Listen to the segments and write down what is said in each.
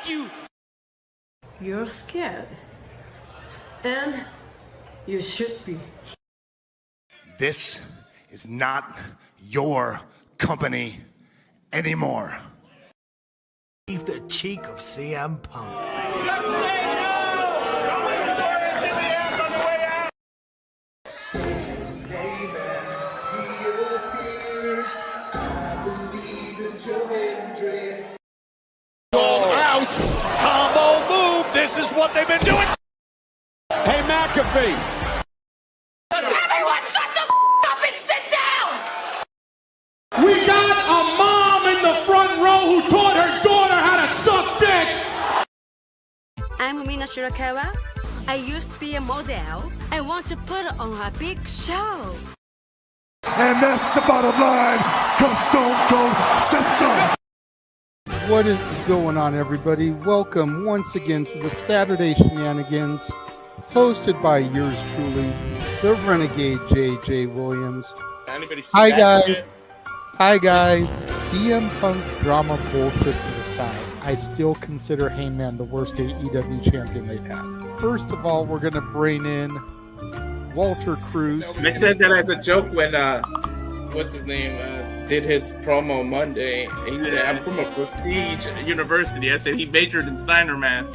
you! You're scared. And you should be. This is not your company anymore. Leave the cheek of CM Punk. Out! Combo move! This is what they've been doing! Hey, McAfee! Everyone shut the up and sit down! We got a mom in the front row who taught her daughter how to suck dick! I'm Mina Shirakawa. I used to be a model. I want to put on a big show. And that's the bottom line, because Stone Cold said so. What is going on, everybody? Welcome once again to the Saturday Shenanigans, hosted by yours truly, the Renegade J.J. Williams. Hi, guys. Hi, guys. CM Punk drama bullshit to the side. I still consider Heyman the worst AEW champion they've had. First of all, we're going to bring in Walter Cruz. I said that as a joke when, what's his name, did his promo Monday. He said, I'm from a prestige university. I said he majored in Steiner, man.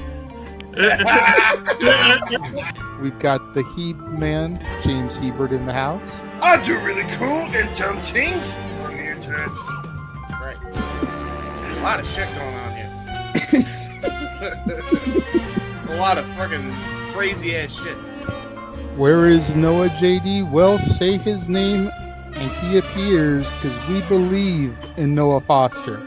We've got the Heb man, James Hebert, in the house. I do really cool and dumb things on the internet. Right. A lot of shit going on here. A lot of fucking crazy ass shit. Where is Noah JD? Well, say his name and he appears, because we believe in Noah Foster.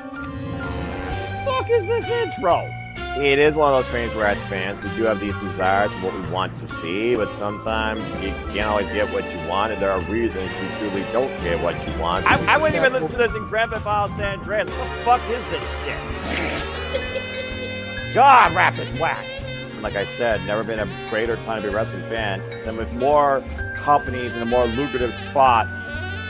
Fuck is this intro? It is one of those things where as fans we do have these desires for what we want to see, but sometimes you can't always get what you want, and there are reasons you truly don't get what you want. I wouldn't even listen to this in Grand Theft Auto San Andreas. What the fuck is this shit? God, rap is whack. Like I said, never been a greater time to be a wrestling fan than with more companies in a more lucrative spot,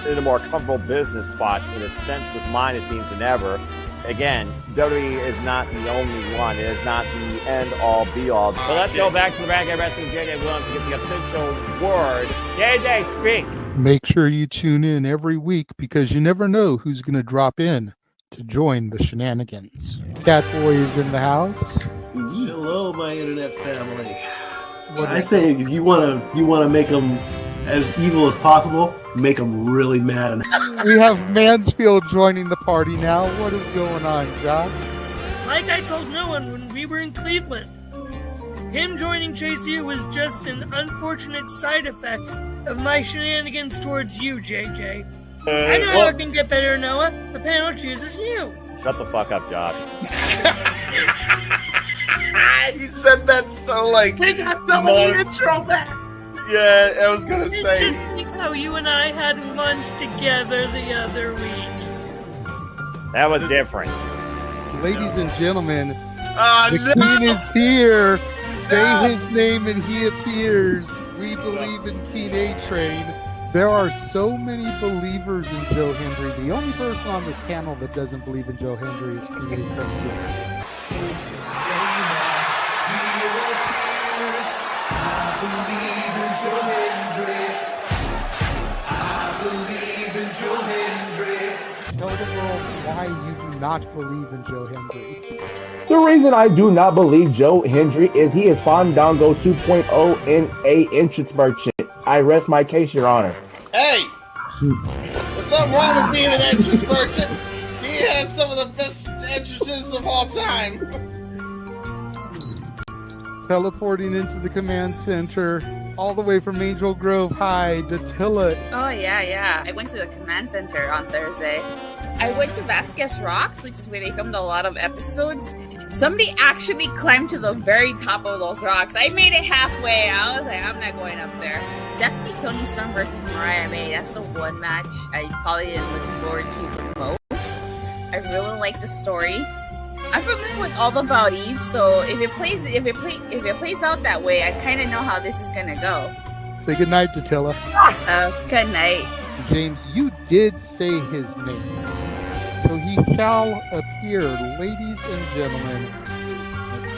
in a more comfortable business spot, in a sense of mind, it seems, than ever. Again, WWE is not the only one. It is not the end-all, be-all. So let's go back to the Renegade Wrestling JJ Williams to get the official word. JJ, speak! Make sure you tune in every week, because you never know who's going to drop in to join the shenanigans. Catboy is in the house. Hello, my internet family. I say if you want to make them as evil as possible, make them really mad. We have Mansfield joining the party now. What is going on, Josh? Like I told no one when we were in Cleveland, him joining Chase U was just an unfortunate side effect of my shenanigans towards you, JJ. I know how it can get better, Noah. The panel chooses you. Shut the fuck up, Josh. He said that so like. They got some of the intro back. Yeah, I was gonna say. Just like how you and I had lunch together the other week. That was different. Ladies and gentlemen, the King is here. Say his name and he appears. We believe in King A-Train. There are so many believers in Joe Hendry. The only person on this panel that doesn't believe in Joe Hendry is King A-Train. Tell the world why you do not believe in Joe Hendry. The reason I do not believe Joe Hendry is he is Fandango 2.0 in a entrance merchant. I rest my case, Your Honor. Hey! There's nothing wrong with being an entrance merchant. He has some of the best entrances of all time. Teleporting into the command center, all the way from Angel Grove High, Datilla. Oh, yeah. I went to the command center on Thursday. I went to Vasquez Rocks, which is where they filmed a lot of episodes. Somebody actually climbed to the very top of those rocks. I made it halfway. I was like, I'm not going up there. Definitely Toni Storm versus Mariah May. That's the one match I probably am looking forward to the most. I really like the story. I'm familiar with all about Eve, so if it plays out that way, I kind of know how this is gonna go. Say goodnight, Datilla. Good night. James, you did say his name, so he shall appear, ladies and gentlemen.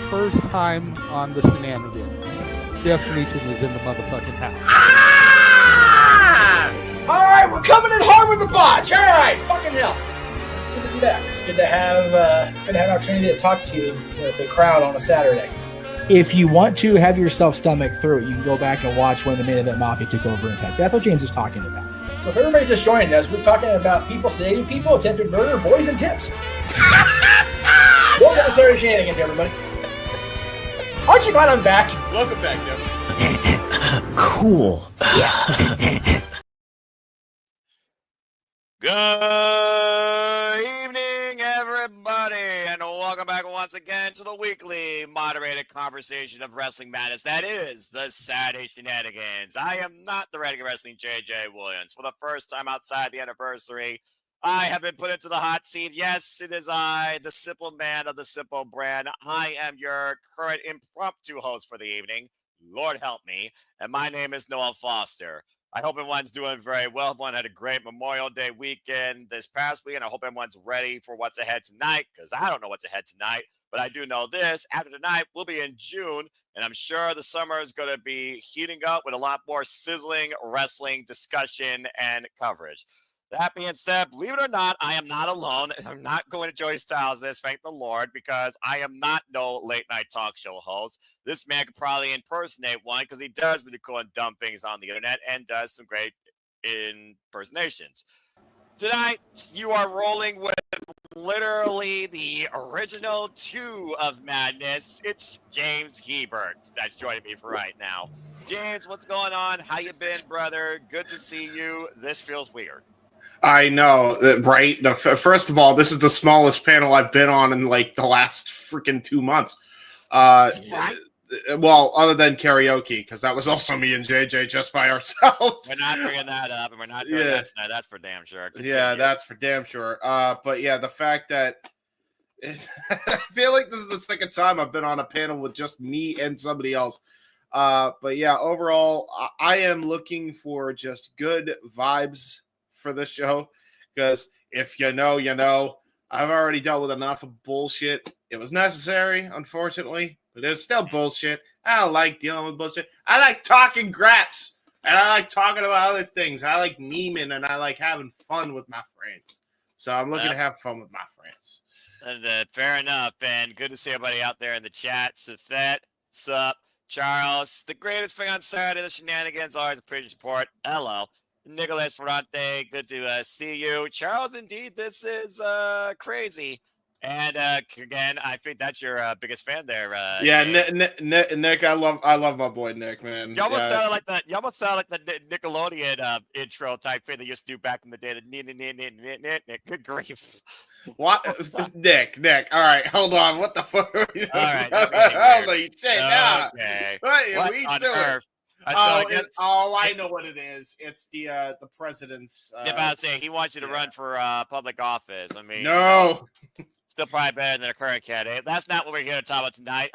first time on the Shenanigans. Jeff Meacham is in the motherfucking house. Ah! All right, we're coming in hard with the botch. All right, fucking hell. It's good to be back. It's good to have an opportunity to talk to the crowd on a Saturday. If you want to have yourself stomach through it, you can go back and watch when the Main Event Mafia took over Impact. That's what James is talking about. So if everybody just joined us, we're talking about people sedating people, attempted murder, boys, and tips. Welcome to Saturday Shenanigans, everybody. Aren't you glad I'm back? Welcome back, Jeff. Cool. Good evening, everybody, and welcome back once again to the weekly moderated conversation of wrestling madness. That is the Saturday Shenanigans. I am not the Renegade Wrestling JJ Williams. For the first time outside the anniversary, I have been put into the hot seat. Yes, it is I, the simple man of the simple brand. I am your current impromptu host for the evening. Lord help me. And my name is Noel Foster. I hope everyone's doing very well. Everyone had a great Memorial Day weekend this past weekend. I hope everyone's ready for what's ahead tonight, because I don't know what's ahead tonight. But I do know this. After tonight, we'll be in June, and I'm sure the summer is going to be heating up with a lot more sizzling wrestling discussion and coverage. That being said, believe it or not, I am not alone. I'm not going to Joey Styles this, thank the Lord, because I am not no late-night talk show host. This man could probably impersonate one because he does really cool and dumb things on the internet and does some great impersonations. Tonight, you are rolling with literally the original 2 of Madness. It's James Hebert that's joining me for right now. James, what's going on? How you been, brother? Good to see you. This feels weird. I know, right? First of all, this is the smallest panel I've been on in like the last freaking 2 months. Well, other than karaoke, because that was also me and JJ just by ourselves. We're not bringing that up, and we're not doing that tonight. That's for damn sure. Continue. Yeah, that's for damn sure. But yeah, the fact that I feel like this is the second time I've been on a panel with just me and somebody else. But yeah, overall, I am looking for just good vibes for this show, because if you know, you know. I've already dealt with enough of bullshit. It was necessary, unfortunately, but it's still bullshit. I don't like dealing with bullshit. I like talking graps, and I like talking about other things. I like memeing, and I like having fun with my friends. So I'm looking to have fun with my friends. Fair enough, and good to see everybody out there in the chat. Safet, sup, Charles, the greatest thing on Saturday, the Shenanigans, always appreciate support. Hello. Nicholas Ferrante, good to see you. Charles, indeed, this is crazy. And again, I think that's your biggest fan there. Yeah, Nick, I love my boy Nick, man. You almost sounded like the Nickelodeon intro type thing they used to do back in the day. Good grief. What? Nick. All right, hold on. What the fuck? All right. Holy shit! Okay. What we on doing? earth? I know what it is. It's the president's. Yeah, about to say he wants you to run for public office. I mean, no. Still probably better than a current candidate. That's not what we're here to talk about tonight.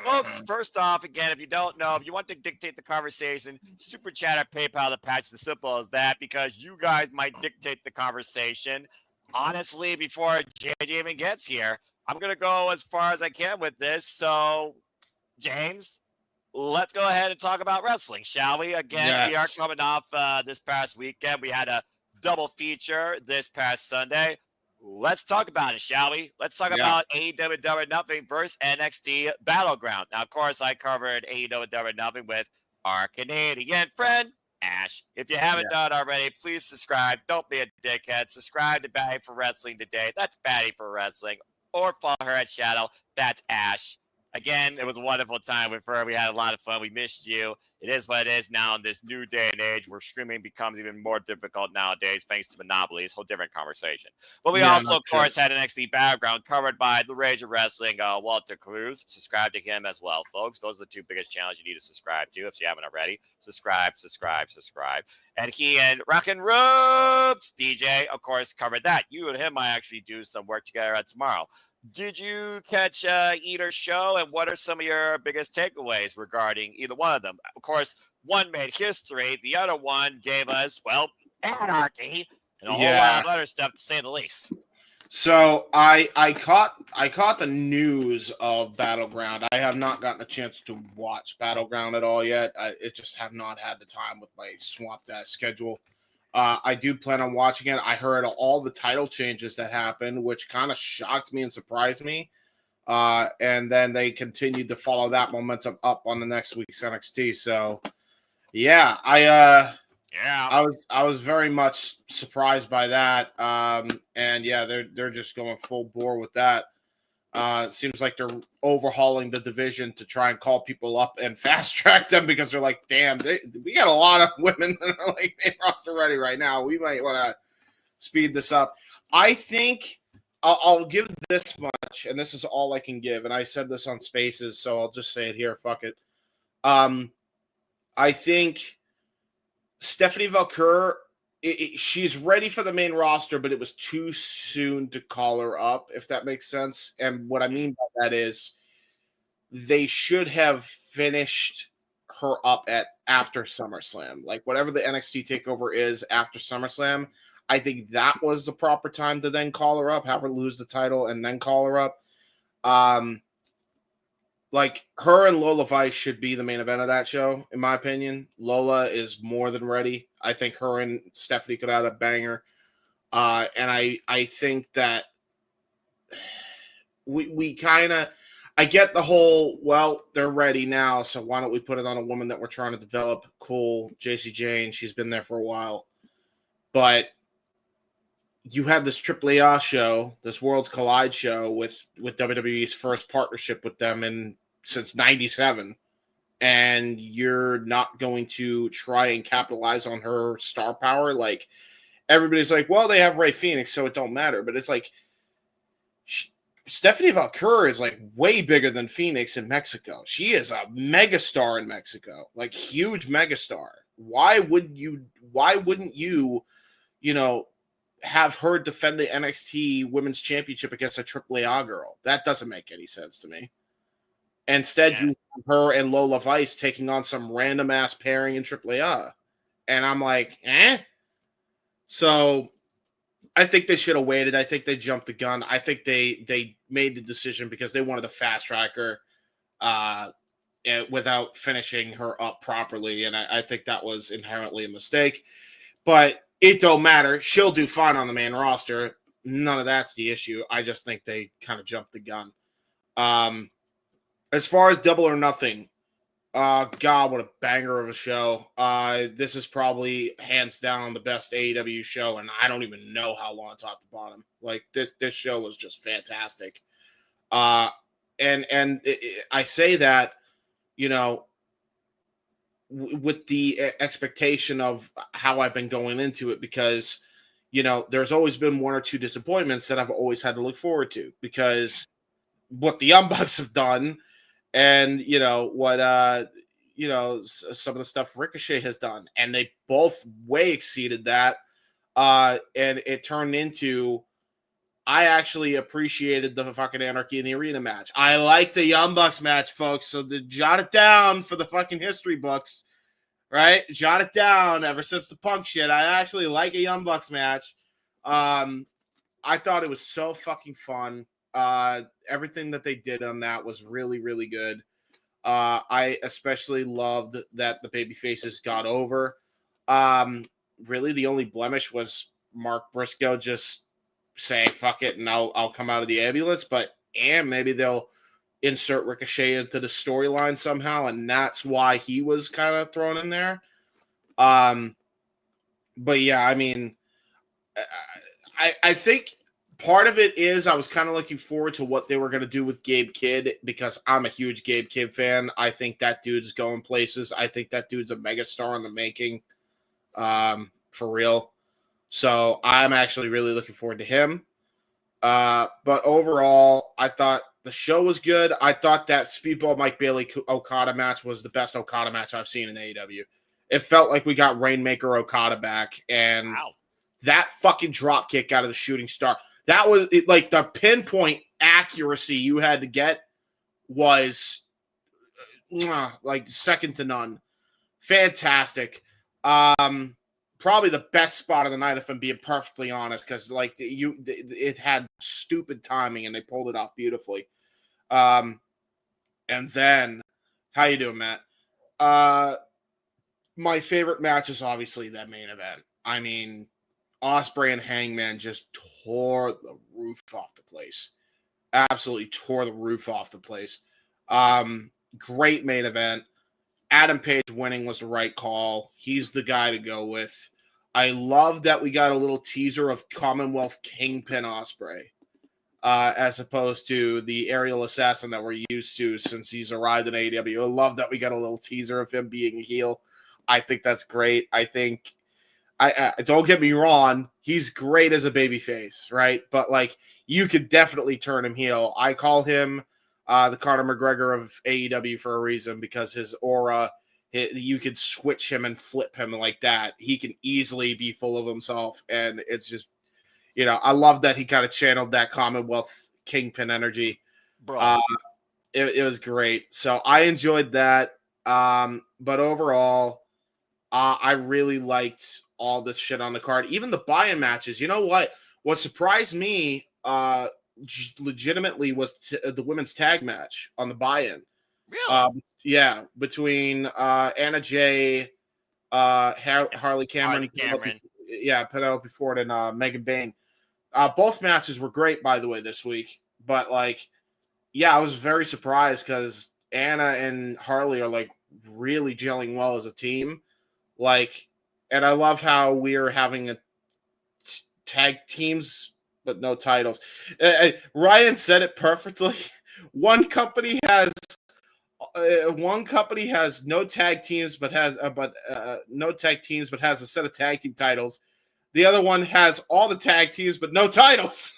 Folks, first off, again, if you don't know, if you want to dictate the conversation, super chat or PayPal the patch, as simple as that, because you guys might dictate the conversation. Honestly, before JJ even gets here, I'm going to go as far as I can with this. So, James, let's go ahead and talk about wrestling, shall we? Again, We are coming off this past weekend. We had a double feature this past Sunday. Let's talk about it, shall we? Let's talk about AEW Double or Nothing versus NXT Battleground. Now, of course, I covered AEW Double or Nothing with our Canadian friend, Ash. If you haven't done already, please subscribe. Don't be a dickhead. Subscribe to Batty for Wrestling today. That's Batty for Wrestling. Or follow her at Shadow. That's Ash. Again, it was a wonderful time with her. We had a lot of fun. We missed you. It is what it is now in this new day and age where streaming becomes even more difficult nowadays thanks to monopolies. Whole different conversation. But we also, of course, had an NXT Battleground covered by the Rage of Wrestling, Walter Cruz. Subscribe to him as well, folks. Those are the 2 biggest channels you need to subscribe to if you haven't already. Subscribe. And he and Rockin' Ropes DJ, of course, covered that. You and him might actually do some work together tomorrow. Did you catch either show, and what are some of your biggest takeaways regarding either one of them? Of course, one made history. The other one gave us, well, anarchy and a whole lot of other stuff, to say the least. So I caught the news of Battleground. I have not gotten a chance to watch Battleground at all yet. I just have not had the time with my swamped ass schedule. I do plan on watching it. I heard all the title changes that happened, which kind of shocked me and surprised me. And then they continued to follow that momentum up on the next week's NXT. So yeah, I was very much surprised by that. And yeah, they're just going full bore with that. It seems like they're overhauling the division to try and call people up and fast track them because they're like, damn, we got a lot of women that are like main roster ready right now. We might want to speed this up. I think I'll give this much, and this is all I can give. And I said this on Spaces, so I'll just say it here. Fuck it. I think Stephanie Valcour, she's ready for the main roster, but it was too soon to call her up, if that makes sense. And what I mean by that is they should have finished her up after SummerSlam. Like whatever the NXT takeover is after SummerSlam, I think that was the proper time to then call her up, have her lose the title, and then call her up. Like her and Lola Vice should be the main event of that show, in my opinion. Lola is more than ready. I think her and Stephanie could have a banger. And I think that we kind of, I get the whole, well, they're ready now, so why don't we put it on a woman that we're trying to develop? Cool, JC Jane, she's been there for a while. But you had this AAA show, this Worlds Collide show with WWE's first partnership with them since 97, and you're not going to try and capitalize on her star power. Like everybody's like, well, they have Rey Fenix, so it don't matter. But it's like Stephanie Valcour is like way bigger than Phoenix in Mexico. She is a megastar in Mexico, like huge megastar. Why wouldn't you, have her defend the NXT Women's Championship against a AAA girl? That doesn't make any sense to me. Instead, you have her and Lola Vice taking on some random ass pairing in AAA. And I'm like, eh? So I think they should have waited. I think they jumped the gun. I think they made the decision because they wanted to fast track her without finishing her up properly. And I think that was inherently a mistake. But it don't matter. She'll do fine on the main roster. None of that's the issue. I just think they kind of jumped the gun. As far as Double or Nothing, God, what a banger of a show. This is probably hands down the best AEW show, and I don't even know how long top to bottom. Like this show was just fantastic. I say that, with the expectation of how I've been going into it, because there's always been one or two disappointments that I've always had to look forward to, because what the Young Bucks have done, and what some of the stuff Ricochet has done, and they both way exceeded that, and it turned into, I actually appreciated the fucking Anarchy in the Arena match. I like the Young Bucks match, folks. So jot it down for the fucking history books, right? Jot it down. Ever since the Punk shit, I actually like a Young Bucks match. I thought it was so fucking fun. Everything that they did on that was really, really good. I especially loved that the babyfaces got over. Really, the only blemish was Mark Briscoe just saying fuck it and I'll come out of the ambulance, but maybe they'll insert Ricochet into the storyline somehow, and that's why he was kind of thrown in there. But yeah, I mean, I think part of it is I was kind of looking forward to what they were going to do with Gabe Kidd, because I'm a huge Gabe Kidd fan. I think that dude's going places. I think that dude's a megastar in the making, for real. So I'm actually really looking forward to him. But overall, I thought the show was good. I thought that Speedball Mike Bailey Okada match was the best Okada match I've seen in AEW. It felt like we got Rainmaker Okada back, and that fucking drop kick out of the shooting star, that was like the pinpoint accuracy you had to get was like second to none. Fantastic. probably the best spot of the night, if I'm being perfectly honest, because like it had stupid timing and they pulled it off beautifully. And then, how you doing, Matt? My favorite match is obviously that main event. I mean, Ospreay and Hangman just tore the roof off the place. Absolutely tore the roof off the place. Great main event. Adam Page winning was the right call. He's the guy to go with. I love that we got a little teaser of Commonwealth Kingpin Ospreay, as opposed to the aerial assassin that we're used to since he's arrived in AEW. I love that we got a little teaser of him being a heel. I think that's great. I think, I don't get me wrong, he's great as a babyface, right? But like, you could definitely turn him heel. I call him the Conor McGregor of AEW for a reason, because his aura, you could switch him and flip him like that. He can easily be full of himself, and it's just, I love that he kind of channeled that Commonwealth Kingpin energy. Bro. It was great. So I enjoyed that. But overall, I really liked all this shit on the card. Even the buy-in matches. You know what? What surprised me just legitimately was the women's tag match on the buy-in. Really? Yeah, between Anna Jay, Harley Cameron. Penelope Ford and Megan Bain. Both matches were great, by the way, this week. But like, yeah, I was very surprised because Anna and Harley are like really gelling well as a team. Like, and I love how we're having a tag teams but no titles. Ryan said it perfectly. One company has no tag teams but has no tag teams but has a set of tag team titles. The other one has all the tag teams but no titles.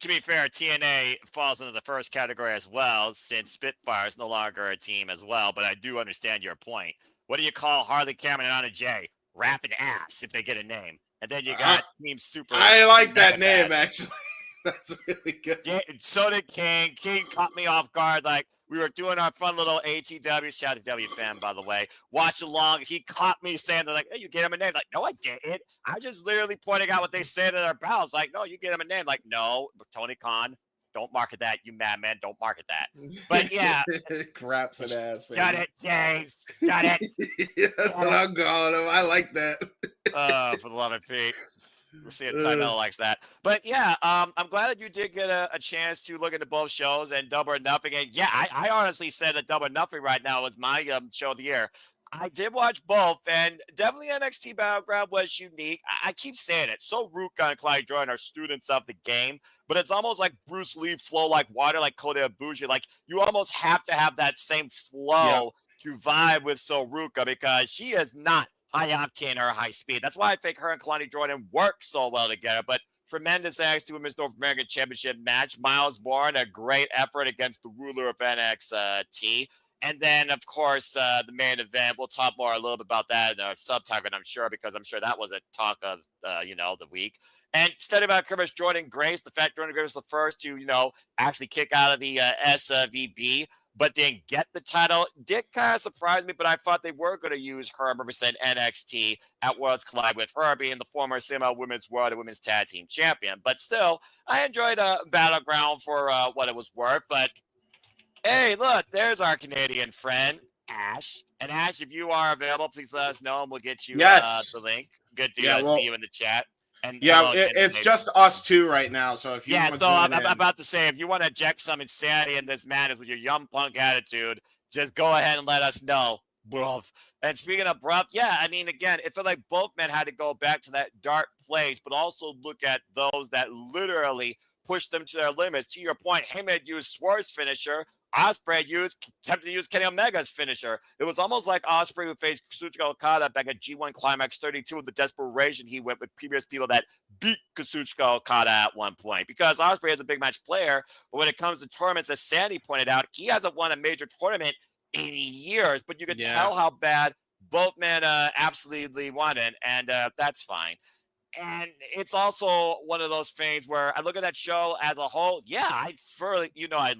To be fair, TNA falls into the first category as well, since Spitfire is no longer a team as well. But I do understand your point. What do you call Harley Cameron and Anna Jay? Rapping ass if they get a name. And then you got Team Super. I like that name, actually. That's really good. So did King. King caught me off guard. Like, we were doing our fun little ATW, shout out to W fan, by the way. Watch along. He caught me saying, they're like, hey, you get him a name. Like, no, I didn't. I just literally pointing out what they say to their pals. Like, no, you get him a name. Like, no, Tony Khan, don't market that. You madman, don't market that. But yeah. Craps and ass. Shut it, James. Shut it. That's what I'm calling him. I like that. For the love of Pete. We're seeing Tynell likes that. But yeah, I'm glad that you did get a chance to look into both shows and Double or Nothing. And yeah, I honestly said that Double or Nothing right now was my show of the year. I did watch both, and definitely NXT Battleground was unique. I keep saying it. So Rook and Clyde Jordan are students of the game, but it's almost like Bruce Lee flow like water, like Kota Ibushi. Like, you almost have to have that same flow to vibe with Soruka, because she is not high octane or high speed. That's why I think her and Kalani Jordan work so well together. But tremendous NXT Women's North American Championship match. Miles Bourne, a great effort against the ruler of NXT. And then, of course, the main event. We'll talk more a little bit about that in our subtopic, I'm sure, because I'm sure that was a talk of, the week. And instead of Chris Jordan Grace, the fact Jordan Grace was the first to, actually kick out of the SVB, but didn't get the title, did kind of surprise me. But I thought they were going to use her and represent NXT at Worlds Collide, with her being the former CML Women's World and Women's Tag Team Champion. But still, I enjoyed Battleground for what it was worth. But hey, look, there's our Canadian friend, Ash. And Ash, if you are available, please let us know and we'll get you the link. Good to see you in the chat. And it's just us two right now. So if you I'm about to say, if you want to inject some insanity in this madness with your young punk attitude, just go ahead and let us know, bro. And speaking of bro, again, it felt like both men had to go back to that dark place, but also look at those that literally pushed them to their limits. To your point, Heyman used Swerve's finisher. Ospreay attempted to use Kenny Omega's finisher. It was almost like Ospreay who faced Kazuchika Okada back at G1 Climax 32 with the desperation he went with previous people that beat Kazuchika Okada at one point. Because Ospreay is a big match player, but when it comes to tournaments, as Sandy pointed out, he hasn't won a major tournament in years. But you could tell how bad both men absolutely wanted, and that's fine. And it's also one of those things where I look at that show as a whole. Yeah, I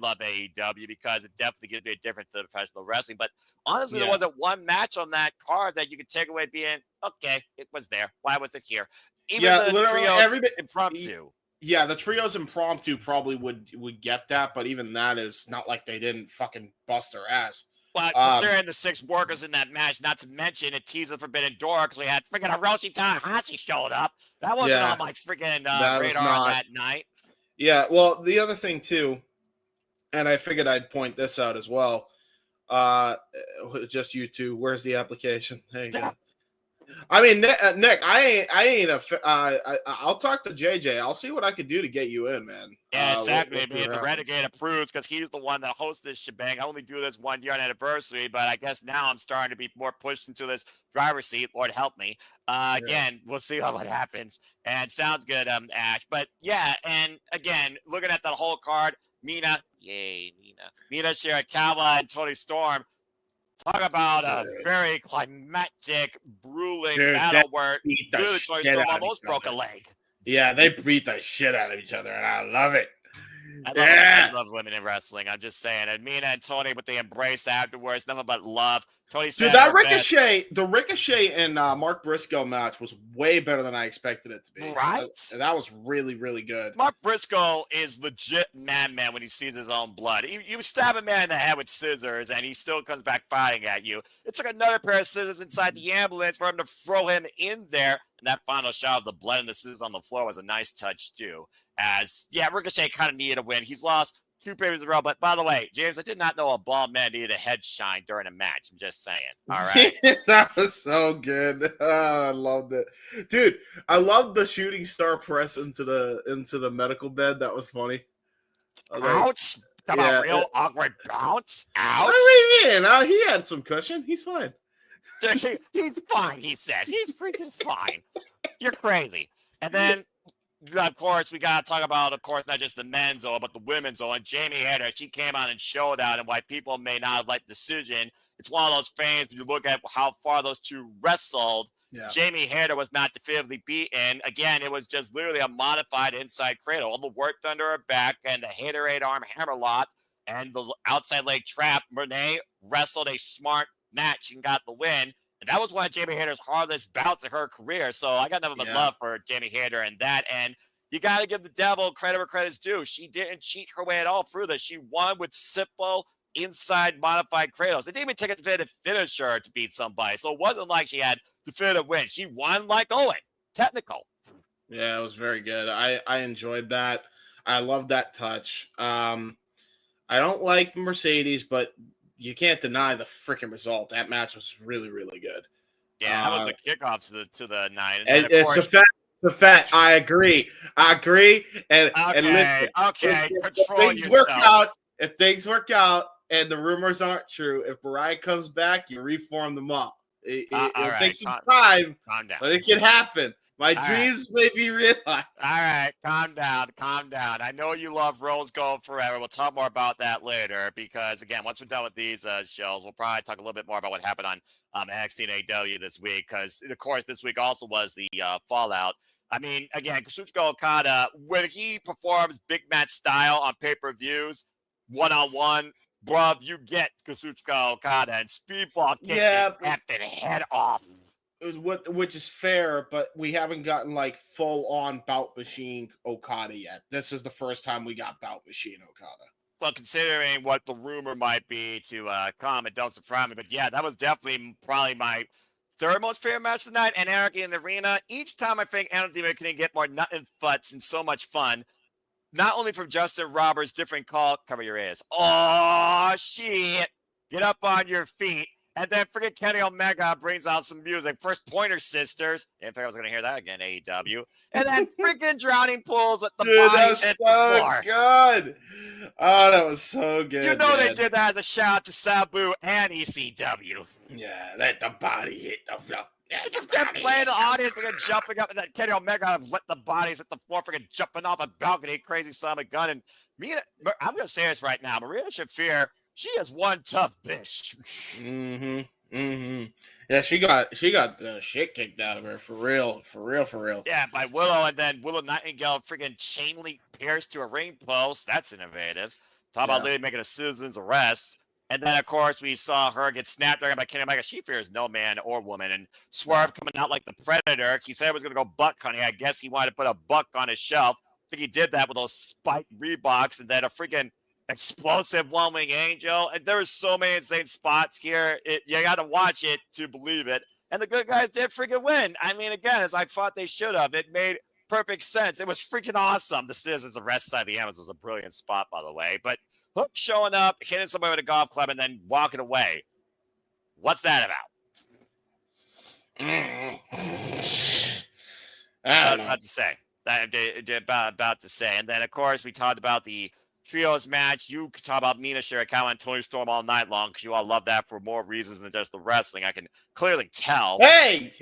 love AEW because it definitely gives me a difference to professional wrestling. But honestly, there wasn't one match on that card that you could take away being, okay, it was there. Why was it here? Even the trios impromptu. Yeah, the trios impromptu probably would get that, but even that is not like they didn't fucking bust their ass. But considering the 6 workers in that match, not to mention a tease of Forbidden Door, because we had freaking Hiroshi Tanahashi showed up. That wasn't on my freaking radar that night. Yeah, well, the other thing too, and I figured I'd point this out as well. Just you two. Where's the application? There you go. I mean, Nick, I'll talk to JJ. I'll see what I could do to get you in, man. Yeah, exactly. The Renegade approves because he's the one that hosts this shebang. I only do this 1 year on anniversary, but I guess now I'm starting to be more pushed into this driver's seat. Lord help me. Again, we'll see what happens. And sounds good, Ash. But yeah, and again, looking at the whole card, Mina, Shirakawa, and Toni Storm. Talk about a very climactic, grueling battle where Toni Storm almost broke a leg. Yeah, they beat the shit out of each other, and I love it. I love women in wrestling. I'm just saying. And Mina and Toni with the embrace afterwards, nothing but love. Toni said, dude, that the Ricochet and Mark Briscoe match was way better than I expected it to be. Right? That was really, really good. Mark Briscoe is legit madman when he sees his own blood. You stab a man in the head with scissors, and he still comes back fighting at you. It took another pair of scissors inside the ambulance for him to throw him in there. And that final shot of the blood and the scissors on the floor was a nice touch, too. Ricochet kind of needed a win. He's lost 2 pay-per-views in a row. But by the way, James, I did not know a bald man needed a head shine during a match. I'm just saying. All right. That was so good. I loved it. Dude, I loved the shooting star press into the medical bed. That was funny. Ouch. Talk about real awkward bounce. Ouch. I mean, he had some cushion. He's fine. He's fine, he says. He's freaking fine. You're crazy. And then, of course, we got to talk about, not just the men's Zoe, but the women's Zoe. And Jamie Hayter, she came out and showed out, and why people may not have liked the decision. It's one of those things, you look at how far those two wrestled. Yeah. Jamie Hayter was not definitively beaten. Again, it was just literally a modified inside cradle. All the work done to her back and the Hayter 8-arm hammerlock and the outside leg trap. Renee wrestled a smart match and got the win. And that was one of Jamie Hayter's hardest bouts of her career. So I got nothing but love for Jamie Hayter and that. And you got to give the devil credit where credit's due. She didn't cheat her way at all through this. She won with simple inside modified cradles. It didn't even take a definitive finisher to beat somebody. So it wasn't like she had definitive win. She won like Owen. Technical. Yeah, it was very good. I enjoyed that. I love that touch. I don't like Mercedes, but you can't deny the freaking result. That match was really, really good. Yeah, that was the kickoff to the night. And it's a fact. I agree. And listen, control yourself. If things work out and the rumors aren't true, if Mariah comes back, you reform them up. It'll take some time, but it can happen. My dreams may be realized. All right, calm down. I know you love Rose Gold forever. We'll talk more about that later because, again, once we're done with these shows, we'll probably talk a little bit more about what happened on NXT and AEW this week because, of course, this week also was the Fallout. I mean, again, Kazuchika Okada, when he performs big match style on pay-per-views, one-on-one, bruv, you get Kazuchika Okada and Speedball kicks his effing head off. Which is fair, but we haven't gotten like full-on bout machine Okada yet. This is the first time we got bout machine Okada. Well, considering what the rumor might be to come, it doesn't surprise me. But yeah, that was definitely probably my third most favorite match tonight. And Anarchy in the Arena. Each time I think Anarchy can get more nut and futz and so much fun. Not only from Justin Roberts' different call, cover your ears. Oh shit! Get up on your feet. And then freaking Kenny Omega brings out some music. First Pointer Sisters. Didn't think I was going to hear that again, AEW. And then freaking Drowning Pools with the bodies hit the floor. Good. Oh, that was so good. You know they did that as a shout out to Sabu and ECW. Yeah, let the body hit the floor. They just kept playing the audience, freaking jumping up, and then Kenny Omega let the bodies hit the floor, freaking jumping off a balcony, crazy Sonic Gun. And I'm going to say this right now. Marina Shafir, she is one tough bitch. Mm-hmm. Mm-hmm. Yeah, she got the shit kicked out of her for real. Yeah, by Willow, and then Willow Nightingale freaking chain link pierced to a ring post. That's innovative. Talk about lady making a citizen's arrest. And then, of course, we saw her get snapped by Kenny Omega. She fears no man or woman. And Swerve coming out like the Predator. He said he was going to go buck hunting. I guess he wanted to put a buck on his shelf. I think he did that with those spiked Reeboks and then a freaking explosive One Wing Angel. And there were so many insane spots here. You got to watch it to believe it. And the good guys did freaking win. I mean, again, as I thought they should have, it made perfect sense. It was freaking awesome. The Citizens Arrest side of the Amazon was a brilliant spot, by the way. But Hook showing up, hitting somebody with a golf club, and then walking away. What's that about? About to say. About to say. And then, of course, we talked about the trios match. You could talk about Mina Shirakawa and Tony Storm all night long because you all love that for more reasons than just the wrestling. I can clearly tell. Hey,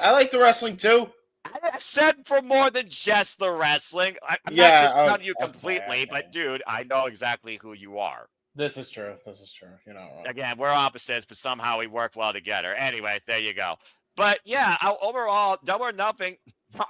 I like the wrestling too. I said for more than just the wrestling. I'm not discounting you completely, but dude, I know exactly who you are. This is true. You're not wrong. Again, we're opposites, but somehow we work well together. Anyway, there you go. But yeah, overall, Double or Nothing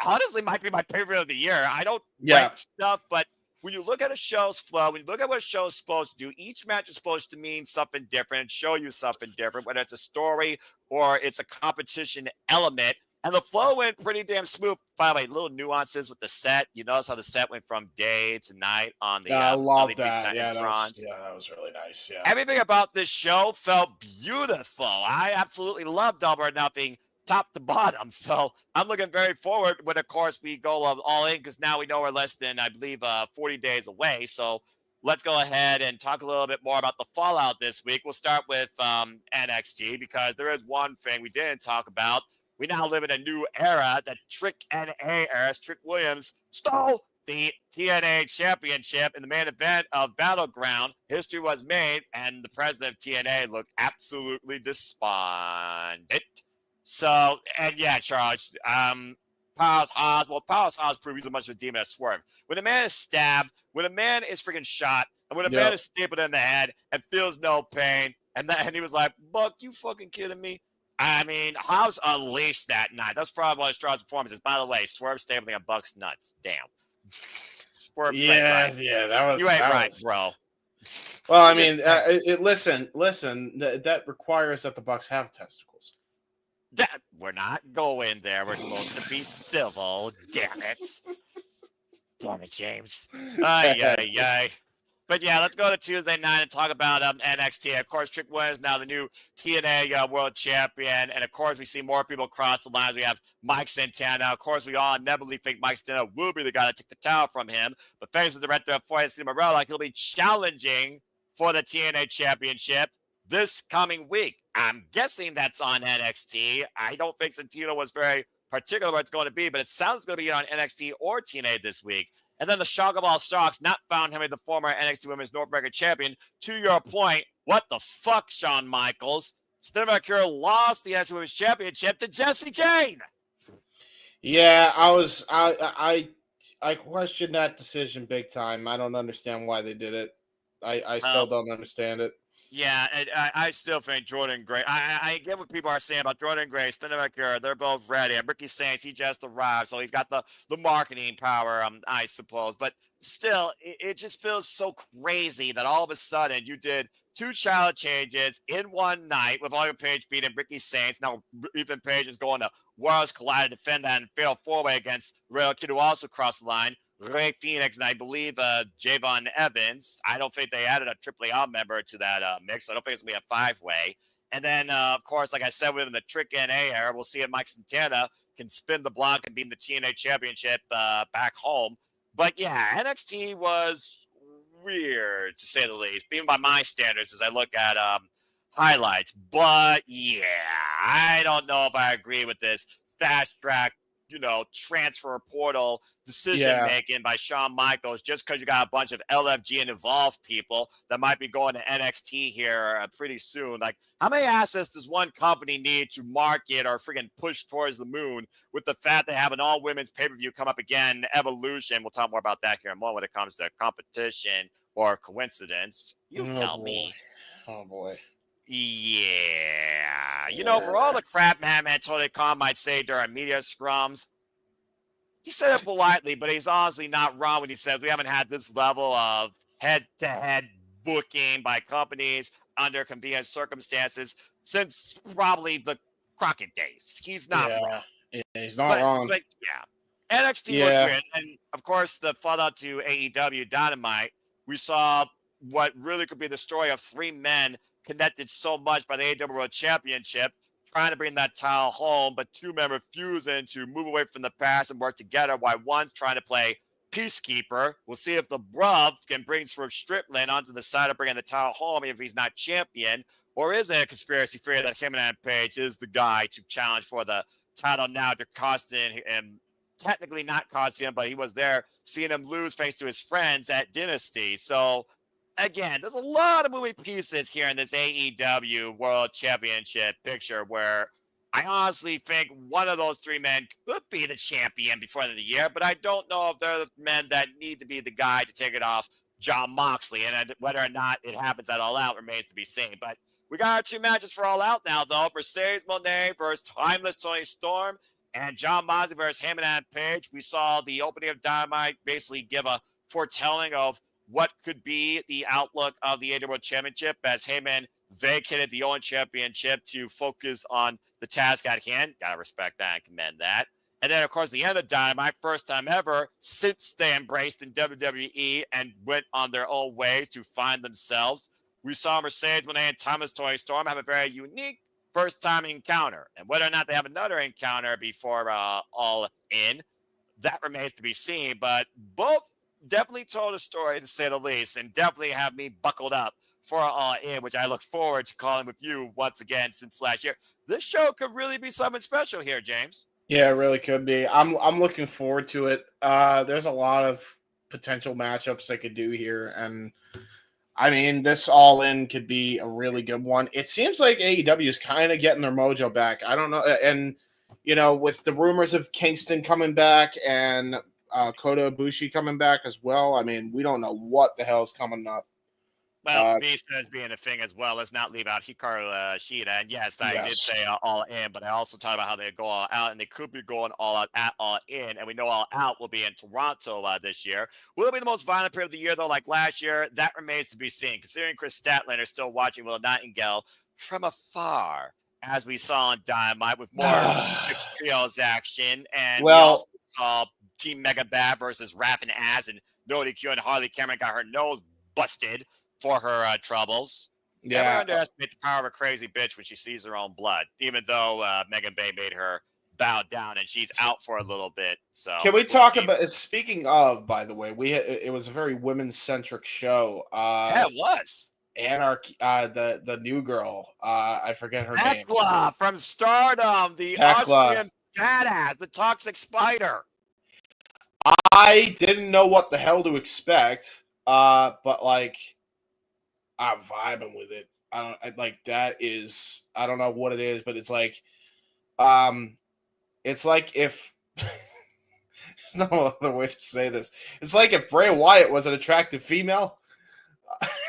honestly might be my favorite of the year. I don't like stuff, but when you look at a show's flow, when you look at what a show is supposed to do, each match is supposed to mean something different, show you something different, whether it's a story or it's a competition element. And the flow went pretty damn smooth. By the way, little nuances with the set. You notice how the set went from day to night on the I love that. That was really nice. Yeah. Everything about this show felt beautiful. I absolutely love Double or Nothing top to bottom. So I'm looking very forward when, of course, we go all in because now we know we're less than, I believe, 40 days away. So let's go ahead and talk a little bit more about the fallout this week. We'll start with NXT because there is one thing we didn't talk about. We now live in a new era, the Trick NA era. Trick Williams stole the TNA championship in the main event of Battleground. History was made, and the president of TNA looked absolutely despondent. So, and yeah, Charles, Powerhouse Hobbs proved he's a much of a demon as Swerve. When a man is stabbed, when a man is freaking shot, and when a man is stapled in the head and feels no pain, and he was like, Buck, you fucking kidding me? I mean, Hobbs unleashed that night. That's probably one of his strongest performances. By the way, Swerve stapling a Buck's nuts. Damn. Swerve that was. You ain't right, bro. Well, I mean, listen. That requires that the Bucks have testicles. We're not going there. We're supposed to be civil. Damn it. Damn it, James. Ay. But yeah, let's go to Tuesday night and talk about NXT. Of course, Trick Williams now the new TNA World Champion. And of course, we see more people cross the lines. We have Mike Santana. Of course, we all inevitably think Mike Santana will be the guy to take the title from him. But thanks to the director of Steve Morella, he'll be challenging for the TNA Championship this coming week. I'm guessing that's on NXT. I don't think Santino was very particular what it's going to be, but it sounds going to be on NXT or TNA this week. And then the shock of all shocks, not found Henry, the former NXT Women's North American Champion. To your point, what the fuck, Shawn Michaels? Steve Mercury lost the NXT Women's Championship to Jessie Jane. Yeah, I questioned that decision big time. I don't understand why they did it. I still don't understand it. Yeah, and I still think Jordan Gray. I get what people are saying about Jordan Gray, Steve Mercury. They're both ready. And Ricky Sainz, he just arrived, so he's got the marketing power, I suppose. But still, it just feels so crazy that all of a sudden you did 2 child changes in one night with Ethan Page beating Ricky Sainz. Now, Ethan Page is going to Worlds Collide to defend that and fail 4-way against Rail Kid, who also crossed the line. Ray Phoenix, and I believe Javon Evans. I don't think they added a AAA member to that mix. So I don't think it's going to be a 5-way. And then, of course, like I said, within the Trick NA era, we'll see if Mike Santana can spin the block and beat the TNA Championship back home. But yeah, NXT was weird, to say the least, even by my standards as I look at highlights. But yeah, I don't know if I agree with this fast track, transfer portal decision-making by Shawn Michaels just because you got a bunch of LFG and Evolve people that might be going to NXT here pretty soon. Like, how many assets does one company need to market or freaking push towards the moon with the fact they have an all-women's pay-per-view come up again, Evolution? We'll talk more about that here in a moment when it comes to competition or coincidence. You tell me. Oh, boy. Yeah. You know, for all the crap Madman Tony Khan might say during media scrums, he said it politely, but he's honestly not wrong when he says we haven't had this level of head-to-head booking by companies under convenient circumstances since probably the Crockett days. He's not wrong. Yeah, he's not wrong. But yeah, NXT was weird. And of course, the follow-up to AEW Dynamite, we saw what really could be the story of three men connected so much by the AEW World Championship, trying to bring that title home, but two men refusing to move away from the past and work together while one's trying to play peacekeeper. We'll see if the Bruv can bring Swerve Strickland onto the side of bringing the title home if he's not champion, or is it a conspiracy theory that him and Adam Page is the guy to challenge for the title now to costing him, technically not costing him, but he was there seeing him lose thanks to his friends at Dynasty. So again, there's a lot of moving pieces here in this AEW World Championship picture where I honestly think one of those three men could be the champion before the end of the year, but I don't know if they're the men that need to be the guy to take it off Jon Moxley, and whether or not it happens at All Out remains to be seen. But we got our two matches for All Out now, though. Mercedes Moné versus Timeless Tony Storm, and Jon Moxley versus Heyman and Page. We saw the opening of Dynamite basically give a foretelling of what could be the outlook of the AEW World Championship as Heyman vacated the Owen Championship to focus on the task at hand. Gotta respect that and commend that. And then, of course, the end of Dynamite, first time ever since they embraced in WWE and went on their own ways to find themselves. We saw Mercedes Moné and Timeless Tony Storm have a very unique first-time encounter. And whether or not they have another encounter before All In, that remains to be seen. But both definitely told a story, to say the least, and definitely have me buckled up for All In, which I look forward to calling with you once again since last year. This show could really be something special here, James. Yeah, it really could be. I'm looking forward to it. There's a lot of potential matchups they could do here, and I mean, this All In could be a really good one. It seems like AEW is kind of getting their mojo back. I don't know, and you know, with the rumors of Kingston coming back and Kota Ibushi coming back as well. I mean, we don't know what the hell is coming up. Well, Vista is being a thing as well. Let's not leave out Hikaru Shida. And yes, I did say All In, but I also talked about how they go All Out, and they could be going All Out at All In. And we know All Out will be in Toronto this year. Will it be the most violent period of the year, though, like last year? That remains to be seen, considering Chris Statlander is still watching Will Nightingale from afar, as we saw on Dynamite with more mixed trios action. And we also saw Team Mega Bad versus Raph and Az, and Nodi Q and Harley Cameron got her nose busted for her troubles. Yeah. Never underestimate the power of a crazy bitch when she sees her own blood, even though Megan Bay made her bow down and she's out for a little bit. So can we talk about, speaking of, by the way, it was a very women-centric show. Yeah, it was. Anarchy, the new girl, I forget her name. Tekla from Stardom, the Austrian badass, the toxic spider. I didn't know what the hell to expect, but like, I'm vibing with it. I don't know what it is, but it's like if there's no other way to say this. It's like if Bray Wyatt was an attractive female.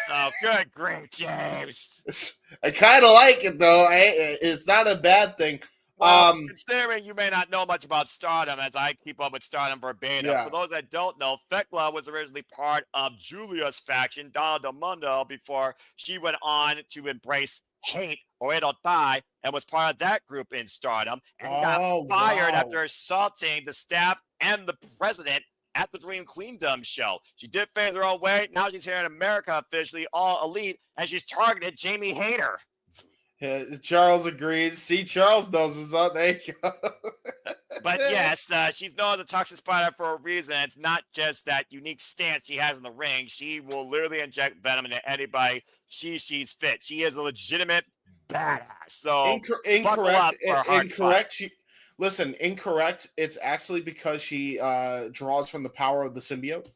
Oh, good grief, James. I kind of like it though. It's not a bad thing. Well, considering you may not know much about Stardom, as I keep up with Stardom verbatim, for those that don't know, Thekla was originally part of Julia's faction, Donna Del Mundo, before she went on to embrace hate, or it'll die, and was part of that group in Stardom, and got fired after assaulting the staff and the president at the Dream Queendom show. She did things her own way. Now she's here in America officially, all elite, and she's targeted Jamie Hayter. Yeah, Charles agrees. See, Charles knows what's up. There you go. But yes, she's known as a toxic spider for a reason. It's not just that unique stance she has in the ring. She will literally inject venom into anybody she sees fit. She is a legitimate badass. So incorrect. Incorrect. It's actually because she draws from the power of the symbiote.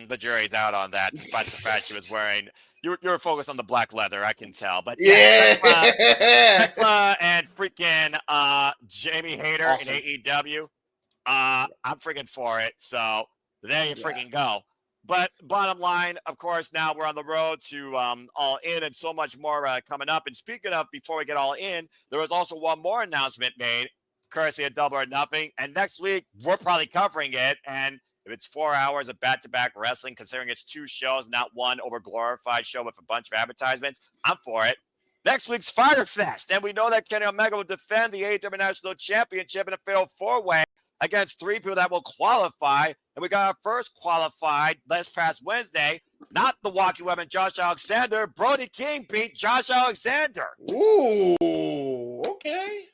The jury's out on that, despite the fact she was wearing. You're focused on the black leather, I can tell. But Tekla and freaking Jamie Hayter in AEW. I'm freaking for it. So there you freaking go. But bottom line, of course, now we're on the road to All In and so much more coming up. And speaking of, before we get All In, there was also one more announcement made, courtesy of Double or Nothing. And next week, we're probably covering it. And if it's 4 hours of back-to-back wrestling, considering it's 2 shows, not one over-glorified show with a bunch of advertisements, I'm for it. Next week's Fyter Fest. And we know that Kenny Omega will defend the AEW National Championship in a fatal 4-way against 3 people that will qualify. And we got our first qualified this past Wednesday. Not the walking weapon, Josh Alexander. Brody King beat Josh Alexander. Ooh, okay.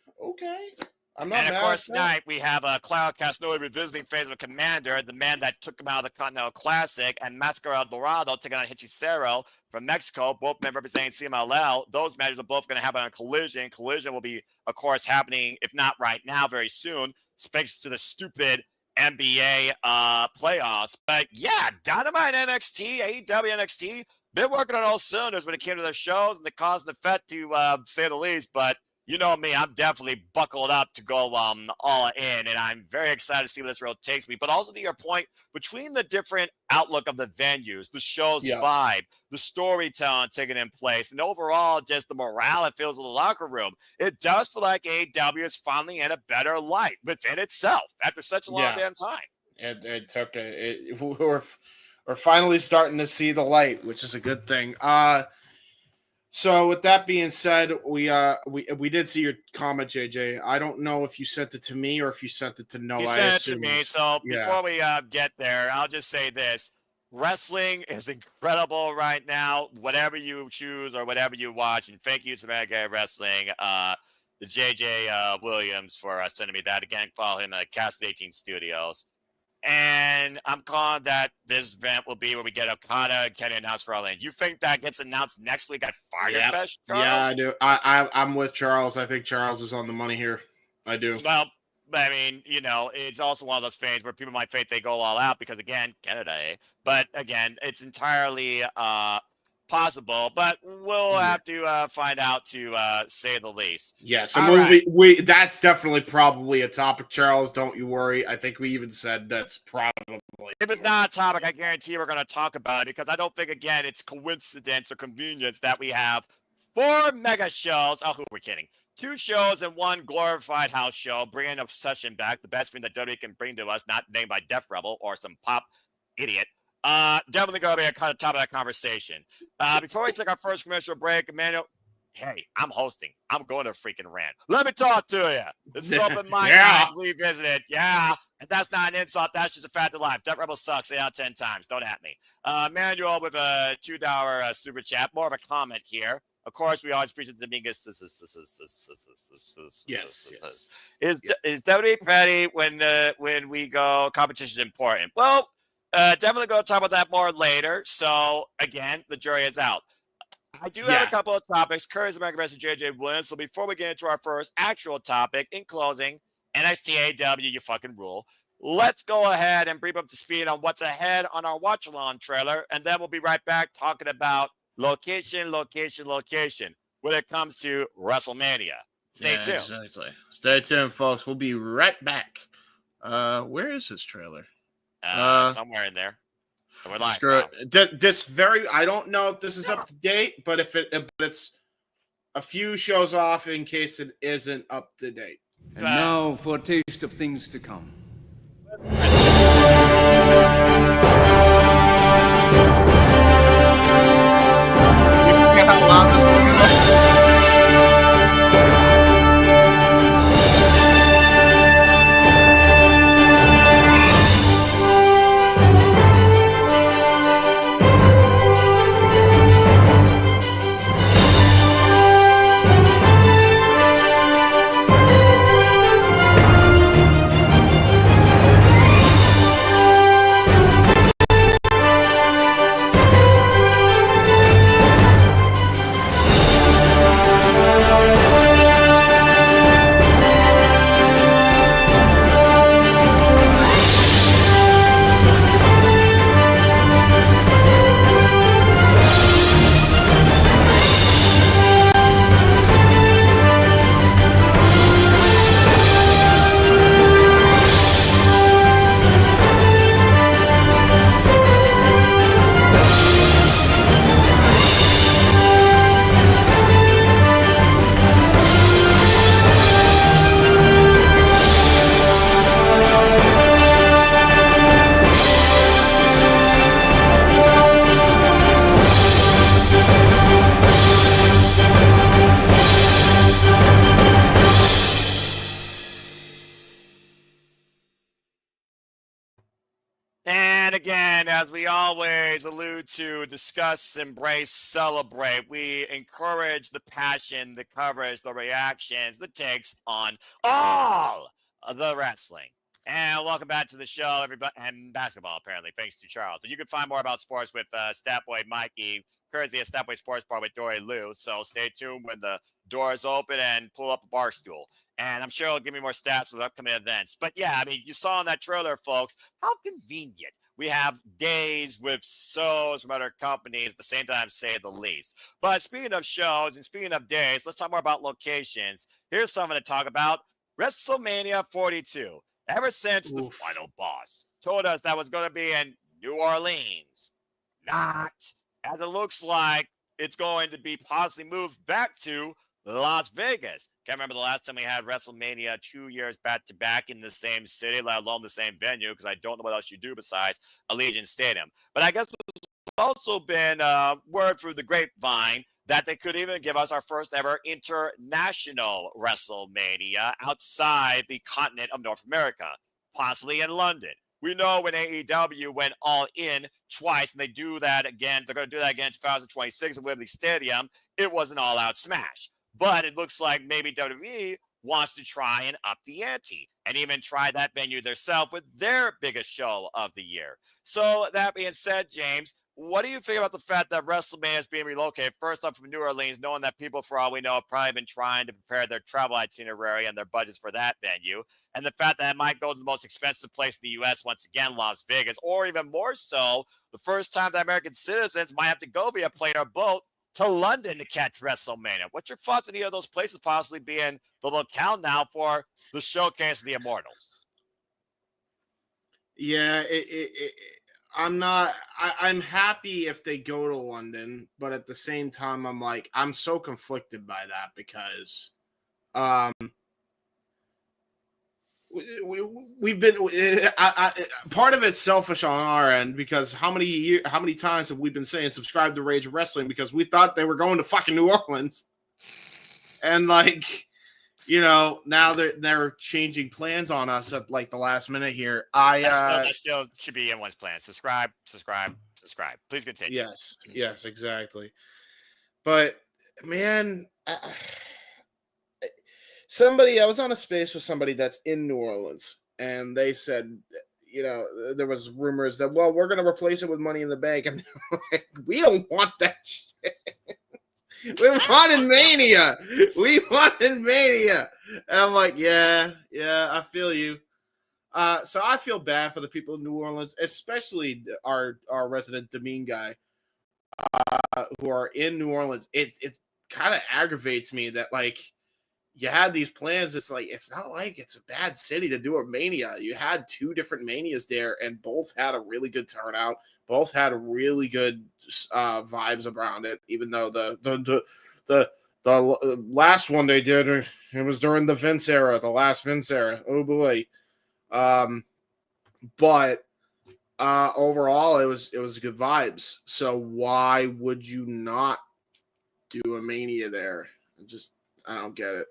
I'm not and of mad course, at that. tonight we have Claudio Castagnoli revisiting phase of Commander, the man that took him out of the Continental Classic, and Mascara El Dorado taking on Hechicero from Mexico, both men representing CMLL. Those matches are both going to happen on Collision. Collision will be, of course, happening, if not right now, very soon, thanks to the stupid NBA playoffs. But yeah, Dynamite NXT, AEW NXT, been working on all cylinders when it came to their shows and the cause and effect, to say the least. But you know me, I'm definitely buckled up to go all in, and I'm very excited to see where this road takes me. But also to your point, between the different outlook of the venues, the show's vibe, the storytelling taking in place, and overall just the morale it feels in the locker room, it does feel like AEW is finally in a better light within itself after such a long damn time. It took we're finally starting to see the light, which is a good thing. So with that being said, we did see your comment, JJ. I don't know if you sent it to me or if you sent it to Noah. You sent it to me. So before we get there, I'll just say this. Wrestling is incredible right now. Whatever you choose or whatever you watch. And thank you to Renegade Wrestling, the JJ Williams for sending me that. Again, follow him at Cast 18 Studios. And I'm calling that this event will be where we get Okada and Kenny announced for All In. You think that gets announced next week at Fyter Fest, Charles? Yeah, I do. I'm with Charles. I think Charles is on the money here. I do. Well, I mean, you know, it's also one of those things where people might think they go all out because, again, Canada, But, again, it's entirely possible, but we'll have to find out, to say the least. Yes, we that's definitely probably a topic, Charles. Don't you worry. I think we even said that's probably. If it's not a topic, I guarantee we're going to talk about it, because I don't think, again, it's coincidence or convenience that we have 4 mega shows. Oh, who are we kidding? 2 shows and 1 glorified house show, bringing Obsession back, the best thing that WWE can bring to us, not named by Def Rebel or some pop idiot. Definitely going to be a kind of top of that conversation. Before we take our first commercial break, Emmanuel, hey, I'm hosting. I'm going to freaking rant. Let me talk to you. This is Open Mind Night Revisited. Yeah, and that's not an insult. That's just a fact of life. Def Rebel sucks 8 out of 10 times. Don't at me. Emmanuel with a $2 super chat. More of a comment here. Of course, we always appreciate Dominguez. Yes. Is WWE ready when we go? Competition is important. Well, definitely going to talk about that more later. So, again, the jury is out. I do have a couple of topics. Curry's American Wrestling JJ Williams. So before we get into our first actual topic, in closing, NXT AEW, you fucking rule. Let's go ahead and bring up to speed on what's ahead on our watch-along trailer, and then we'll be right back talking about location when it comes to WrestleMania. Stay tuned. Exactly. Stay tuned, folks. We'll be right back. Where is this trailer? Somewhere in there. We're live. I don't know if this is up to date, but but it's a few shows off in case it isn't up to date. And now for a taste of things to come. How loud this movie is. again, as we always allude to, discuss, embrace, celebrate, we encourage the passion, the coverage, the reactions, the takes on all of the wrestling. And welcome back to the show, everybody, and basketball, apparently, thanks to Charles. But you can find more about sports with Statboy Mikey, courtesy of Statboy Sports Bar with Dory Lou. So stay tuned when the doors open and pull up a bar stool. And I'm sure he'll give me more stats with upcoming events. But yeah, I mean, you saw in that trailer, folks, how convenient. We have days with shows from other companies at the same time, say the least. But speaking of shows and speaking of days, let's talk more about locations. Here's something to talk about. WrestleMania 42. Ever since the final boss told us that was going to be in New Orleans, not. As it looks like it's going to be possibly moved back to Las Vegas. Can't remember the last time we had WrestleMania 2 years back-to-back in the same city, let alone the same venue, because I don't know what else you do besides Allegiant Stadium. But I guess there's also been word through the grapevine that they could even give us our first ever international WrestleMania outside the continent of North America, possibly in London. We know when AEW went all in twice, and they do that again. They're going to do that again in 2026 at Wembley Stadium. It was an all-out smash. But it looks like maybe WWE wants to try and up the ante and even try that venue themselves with their biggest show of the year. So that being said, James, what do you think about the fact that WrestleMania is being relocated first up from New Orleans, knowing that people, for all we know, have probably been trying to prepare their travel itinerary and their budgets for that venue, and the fact that it might go to the most expensive place in the U.S., once again, Las Vegas, or even more so, the first time that American citizens might have to go via plane or boat to London to catch WrestleMania. What's your thoughts on any of those places possibly being the locale now for the showcase of the Immortals? Yeah, I'm happy if they go to London, but at the same time, I'm so conflicted by that because we've been part of it's selfish on our end because how many times have we been saying subscribe to Rage of Wrestling because we thought they were going to fucking New Orleans, and now they're changing plans on us at the last minute here. That still should be everyone's plan. Subscribe. Please continue. Yes, exactly. But man, I was on a space with somebody that's in New Orleans, and they said, there was rumors that, well, we're going to replace it with Money in the Bank, and we don't want that shit. We wanted Mania. And I'm like, yeah, I feel you. So I feel bad for the people in New Orleans, especially our resident Demean guy who are in New Orleans. It kind of aggravates me that you had these plans. It's not like it's a bad city to do a Mania. You had two different Manias there, and both had a really good turnout. Both had really good vibes around it. Even though the last one they did, it was during the Vince era, the last Vince era. Oh boy. But overall, it was good vibes. So why would you not do a Mania there? I don't get it.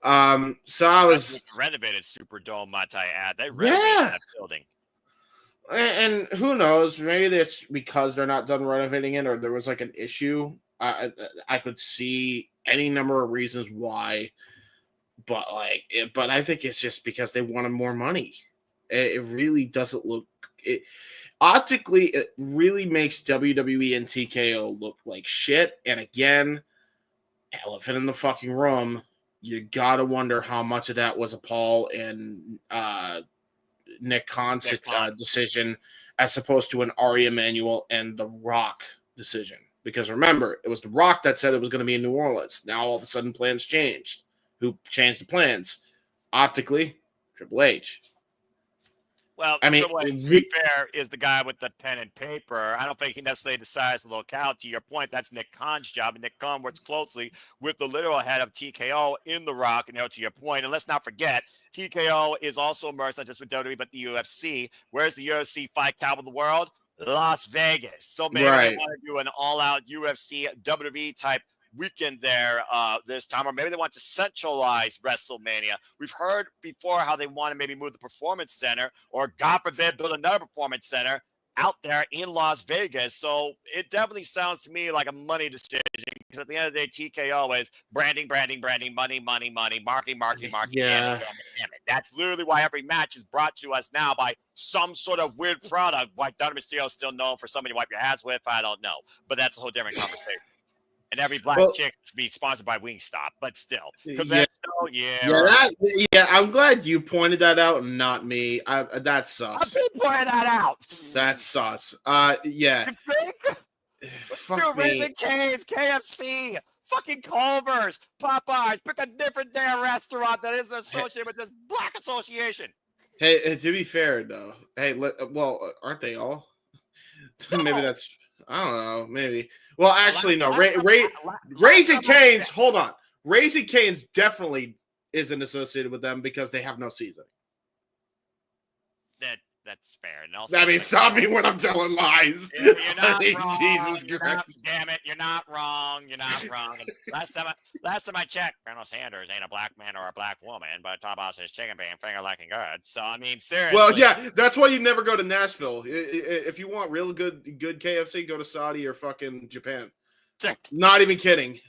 So I was renovated Superdome, might I add. They renovated that building. And who knows? Maybe it's because they're not done renovating it, or there was an issue. I could see any number of reasons why, but I think it's just because they wanted more money. It really doesn't look. Optically, it really makes WWE and TKO look like shit. And again, elephant in the fucking room. You gotta wonder how much of that was a Paul and Nick Khan's decision, as opposed to an Ari Emanuel and The Rock decision. Because remember, it was The Rock that said it was going to be in New Orleans. Now all of a sudden plans changed. Who changed the plans? Optically, Triple H. Well, Triple H, to be fair, is the guy with the pen and paper. I don't think he necessarily decides the locale. To your point, that's Nick Khan's job, and Nick Khan works closely with the literal head of TKO in The Rock, to your point. And let's not forget, TKO is also immersed not just with WWE, but the UFC. Where's the UFC fight capital of the world? Las Vegas. So maybe they want to do an all-out UFC, WWE type weekend there this time, or maybe they want to centralize WrestleMania. We've heard before how they want to maybe move the Performance Center, or God forbid, build another Performance Center out there in Las Vegas. So it definitely sounds to me like a money decision because at the end of the day, TKO is branding, money, marketing. Yeah. Damn it. That's literally why every match is brought to us now by some sort of weird product. Why Donovan Mysterio is still known for somebody to wipe your hands with, I don't know. But that's a whole different conversation. And every black chick to be sponsored by Wingstop, but still. I'm glad you pointed that out and not me. That's sus. I've been pointing that out. That's sus. Yeah. You think? Fuck me. Raising Cane's, KFC, fucking Culver's, Popeyes. Pick a different damn restaurant that isn't associated with this black association. Hey, to be fair though, aren't they all? Maybe that's. I don't know. Maybe. Well, actually, no. Raising Cane's. Hold on. Raising Cane's definitely isn't associated with them because they have no seasoning. That's fair. And also, I mean, stop me when I'm telling lies. You're not wrong. Jesus Christ. Damn it, you're not wrong. You're not wrong. Last time I checked, Colonel Sanders ain't a black man or a black woman, but talk about his chicken being finger licking good. So I mean, seriously. Well, yeah, that's why you never go to Nashville. If you want real good KFC, go to Saudi or fucking Japan. Not even kidding.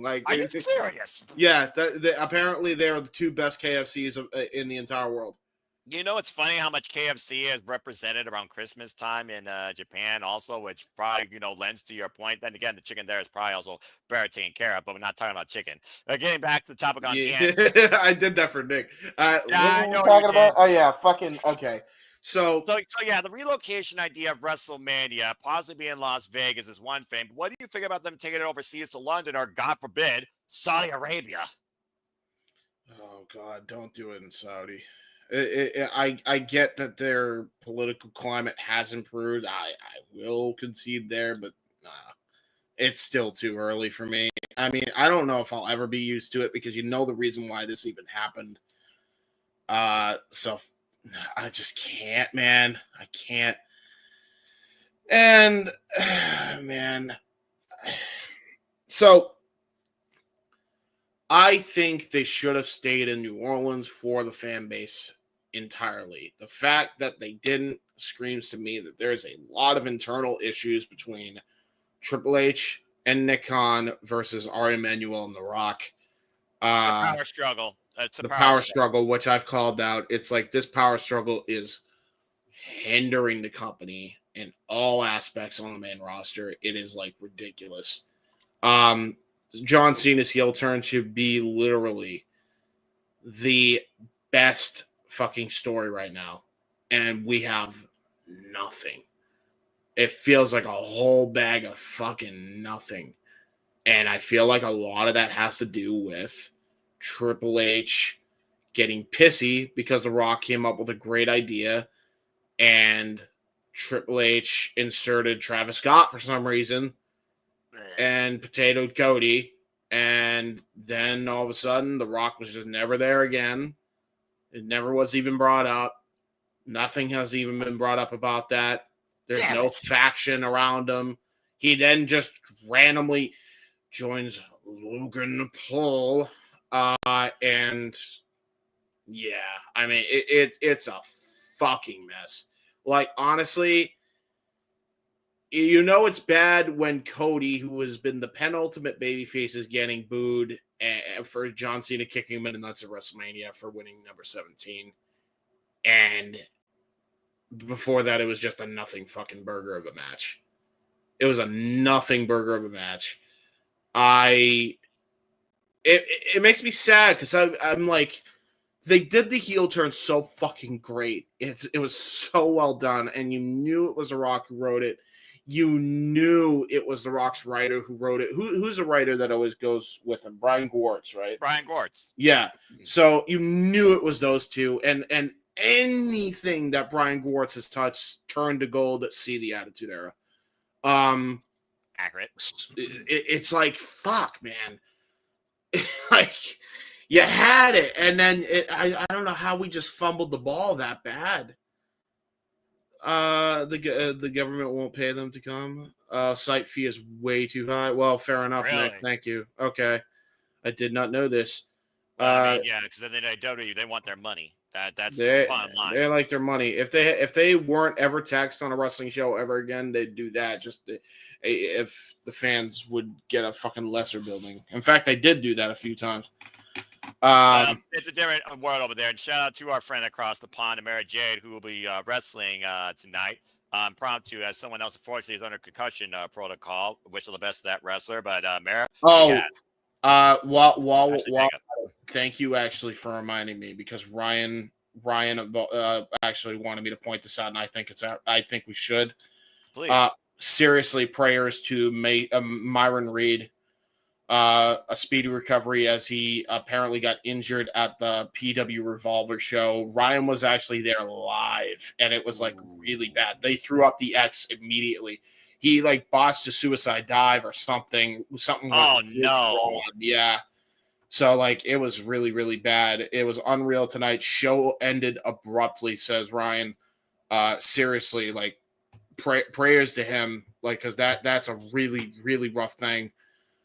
Like, are you serious? Yeah, apparently they are the two best KFCs in the entire world. You know, it's funny how much KFC is represented around Christmas time in Japan also, which probably, lends to your point. Then again, the chicken there is probably also better taken care of, but we're not talking about chicken. Getting back to the topic on hand. I did that for Nick. I what know were we talking about? did. Oh, yeah, fucking, okay. So yeah, the relocation idea of WrestleMania possibly in Las Vegas is one thing. But what do you think about them taking it overseas to London or, God forbid, Saudi Arabia? Oh, God, don't do it in Saudi. I get that their political climate has improved. I will concede there, but it's still too early for me. I mean, I don't know if I'll ever be used to it because the reason why this even happened. So I just can't, man. I can't. And man, so I think they should have stayed in New Orleans for the fan base entirely. The fact that they didn't screams to me that there's a lot of internal issues between Triple H and Nick Khan versus Ari Emanuel and The Rock. The power struggle. It's the power struggle, which I've called out. It's like this power struggle is hindering the company in all aspects on the main roster. It is like ridiculous. John Cena's heel turn should be literally the best fucking story right now. And we have nothing. It feels like a whole bag of fucking nothing. And I feel like a lot of that has to do with Triple H getting pissy because The Rock came up with a great idea and Triple H inserted Travis Scott for some reason and potatoed Cody, and then all of a sudden The Rock was just never there again. It never was even brought up. Nothing has even been brought up about that. There's no faction around him. He then just randomly joins Logan Paul, and yeah, I mean it's a fucking mess. Like, honestly, it's bad when Cody, who has been the penultimate babyface, is getting booed for John Cena kicking him in the nuts at WrestleMania for winning number 17. And before that, it was just a nothing fucking burger of a match. It was a nothing burger of a match. It makes me sad because I'm like, they did the heel turn so fucking great. It was so well done, and you knew it was The Rock who wrote it. You knew it was The Rock's writer who wrote it. Who's the writer that always goes with him? Brian Gwartz, right? Brian Gwartz. Yeah. So you knew it was those two, and anything that Brian Gwartz has touched turned to gold at the Attitude Era. Accurate. It's like, fuck, man. Like, you had it, and then I don't know how we just fumbled the ball that bad. The government won't pay them to come. Site fee is way too high. Well, fair enough, Really? Nick. Thank you. Okay, I did not know this. Yeah, because then they want their money. That's the bottom line. They like their money. If they weren't ever taxed on a wrestling show ever again, they'd do that. If the fans would get a fucking lesser building. In fact, they did do that a few times. It's a different world over there. And shout out to our friend across the pond, Amara Jade, who will be wrestling tonight. Impromptu, as someone else unfortunately is under concussion protocol. Wish all the best to that wrestler, but Amara. Thank you actually for reminding me, because Ryan actually wanted me to point this out, and I think we should. Please. Seriously, prayers to Myron Reed. A speedy recovery, as he apparently got injured at the PW Revolver show. Ryan was actually there live, and it was like really bad. They threw up the X immediately. He like botched a suicide dive or something. Oh no! Wrong. Yeah. So like it was really, really bad. It was unreal tonight. Show ended abruptly, says Ryan. Seriously, like prayers to him, like, because that's a really, really rough thing.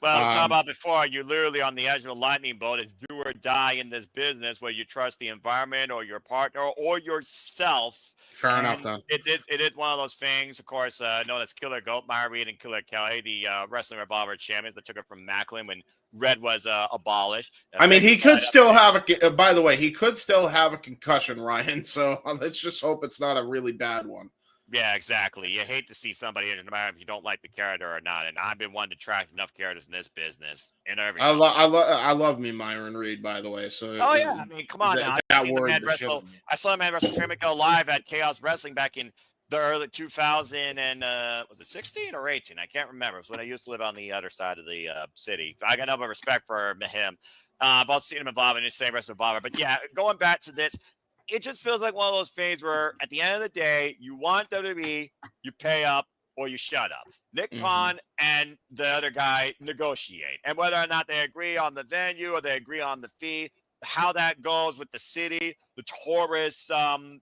Well, we talked about before, you're literally on the edge of a lightning bolt. It's do or die in this business, where you trust the environment or your partner or yourself. Fair enough, then. It is one of those things, of course, known as Killer Goat, Myra Reed and Killer Kelly, the Wrestling Revolver champions that took it from Macklin when Red was abolished. I mean, he could still have by the way, he could still have a concussion, Ryan. So let's just hope it's not a really bad one. Yeah, exactly. You hate to see somebody injured, no matter if you don't like the character or not. And I've been wanting to track enough characters in this business. I love me Myron Reed, by the way. So I mean, come on now. I saw the man wrestle Trey McGill live at Chaos Wrestling back in the early 2000 and was it 16 or 18? I can't remember. It was when I used to live on the other side of the city. I got no respect for him. I've also seen him involved in the same Wrestling Revolver. But yeah, going back to this. It just feels like one of those things where, at the end of the day, you want WWE, you pay up or you shut up. Nick Khan and the other guy negotiate. And whether or not they agree on the venue or they agree on the fee, how that goes with the city, the tourist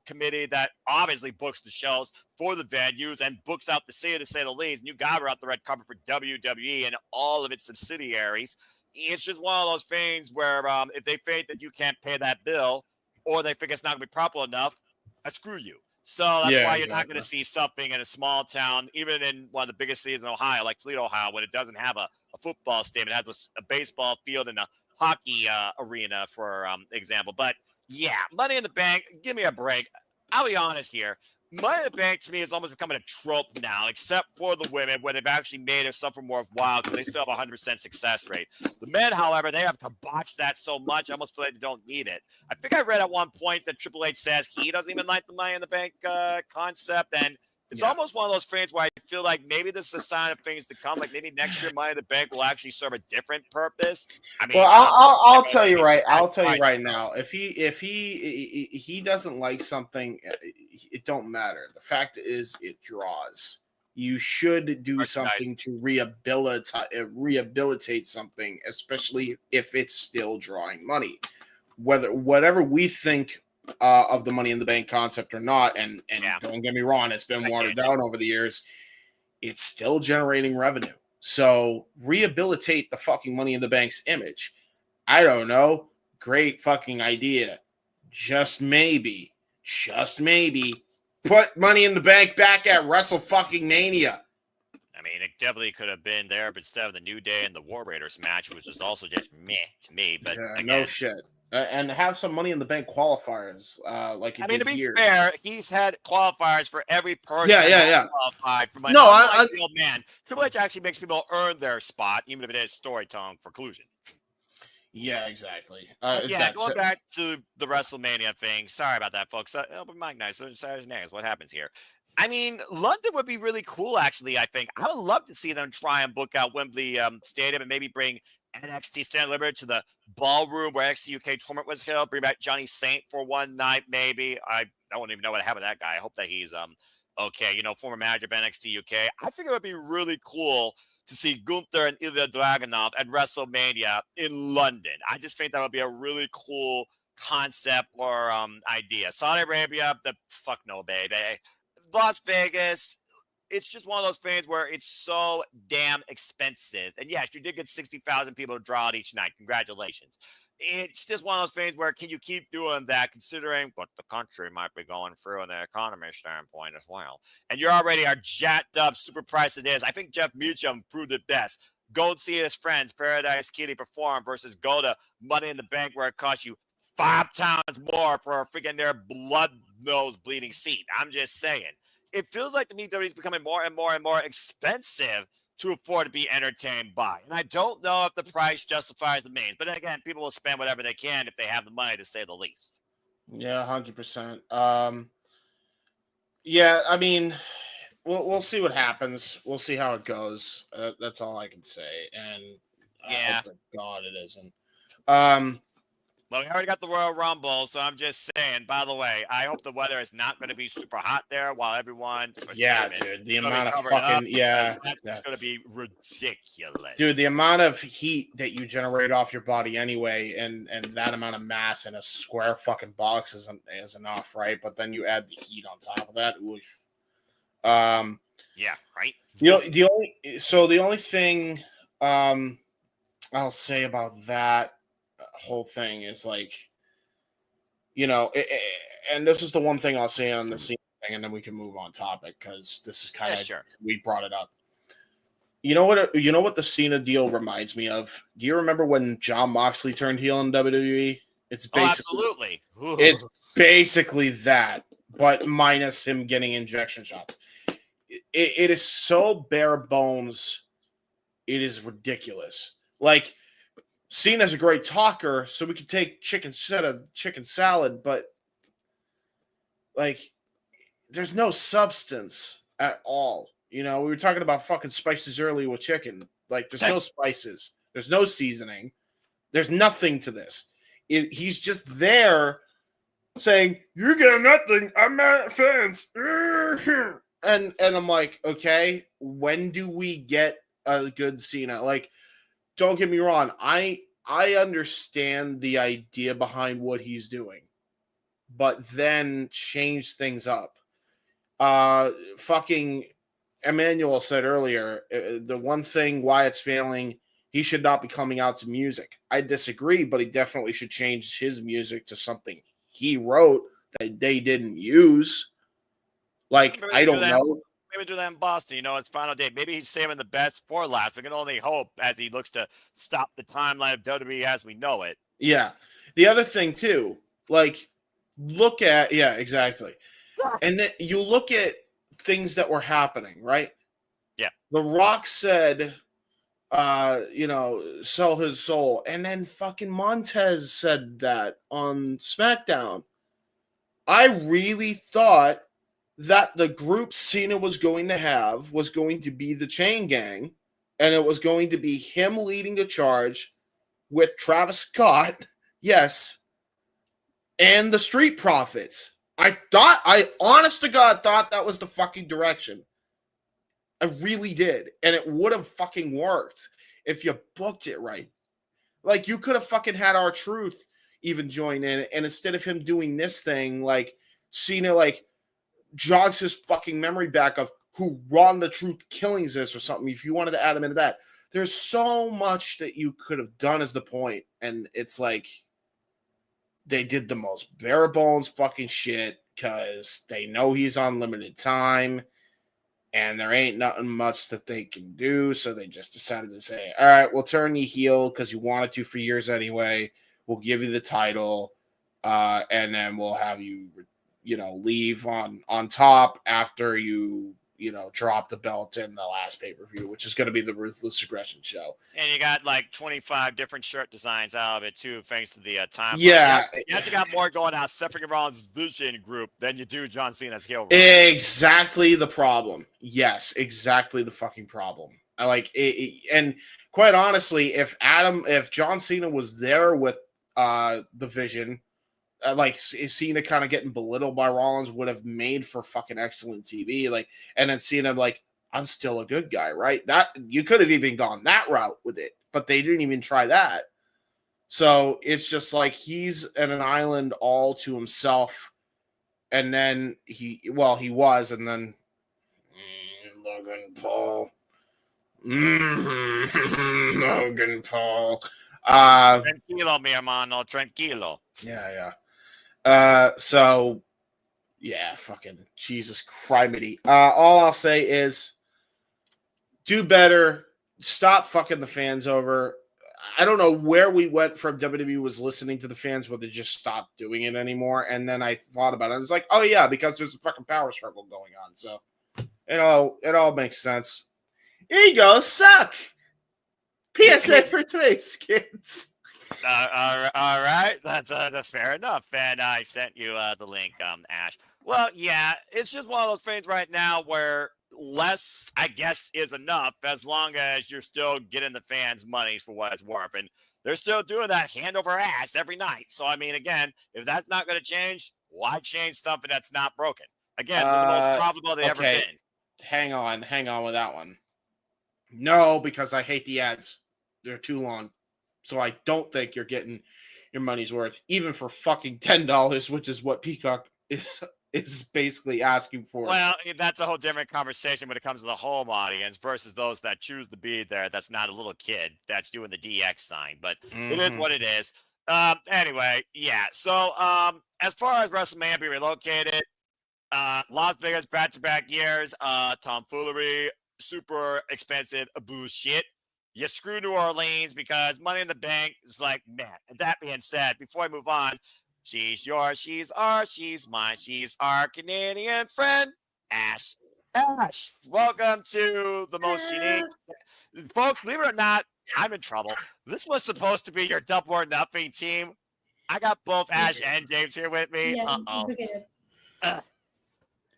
committee that obviously books the shows for the venues and books out the city, to say the least. And you got her out the red carpet for WWE and all of its subsidiaries. It's just one of those things where if they think that you can't pay that bill, or they think it's not going to be proper enough, screw you. So that's why you're not going to see something in a small town, even in one of the biggest cities in Ohio, like Toledo, Ohio, when it doesn't have a football stadium. It has a baseball field and a hockey arena, for example. But yeah, Money in the Bank, give me a break. I'll be honest here. Money in the Bank, to me, is almost becoming a trope now, except for the women, where they've actually made it something more worthwhile because they still have a 100% success rate. The men, however, they have to botch that so much, I almost feel like they don't need it. I think I read at one point that Triple H says he doesn't even like the Money in the Bank concept, and it's almost one of those things where I feel like maybe this is a sign of things to come. Like maybe next year, Money in the Bank will actually serve a different purpose. I mean, I'll tell you right now. If he doesn't like something, it don't matter. The fact is, it draws. You should do something to rehabilitate something, especially if it's still drawing money. Whatever we think of the Money in the Bank concept or not, and don't get me wrong, it's been watered down over the years. It's still generating revenue. So rehabilitate the fucking Money in the Bank's image. I don't know. Great fucking idea. Just maybe, put Money in the Bank back at Wrestle fucking Mania. I mean, it definitely could have been there, but instead of the New Day and the War Raiders match, which was also just meh to me. But again, no shit. And have some Money in the Bank qualifiers. To be fair, he's had qualifiers for every person. Qualified for Money. No, the old man. Triple H actually makes people earn their spot, even if it is storytelling for conclusion. Yeah, exactly. Going back to the WrestleMania thing. Sorry about that, folks. But Mike Nice, Shenanigans, what happens here? I mean, London would be really cool, actually, I think. I would love to see them try and book out Wembley Stadium and maybe bring NXT Stand Delivered to the ballroom where NXT UK tournament was held. Bring back Johnny Saint for one night, maybe. I don't even know what happened to that guy. I hope that he's okay. Former manager of NXT UK. I think it would be really cool to see Gunther and Ilya Dragunov at WrestleMania in London. I just think that would be a really cool concept or idea. Saudi Arabia, the fuck no, baby. Las Vegas, it's just one of those things where it's so damn expensive. And yes, you did get 60,000 people to draw it each night. Congratulations. It's just one of those things where can you keep doing that considering what the country might be going through in the economy standpoint as well. And you're already our jacked up, super priced it is. I think Jeff Meacham proved it best. Go and see his friends, Paradise Kitty, perform versus go to Money in the Bank where it costs you 5 times more for a freaking their blood nose bleeding seat. I'm just saying. It feels like the WWE is becoming more and more and more expensive to afford to be entertained by. And I don't know if the price justifies the means. But then again, people will spend whatever they can if they have the money, to say the least. Yeah, 100%. Yeah, I mean, we'll see what happens. We'll see how it goes. That's all I can say. And I hope to God it isn't. Well, we already got the Royal Rumble, so I'm just saying, by the way, I hope the weather is not going to be super hot there while everyone... Yeah, dude, the amount of fucking... That's going to be ridiculous. Dude, the amount of heat that you generate off your body anyway, and that amount of mass in a square fucking box is enough, right? But then you add the heat on top of that. Oof. Yeah, right? The only thing I'll say about that whole thing is like, you know, and this is the one thing I'll say on the Cena thing, and then we can move on topic because this is kind of we brought it up. You know what the Cena deal reminds me of? Do you remember when Jon Moxley turned heel in WWE? It's basically absolutely. It's basically that, but minus him getting injection shots. It is so bare bones. It is ridiculous. Like, Cena's a great talker, so we could take chicken salad, but like, there's no substance at all. You know, we were talking about fucking spices earlier with chicken. Like, there's no spices, there's no seasoning, there's nothing to this. He's just there saying, "You get nothing. I'm mad at fans." And I'm like, okay, when do we get a good Cena? Like, don't get me wrong. I understand the idea behind what he's doing, but then change things up. Fucking Emmanuel said earlier, the one thing Wyatt's failing, he should not be coming out to music. I disagree, but he definitely should change his music to something he wrote that they didn't use. Like, I don't know. Maybe do that in Boston. You know, it's final day. Maybe he's saving the best for last. We can only hope as he looks to stop the timeline of WWE as we know it. Yeah. The other thing, too, like, look at, yeah, exactly. And then you look at things that were happening, right? Yeah. The Rock said, you know, sell his soul. And then fucking Montez said that on SmackDown. I really thought that the group Cena was going to have was going to be the Chain Gang, and it was going to be him leading the charge with Travis Scott, yes, and the Street Profits. I honest to God thought that was the fucking direction. I really did, and it would have fucking worked if you booked it right. Like, you could have fucking had R-Truth even join in, and instead of him doing this thing, like, Cena, like, jogs his fucking memory back of who Ron the Truth Killings is or something. If you wanted to add him into that, there's so much that you could have done as the point, and it's like they did the most bare bones fucking shit because they know he's on limited time and there ain't nothing much that they can do, so they just decided to say, all right, we'll turn you heel because you wanted to for years anyway. We'll give you the title, and then we'll have you leave on top after you drop the belt in the last pay-per-view, which is going to be the Ruthless Aggression show. And you got like 25 different shirt designs out of it too, thanks to the time. Yeah. You actually got more going out Seth Rollins' Vision group than you do John Cena's heel. Exactly the problem. Yes, exactly the fucking problem. I like it, and quite honestly, if John Cena was there with the Vision, like Cena kind of getting belittled by Rollins would have made for fucking excellent TV. Like, and then Cena like, I'm still a good guy, right? That you could have even gone that route with it, but they didn't even try that. So it's just like he's in an island all to himself, and then he was, and then Logan Paul. Logan Paul. Tranquilo, mi hermano. Tranquilo. Yeah. So, yeah, fucking Jesus criminy. All I'll say is do better. Stop fucking the fans over. I don't know where we went from WWE was listening to the fans, where they just stopped doing it anymore. And then I thought about it. I was like, oh, yeah, because there's a fucking power struggle going on. So it all makes sense. Egos suck. PSA for today's kids. All right. That's fair enough. And I sent you the link, Ash. Well, yeah, it's just one of those things right now where less, I guess, is enough as long as you're still getting the fans' money for what it's worth. And they're still doing that hand over ass every night. So, I mean, again, if that's not going to change, why change something that's not broken? Again, they're the most profitable they've ever been. Hang on with that one. No, because I hate the ads. They're too long. So I don't think you're getting your money's worth, even for fucking $10, which is what Peacock is basically asking for. Well, that's a whole different conversation when it comes to the home audience versus those that choose to be there. That's not a little kid that's doing the DX sign, but it is what it is. Anyway, yeah. So as far as WrestleMania being relocated, Las Vegas back-to-back years, tomfoolery, super expensive bullshit. You screw New Orleans because Money in the Bank is like, man. And that being said, before I move on, she's yours, she's ours, she's mine, she's our Canadian friend, Ash. Ash, welcome to the most unique. Folks, believe it or not, I'm in trouble. This was supposed to be your Double or Nothing team. I got both Ash and James here with me. Yeah, it's okay.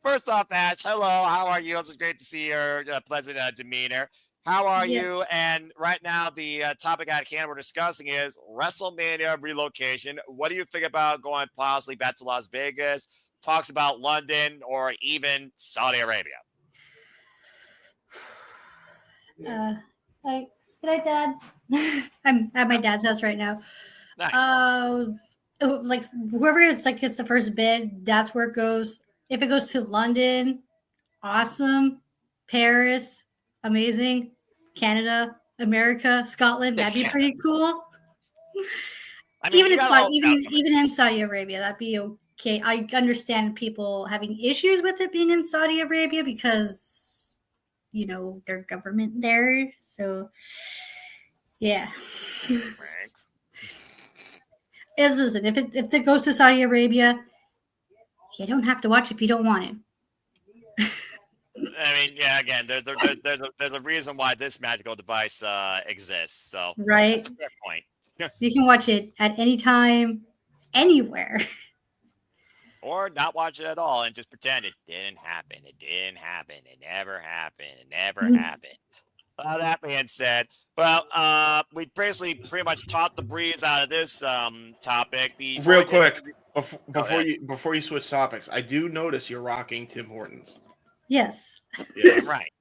First off, Ash, hello. How are you? It's great to see your pleasant demeanor. How are you? And right now, the topic at hand we're discussing is WrestleMania relocation. What do you think about going possibly back to Las Vegas? Talks about London or even Saudi Arabia. Good night, Dad. I'm at my dad's house right now. Nice. Like whoever gets the first bid, that's where it goes. If it goes to London, awesome. Paris, amazing. Canada, America, Scotland, that'd be pretty cool. I mean, even in Saudi Arabia, that'd be okay. I understand people having issues with it being in Saudi Arabia because their government there. So yeah. Listen, if it goes to Saudi Arabia, you don't have to watch if you don't want it. I mean, yeah. Again, there's a reason why this magical device exists. So right, that's a fair point. You can watch it at any time, anywhere, or not watch it at all and just pretend it didn't happen. It didn't happen. It never happened. It never happened. That being said, well, we basically pretty much taught the breeze out of this topic. Real quick, before you switch topics, I do notice you're rocking Tim Hortons. Yes. Right.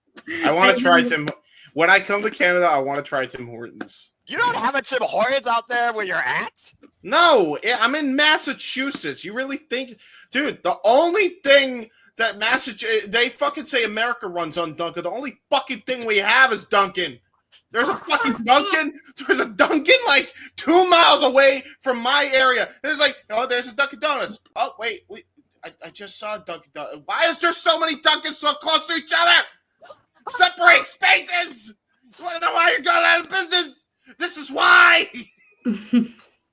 I want to try Tim. When I come to Canada, I want to try Tim Hortons. You don't have a Tim Hortons out there where you're at? No, I'm in Massachusetts. You really think, dude? The only thing that they fucking say America runs on Dunkin'. The only fucking thing we have is Dunkin'. There's a fucking Dunkin'. There's a Dunkin' like 2 miles away from my area. There's there's a Dunkin' Donuts. Oh wait, I just saw Dunkin' Donuts. Why is there so many Dunkins so close to each other? Separate spaces. You want to know why you're going out of business? This is why.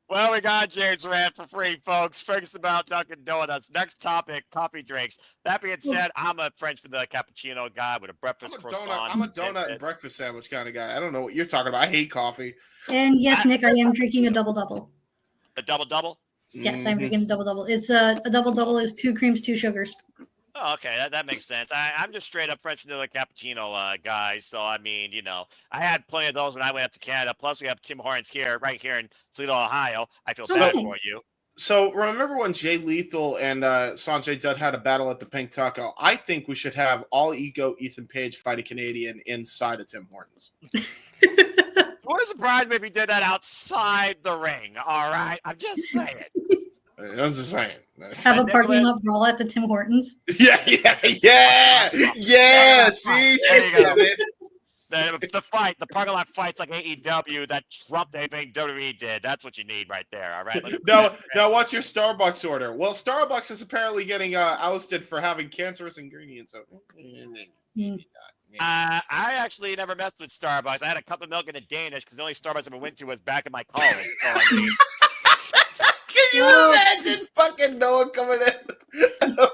Well, we got James Rant for free, folks. First about Dunkin' Donuts. Next topic, coffee drinks. That being said, I'm a French vanilla cappuccino guy with a breakfast croissant. I'm a donut and breakfast sandwich kind of guy. I don't know what you're talking about. I hate coffee. And yes, Nick, I am drinking a double-double. A double-double? Yes, I'm drinking a double-double. It's a double-double is 2 creams, 2 sugars. Oh, okay, that makes sense. I'm just straight up French vanilla cappuccino guy. So, I mean, I had plenty of those when I went up to Canada. Plus, we have Tim Hortons right here in Toledo, Ohio. I feel sad for you. So, remember when Jay Lethal and Sanjay Dutt had a battle at the Pink Taco? I think we should have all ego Ethan Page fight a Canadian inside of Tim Hortons. It wouldn't surprise me if he did that outside the ring. All right, I'm just saying. I'm just saying. Have a parking lot brawl at the Tim Hortons. Yeah. See, There you go. The fight, the parking lot fights like AEW that trumped anything WWE did. That's what you need right there. All right. Now, what's your Starbucks order? Well, Starbucks is apparently getting ousted for having cancerous ingredients. I actually never messed with Starbucks. I had a cup of milk and a Danish because the only Starbucks I ever went to was back in my college. So, I mean, can you imagine fucking Noah coming in?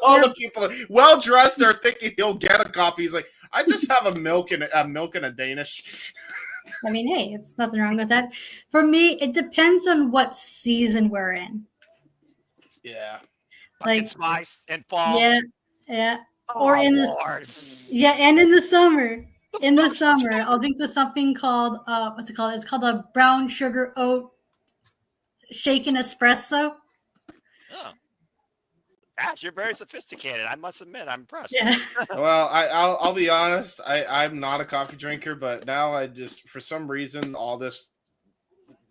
All the people well dressed are thinking he'll get a coffee. He's like, I just have a milk and a Danish. I mean, hey, it's nothing wrong with that. For me, it depends on what season we're in. Yeah. Like spice and fall. Yeah. Oh, Or in Lord. and in the summer. In the summer, I'll drink to something called what's it called? It's called a brown sugar oat shaken espresso. Oh. Ash, you're very sophisticated. I must admit, I'm impressed. Yeah. Well, I'll be honest. I'm not a coffee drinker, but now I just, for some reason, all this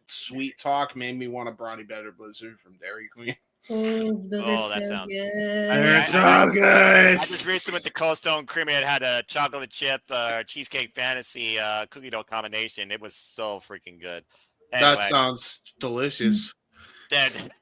sweet talk made me want a brownie butter blizzard from Dairy Queen. Oh, those are that so sounds good. They're so good. I just recently went to Cold Stone Creamery. It had a chocolate chip cheesecake fantasy cookie dough combination. It was so freaking good. Anyway, That sounds delicious. dead.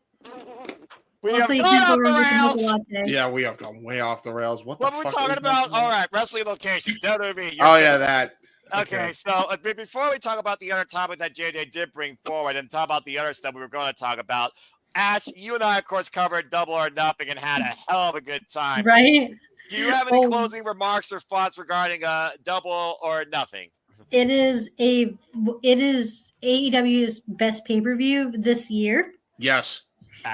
We Also, have you gone can't go off the wrong with the rails. mocha latte. Yeah, we have gone way off the rails. What What were we fuck talking are about? All right, wrestling locations. WWE. Oh yeah, that. Okay, so before we talk about the other topic that JJ did bring forward and talk about the other stuff we were going to talk about, Ash, you and I, of course, covered Double or Nothing and had a hell of a good time. Right? Do you have any closing remarks or thoughts regarding Double or Nothing? It is AEW's best pay-per-view this year. Yes.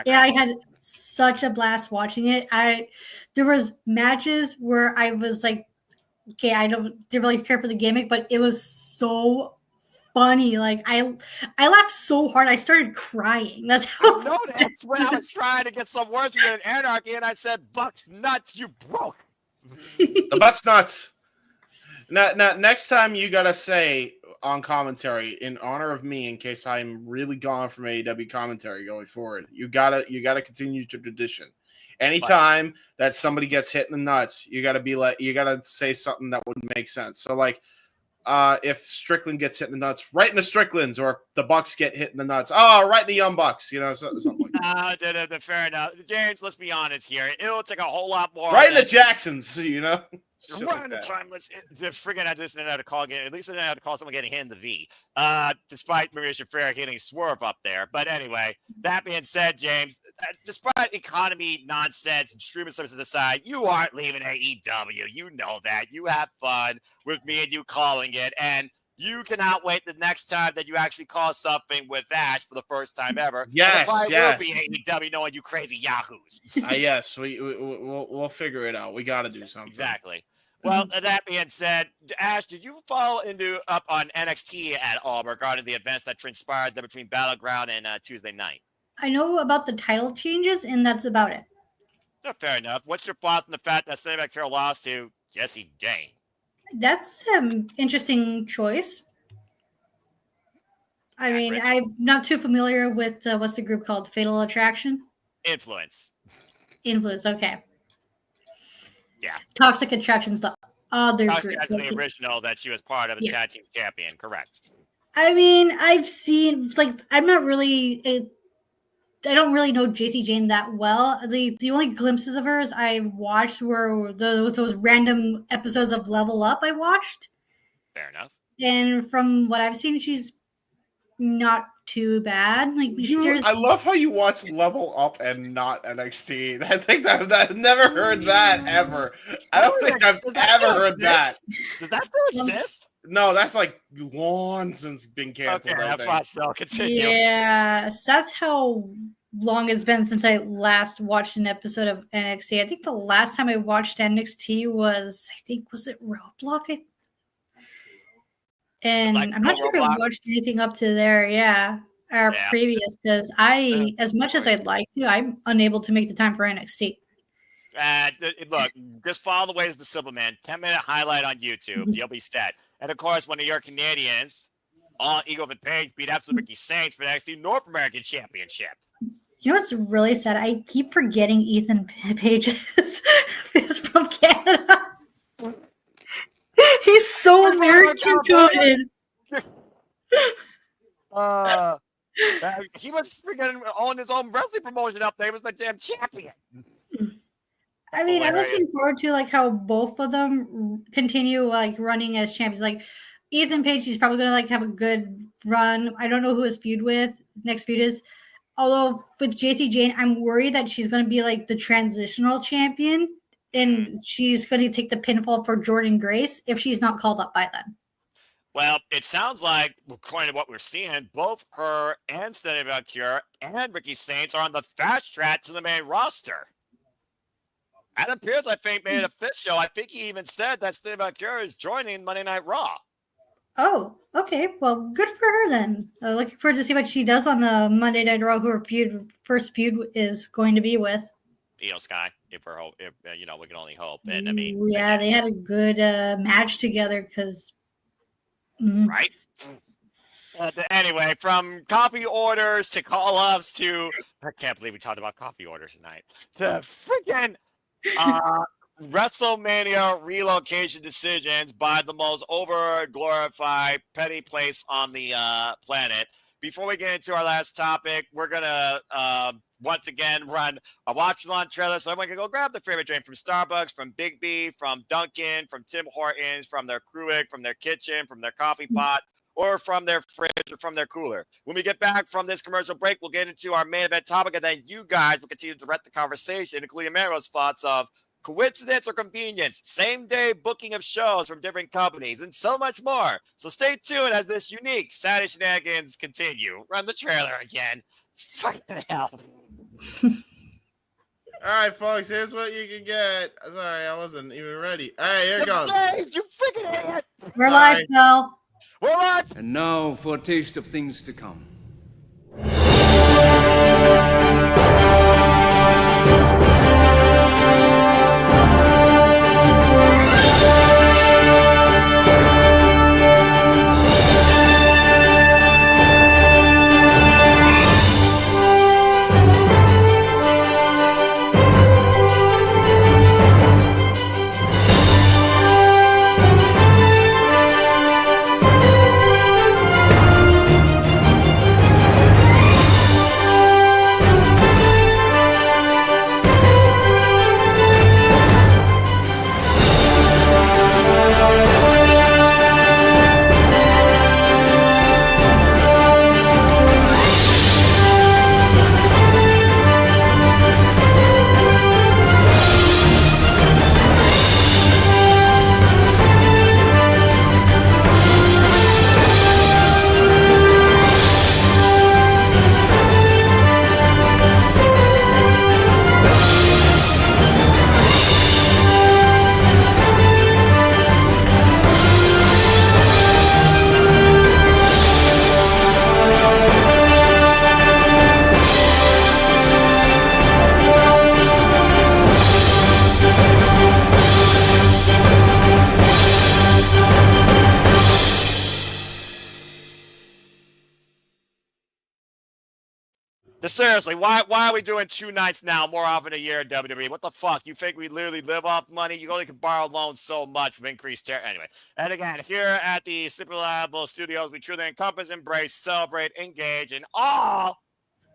Yeah, I had such a blast watching it. There was matches where I was like, okay, I didn't really care for the gimmick, but it was so funny. Like I laughed so hard I started crying. That's how I noticed when I was trying to get some words with Anarchy and I said, Buck's nuts, you broke. The Buck's nuts. Now, next time you gotta say on commentary in honor of me, in case I'm really gone from AEW commentary going forward, you gotta continue to tradition. Anytime that somebody gets hit in the nuts, you gotta say something that would make sense. So like, if Strickland gets hit in the nuts, right in the Stricklands, or if the Bucks get hit in the nuts, right in the Young Bucks, something like that. Fair enough. James, let's be honest here. It'll take a whole lot more. Right in the Jacksons, One time, friggin' I just didn't know how to call again. At least I didn't know how to call someone getting hit in the V. Despite Maria Shafir getting swerve up there. But anyway, that being said, James, despite economy nonsense and streaming services aside, you aren't leaving AEW. You know that. You have fun with me and you calling it, and you cannot wait the next time that you actually call something with Ash for the first time ever. Yes, will be AEW knowing you crazy yahoos. Yes, we'll figure it out. We got to do something. Exactly. Well, that being said, Ash, did you follow up on NXT at all regarding the events that transpired there between Battleground and Tuesday night? I know about the title changes, and that's about it. Oh, fair enough. What's your thoughts on the fact that Sammy Carroll lost to Jesse Jane? That's an interesting choice. I mean, I'm not too familiar with what's the group called? Fatal Attraction? Influence, okay. Yeah. Toxic Attraction's the other Toxic group. Attraction, the original that she was part of, a tag team champion, correct? I mean, I've seen, I don't really know JC Jane that well. The only glimpses of hers I watched were those random episodes of Level Up I watched. Fair enough. And from what I've seen, she's not too bad. I love how you watch Level Up and not NXT. I think that I've never heard that ever. I don't think I've ever heard that. Does that still exist? No, that's like long since been canceled. Okay, that's why I'll continue. Yeah, that's how long it's been since I last watched an episode of NXT. I think the last time I watched NXT was it Roadblock? And I'm not sure if I watched anything up to there, previous, because as much as I'd like to, I'm unable to make the time for NXT. Look, just follow the ways of the Simple Man. 10-minute highlight on YouTube. You'll be set. And of course, one of your Canadians, Eagle and Page, beat absolute Ricky Saints for the NXT North American Championship. You know what's really sad? I keep forgetting Ethan Page is from Canada. He's so American coded. He was freaking on his own wrestling promotion up there. He was the damn champion. I mean, I'm looking forward to like how both of them continue like running as champions. Like Ethan Page, he's probably gonna like have a good run. I don't know who his feud with. Next feud is. Although with JC Jane, I'm worried that she's gonna be like the transitional champion, and she's gonna take the pinfall for Jordan Grace if she's not called up by then. Well, it sounds like, according to what we're seeing, both her and Stephanie Valkyrie and Ricky Saints are on the fast track to the main roster. Adam Pearce, I think, made it official. I think he even said that Stephanie Valkyrie is joining Monday Night Raw. Oh, okay. Well, good for her then. Looking forward to see what she does on the Monday Night Raw. Who her first feud is going to be with. Io Sky, if we can only hope. And I mean, yeah, they had a good match together because. Right. Anyway, from coffee orders to call-ups to I can't believe we talked about coffee orders tonight. To freaking WrestleMania relocation decisions by the most over-glorified petty place on the planet. Before we get into our last topic, we're gonna once again run a watch-along trailer, so everyone can go grab their favorite drink from Starbucks, from Big B, from Dunkin', from Tim Hortons, from their Keurig, from their kitchen, from their coffee pot, or from their fridge or from their cooler. When we get back from this commercial break, we'll get into our main event topic, and then you guys will continue to direct the conversation, including Mero's thoughts of coincidence or convenience, same-day booking of shows from different companies, and so much more. So stay tuned as this unique Saturday Shenanigans continue. Run the trailer again. Fucking hell. All right, folks, here's what you can get. Sorry, I wasn't even ready. All right, here it goes. You freaking idiot. We're live, Phil. We're live. And now for a taste of things to come. Seriously, why are we doing 2 nights now more often a year at WWE? What the fuck? You think we literally live off money? You only can borrow loans so much with increased Anyway, and again, here at the Super Reliable Studios, we truly encompass, embrace, celebrate, engage in all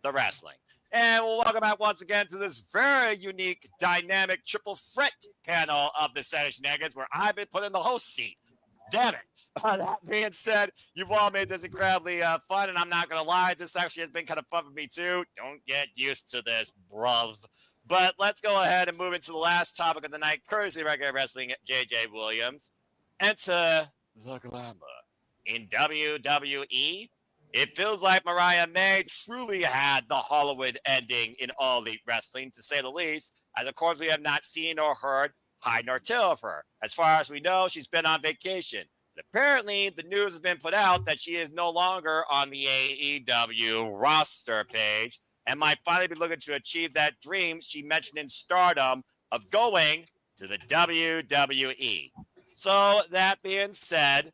the wrestling. And we'll welcome back once again to this very unique, dynamic triple threat panel of the Saturday Shenanigans, where I've been put in the host seat. Damn it. That being said, you've all made this incredibly fun, and I'm not going to lie, this actually has been kind of fun for me too. Don't get used to this, bruv. But let's go ahead and move into the last topic of the night, courtesy of Regular Wrestling at JJ Williams. Enter the glamour. In WWE, it feels like Mariah May truly had the Hollywood ending in All Elite Wrestling, to say the least, as of course we have not seen or heard hide nor tail of her. As far as we know, she's been on vacation. But apparently, the news has been put out that she is no longer on the AEW roster page and might finally be looking to achieve that dream she mentioned in Stardom of going to the WWE. So, that being said,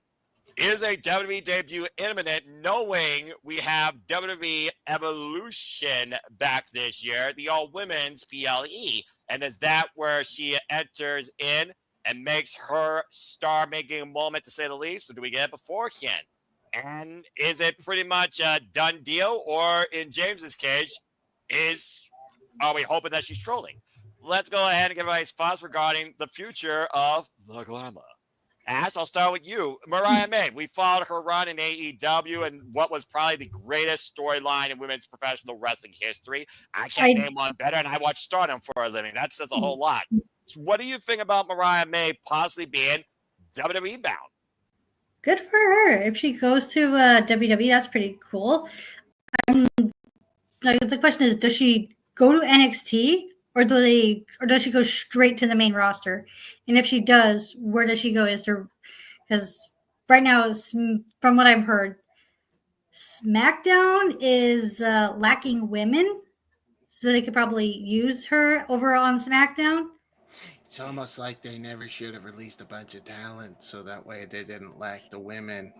is a WWE debut imminent, knowing we have WWE Evolution back this year, the all-women's PLE? And is that where she enters in and makes her star-making moment, to say the least? Or do we get it beforehand? And is it pretty much a done deal? Or in James's case, are we hoping that she's trolling? Let's go ahead and give everybody's thoughts regarding the future of the Glamour. Ash, I'll start with you. Mariah May, we followed her run in AEW and what was probably the greatest storyline in women's professional wrestling history. I can't name one better, and I watch Stardom for a living. That says a whole lot. So what do you think about Mariah May possibly being WWE bound? Good for her. If she goes to WWE, that's pretty cool. The question is, does she go to NXT or does she go straight to the main roster? And if she does, where does she go? Because right now, from what I've heard, SmackDown is lacking women, so they could probably use her over on SmackDown. It's almost like they never should have released a bunch of talent, so that way they didn't lack the women.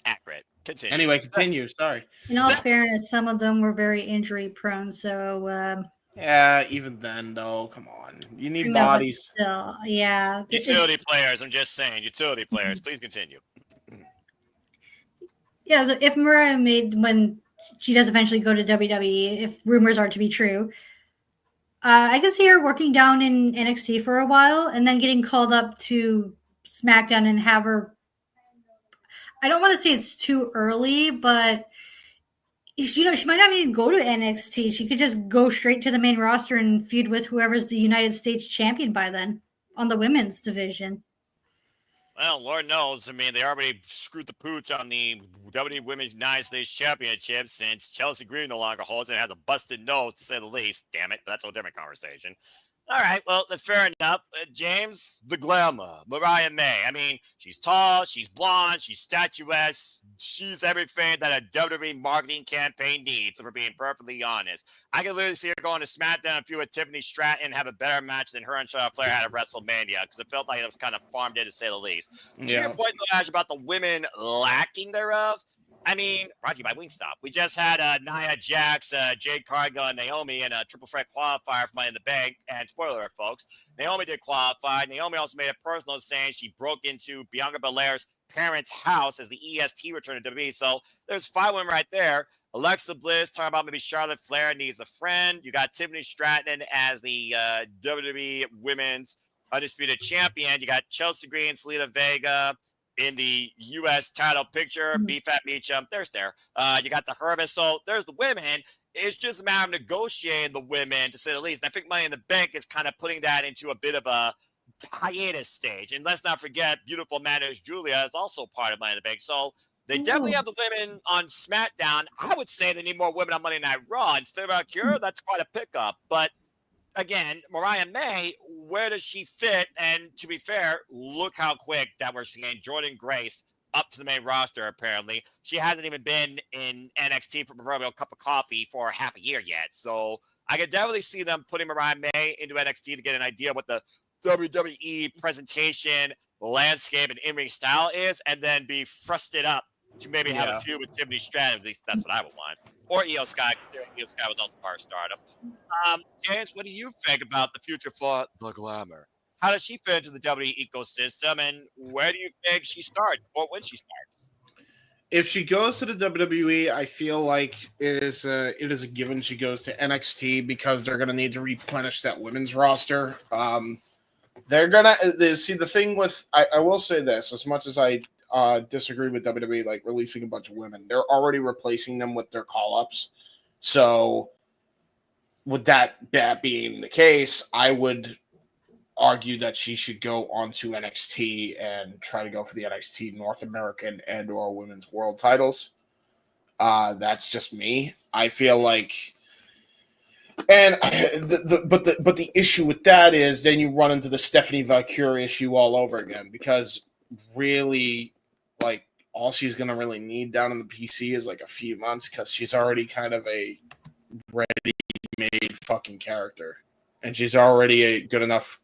Accurate. Continue. Anyway, continue. Sorry. In all fairness, some of them were very injury prone, so yeah, even then though, come on, you need bodies. Still, yeah, utility players. I'm just saying, utility players. Please continue. Yeah, so if Mariah May, when she does eventually go to WWE, if rumors are to be true, I can see her working down in NXT for a while and then getting called up to SmackDown and have her. I don't want to say it's too early, but she might not even go to NXT. She could just go straight to the main roster and feud with whoever's the United States champion by then on the women's division. Well, Lord knows. I mean, they already screwed the pooch on the WWE Women's United States Championship since Chelsea Green no longer holds it and has a busted nose, to say the least. Damn it, but that's a different conversation. All right, well, fair enough. James, the Glamour, Mariah May. I mean, she's tall, she's blonde, she's statuesque. She's everything that a WWE marketing campaign needs, if we're being perfectly honest. I can literally see her going to SmackDown and feud with Tiffany Stratton and have a better match than her and Charlotte Flair had at WrestleMania, because it felt like it was kind of farmed in, to say the least. To your point, though, Ash, about the women lacking thereof, I mean, brought to you by Wingstop. We just had Nia Jax, Jade Cargill, and Naomi in a triple threat qualifier for Money in the Bank. And spoiler alert, folks, Naomi did qualify. Naomi also made it personal, saying she broke into Bianca Belair's parents' house as the EST returned to WWE. So there's 5 women right there. Alexa Bliss talking about maybe Charlotte Flair needs a friend. You got Tiffany Stratton as the WWE Women's Undisputed Champion. You got Chelsea Green, Selena Vega in the U.S. title picture, BFAT Meacham, there's there. You got the Herman, so there's the women. It's just a matter of negotiating the women, to say the least. And I think Money in the Bank is kind of putting that into a bit of a hiatus stage. And let's not forget, beautiful Managed Julia is also part of Money in the Bank. So they definitely have the women on SmackDown. I would say they need more women on Monday Night Raw. Instead of Akira, that's quite a pickup. But again, Mariah May, where does she fit? And to be fair, look how quick that we're seeing Jordan Grace up to the main roster, apparently. She hasn't even been in NXT for proverbial cup of coffee for half a year yet. So I could definitely see them putting Mariah May into NXT to get an idea of what the WWE presentation, landscape, and in-ring style is, and then be thrusted up to maybe have a feud with Tiffany Stratton. At least that's what I would want. Or Io Sky, because Io Sky was also part of Stardom. James, what do you think about the future for the Glamour? How does she fit into the WWE ecosystem, and where do you think she starts, or when she starts? If she goes to the WWE, I feel like it is a given she goes to NXT, because they're going to need to replenish that women's roster. They're going to see the thing with, I will say this, as much as I disagree with WWE like releasing a bunch of women, they're already replacing them with their call-ups. So with that being the case, I would argue that she should go onto NXT and try to go for the NXT North American and or women's world titles. That's just me. I feel like, and but the issue with that is then you run into the Stephanie Valkyrie issue all over again, because really, like, all she's going to really need down in the PC is like a few months, because she's already kind of a ready-made fucking character. And she's already a good enough,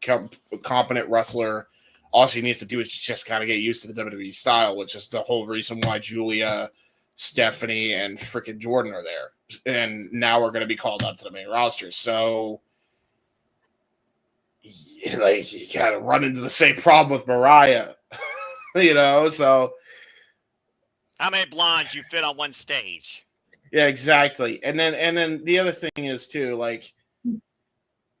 competent wrestler All she needs to do is just kind of get used to the WWE style, which is the whole reason why Julia, Stephanie, and freaking Jordan are there. And now we're going to be called up to the main roster. So, like, you got to run into the same problem with Mariah, you know? So, how many blondes you fit on one stage? yeah, exactly. And then the other thing is, too, like,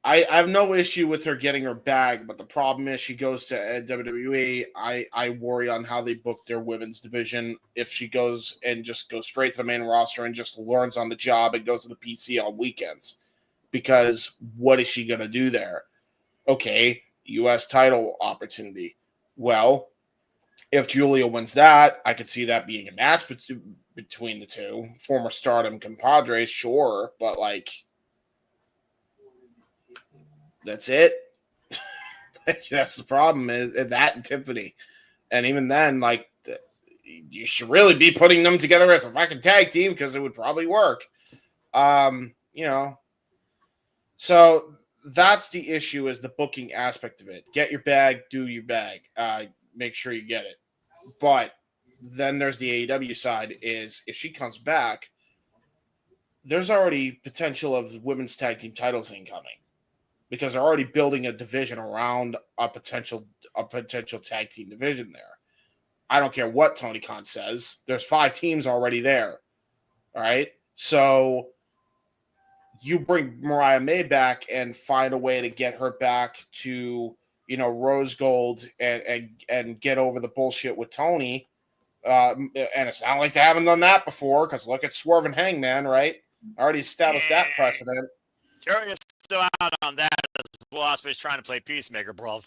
I have no issue with her getting her bag, but the problem is she goes to WWE. I worry on how they book their women's division if she goes and just goes straight to the main roster and just learns on the job and goes to the PC on weekends. Because what is she going to do there? Okay, U.S. title opportunity. Well, if Julia wins that, I could see that being a match between the two. Former Stardom compadres, sure, but like, that's it. That's the problem, is that and Tiffany. And even then, like, you should really be putting them together as a fucking tag team because it would probably work. You know. So that's the issue, is the booking aspect of it. Get your bag, do your bag. Make sure you get it. But then there's the AEW side, is if she comes back, there's already potential of women's tag team titles incoming. Because they're already building a division around a potential tag team division there. I don't care what Tony Khan says. There's 5 teams already there. All right? So you bring Mariah May back and find a way to get her back to, you know, Rose Gold and get over the bullshit with Tony. And it's not like they haven't done that before, because look at Swerve and Hangman, right? Already established that precedent. Curious still out on that as Ospreay's trying to play peacemaker, bro.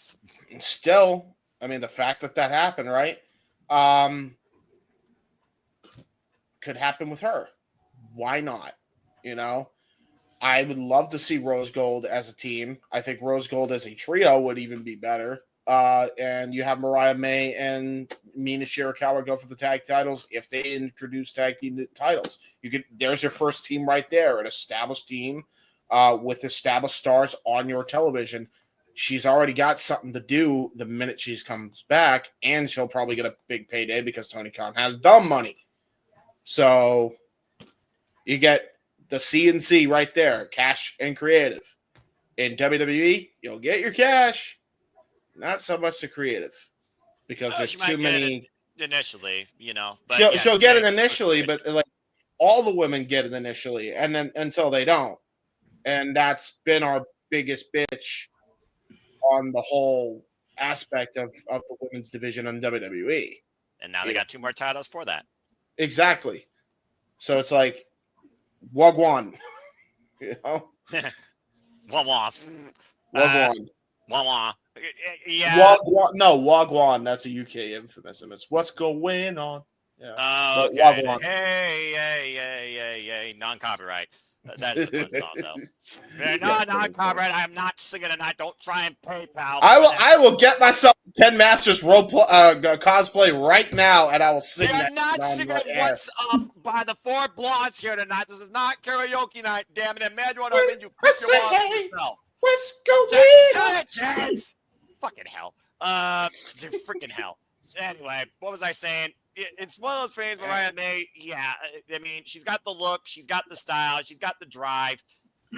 Still, I mean, the fact that happened, right? Could happen with her. Why not? You know, I would love to see Rose Gold as a team. I think Rose Gold as a trio would even be better. And you have Mariah May and Mina Shirakawa go for the tag titles if they introduce tag team titles. There's your first team right there, an established team. With established stars on your television. She's already got something to do the minute she comes back, and she'll probably get a big payday because Tony Khan has dumb money. So you get the C&C right there, cash and creative. In WWE, you'll get your cash, not so much the creative, because there's too many. Initially, you know, but she'll get it initially, but like all the women get it initially, and then until they don't. And that's been our biggest bitch on the whole aspect of the women's division on WWE. And now they got 2 more titles for that. Exactly. So it's like, wagwan. You know? Wagwan. Wagwan. Yeah. Wagwan. No, wagwan. That's a UK infamous. What's going on? Yeah. Oh, okay. Hey. Non-copyright. That's a fun song, though. Non-copyright. I am not singing tonight. Don't try and PayPal. I will get myself Ken Masters cosplay right now, and I will sing that. They're not singing What's Up by the 4 Blondes here tonight. This is not karaoke night, damn it. Emmanuel, I think you pick your walls yourself. Let's go, Chance. Fucking hell. Freaking hell. Anyway, what was I saying? It's one of those things, Mariah May, yeah, I mean, she's got the look, she's got the style, she's got the drive,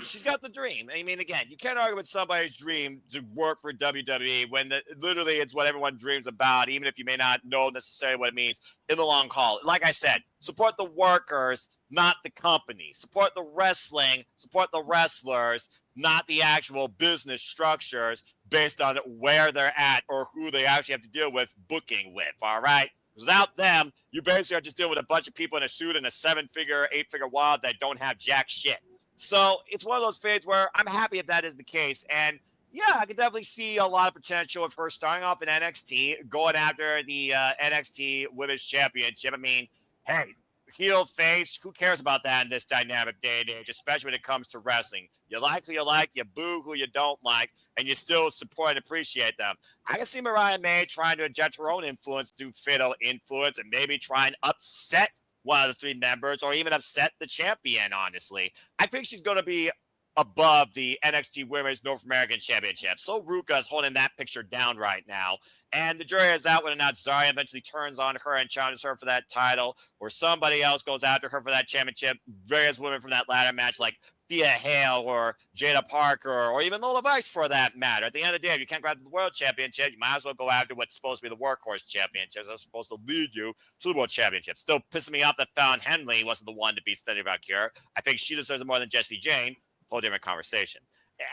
she's got the dream. I mean, again, you can't argue with somebody's dream to work for WWE when literally it's what everyone dreams about, even if you may not know necessarily what it means in the long haul. Like I said, support the workers, not the company. Support the wrestling, support the wrestlers, not the actual business structures based on where they're at or who they actually have to deal with booking with, all right? Without them, you basically are just dealing with a bunch of people in a suit and a 7-figure, 8-figure wild that don't have jack shit. So it's one of those things where I'm happy if that is the case. And yeah, I could definitely see a lot of potential of her starting off in NXT, going after the NXT Women's Championship. I mean, hey, heel, face, who cares about that in this dynamic day and age, especially when it comes to wrestling? You like who you like, you boo who you don't like, and you still support and appreciate them. I can see Mariah May trying to inject her own influence, do fatal influence, and maybe try and upset one of the 3 members or even upset the champion, honestly. I think she's going to be above the NXT Women's North American Championship. So Ruka is holding that picture down right now. And the jury is out whether or not Zarya eventually turns on her and challenges her for that title, or somebody else goes after her for that championship. Various women from that ladder match, like Thea Hale or Jada Parker, or even Lola Vice for that matter. At the end of the day, if you can't grab the World Championship, you might as well go after what's supposed to be the Workhorse Championship. That's supposed to lead you to the World Championship. Still pissing me off that Fallon Henley wasn't the one to beat Stephanie Valkyrie. I think she deserves it more than Jessie Jane. Whole different conversation.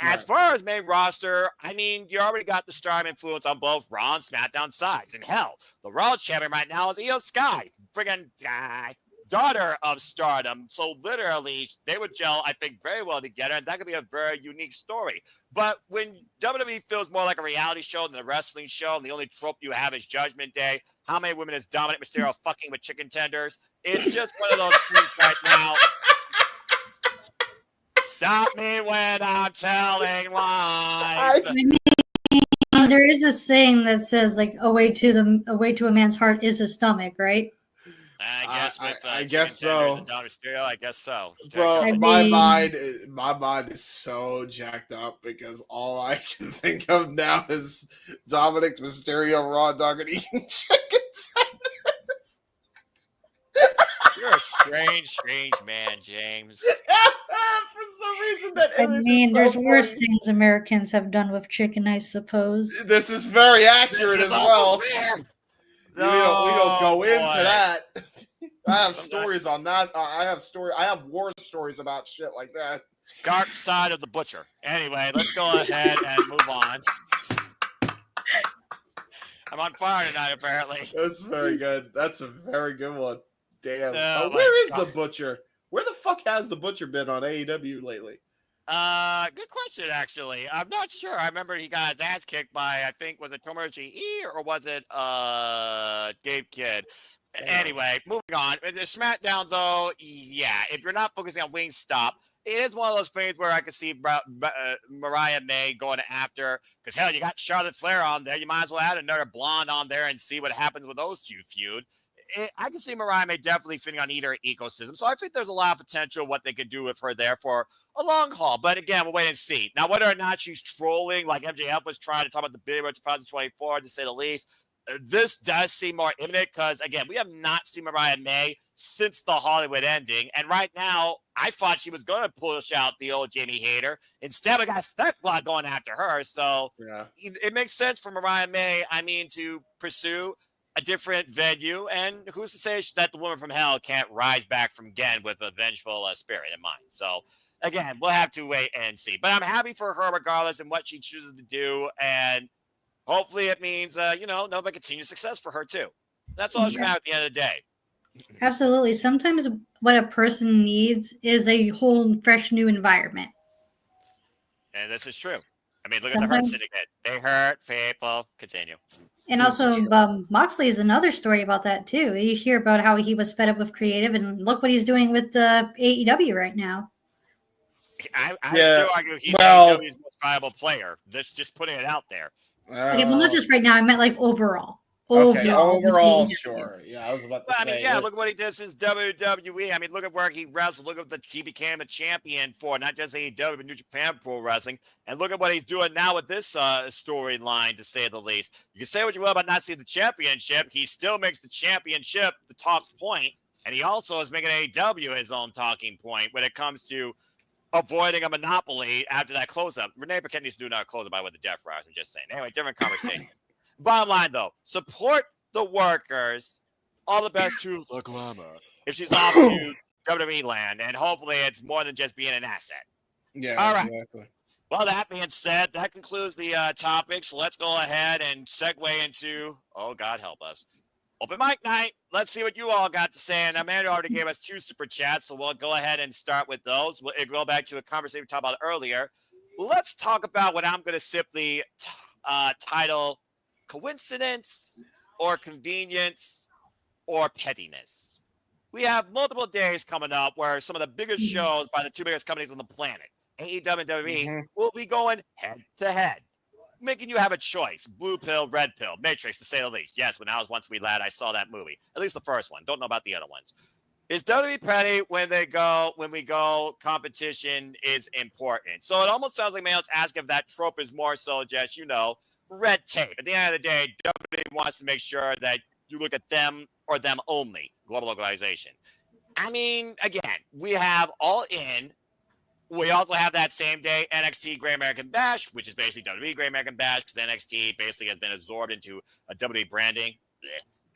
As far as main roster, I mean, you already got the Stardom influence on both Raw and SmackDown sides. And hell, the Raw champion right now is Io Sky, friggin' daughter of Stardom. So literally, they would gel, I think, very well together, and that could be a very unique story. But when WWE feels more like a reality show than a wrestling show, and the only trope you have is Judgment Day, how many women is Dominic Mysterio fucking with chicken tenders? It's just one of those things right now. Stop me when I'm telling lies. I mean, there is a saying that says, like, a way to a man's heart is his stomach, right? I guess with I guess so. And Dominic Mysterio, I guess so. Bro, my mind is so jacked up because all I can think of now is Dominic Mysterio raw dog and eating chicken tenders. You're a strange man, James. For some reason, that I image mean, is there's so worse funny. things Americans have done with chicken, I suppose. This is very accurate This is as well. fair. We don't go boy. into that. I have stories on that. I have war stories about shit like that. Dark side of the butcher. Anyway, let's go ahead and move on. I'm on fire tonight, apparently. That's very good. That's a very good one. Damn. Oh, where is my God. the butcher? Where the fuck has the butcher been on AEW lately? Good question, actually. I'm not sure. I remember he got his ass kicked by, I think, was it Tomohiro E or was it Dave Kidd? Anyway, moving on. The SmackDown, though, yeah, if you're not focusing on Wingstop, it is one of those things where I can see Mariah May going after, because hell, you got Charlotte Flair on there. You might as well add another blonde on there and see what happens with those two feud. I can see Mariah May definitely fitting on either ecosystem. So I think there's a lot of potential what they could do with her there for a long haul. But again, we'll wait and see. Now, whether or not she's trolling, like MJF was trying to talk about the bid about 2024, to say the least, this does seem more imminent because, again, we have not seen Mariah May since the Hollywood ending. And right now, I thought she was going to push out the old Jamie Hayter. Instead, we got Thekla going after her. So it makes sense for Mariah May, to pursue a different venue. And who's to say that the woman from hell can't rise back from again with a vengeful spirit in mind? So, again, we'll have to wait and see. But I'm happy for her regardless in what she chooses to do. And hopefully it means, nothing but continued success for her, too. That's all it's matter at the end of the day. Absolutely. Sometimes what a person needs is a whole fresh new environment. And this is true. Look at the Hurt Syndicate. They hurt people. Continue. And also, Moxley is another story about that, too. You hear about how he was fed up with creative, and look what he's doing with the AEW right now. I still argue he's AEW's most valuable player. Just putting it out there. Okay, well, not just right now. I meant like overall. Okay, overall, sure. Yeah, I was about to say. Look what he did since WWE. Look at where he wrestled. Look at what he became a champion for, not just AEW, but New Japan Pro Wrestling. And look at what he's doing now with this storyline, to say the least. You can say what you will about not seeing the championship. He still makes the championship the talk point, and he also is making AEW his own talking point when it comes to avoiding a monopoly after that close-up. Renee Paquette needs to do another close-up with the Death Riders. I'm just saying. Anyway, different conversation. Bottom line, though, support the workers. All the best to the Glamour if she's off to WWE land, and hopefully it's more than just being an asset. Yeah, all right. Exactly. Well, that being said, that concludes the topics. Let's go ahead and segue into, oh, God help us, open mic night. Let's see what you all got to say. And Amanda already gave us 2 super chats, so we'll go ahead and start with those. We'll go back to a conversation we talked about earlier. Let's talk about what I'm going to simply title coincidence or convenience or pettiness. We have multiple days coming up where some of the biggest shows by the 2 biggest companies on the planet, AEW and WWE, will be going head to head, making you have a choice. Blue pill, red pill, Matrix, to say the least. Yes, when I was once a wee lad, I saw that movie. At least the first one. Don't know about the other ones. is WWE petty when we go competition is important. So it almost sounds like Mayo's asking if that trope is more so just, red tape. At the end of the day, WWE wants to make sure that you look at them or them only, global localization. I mean, again, we have All In. We also have that same day NXT Great American Bash, which is basically WWE Great American Bash because NXT basically has been absorbed into a WWE branding.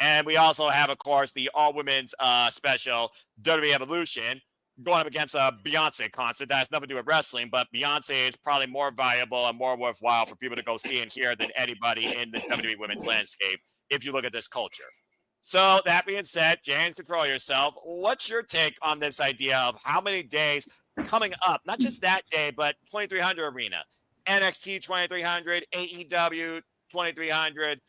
And we also have, of course, the all-women's special WWE Evolution going up against a Beyonce concert that has nothing to do with wrestling, but Beyonce is probably more valuable and more worthwhile for people to go see and hear than anybody in the WWE women's landscape if you look at this culture. So that being said, James, control yourself. What's your take on this idea of how many days coming up, not just that day, but 2300 Arena, NXT 2300, AEW 2300,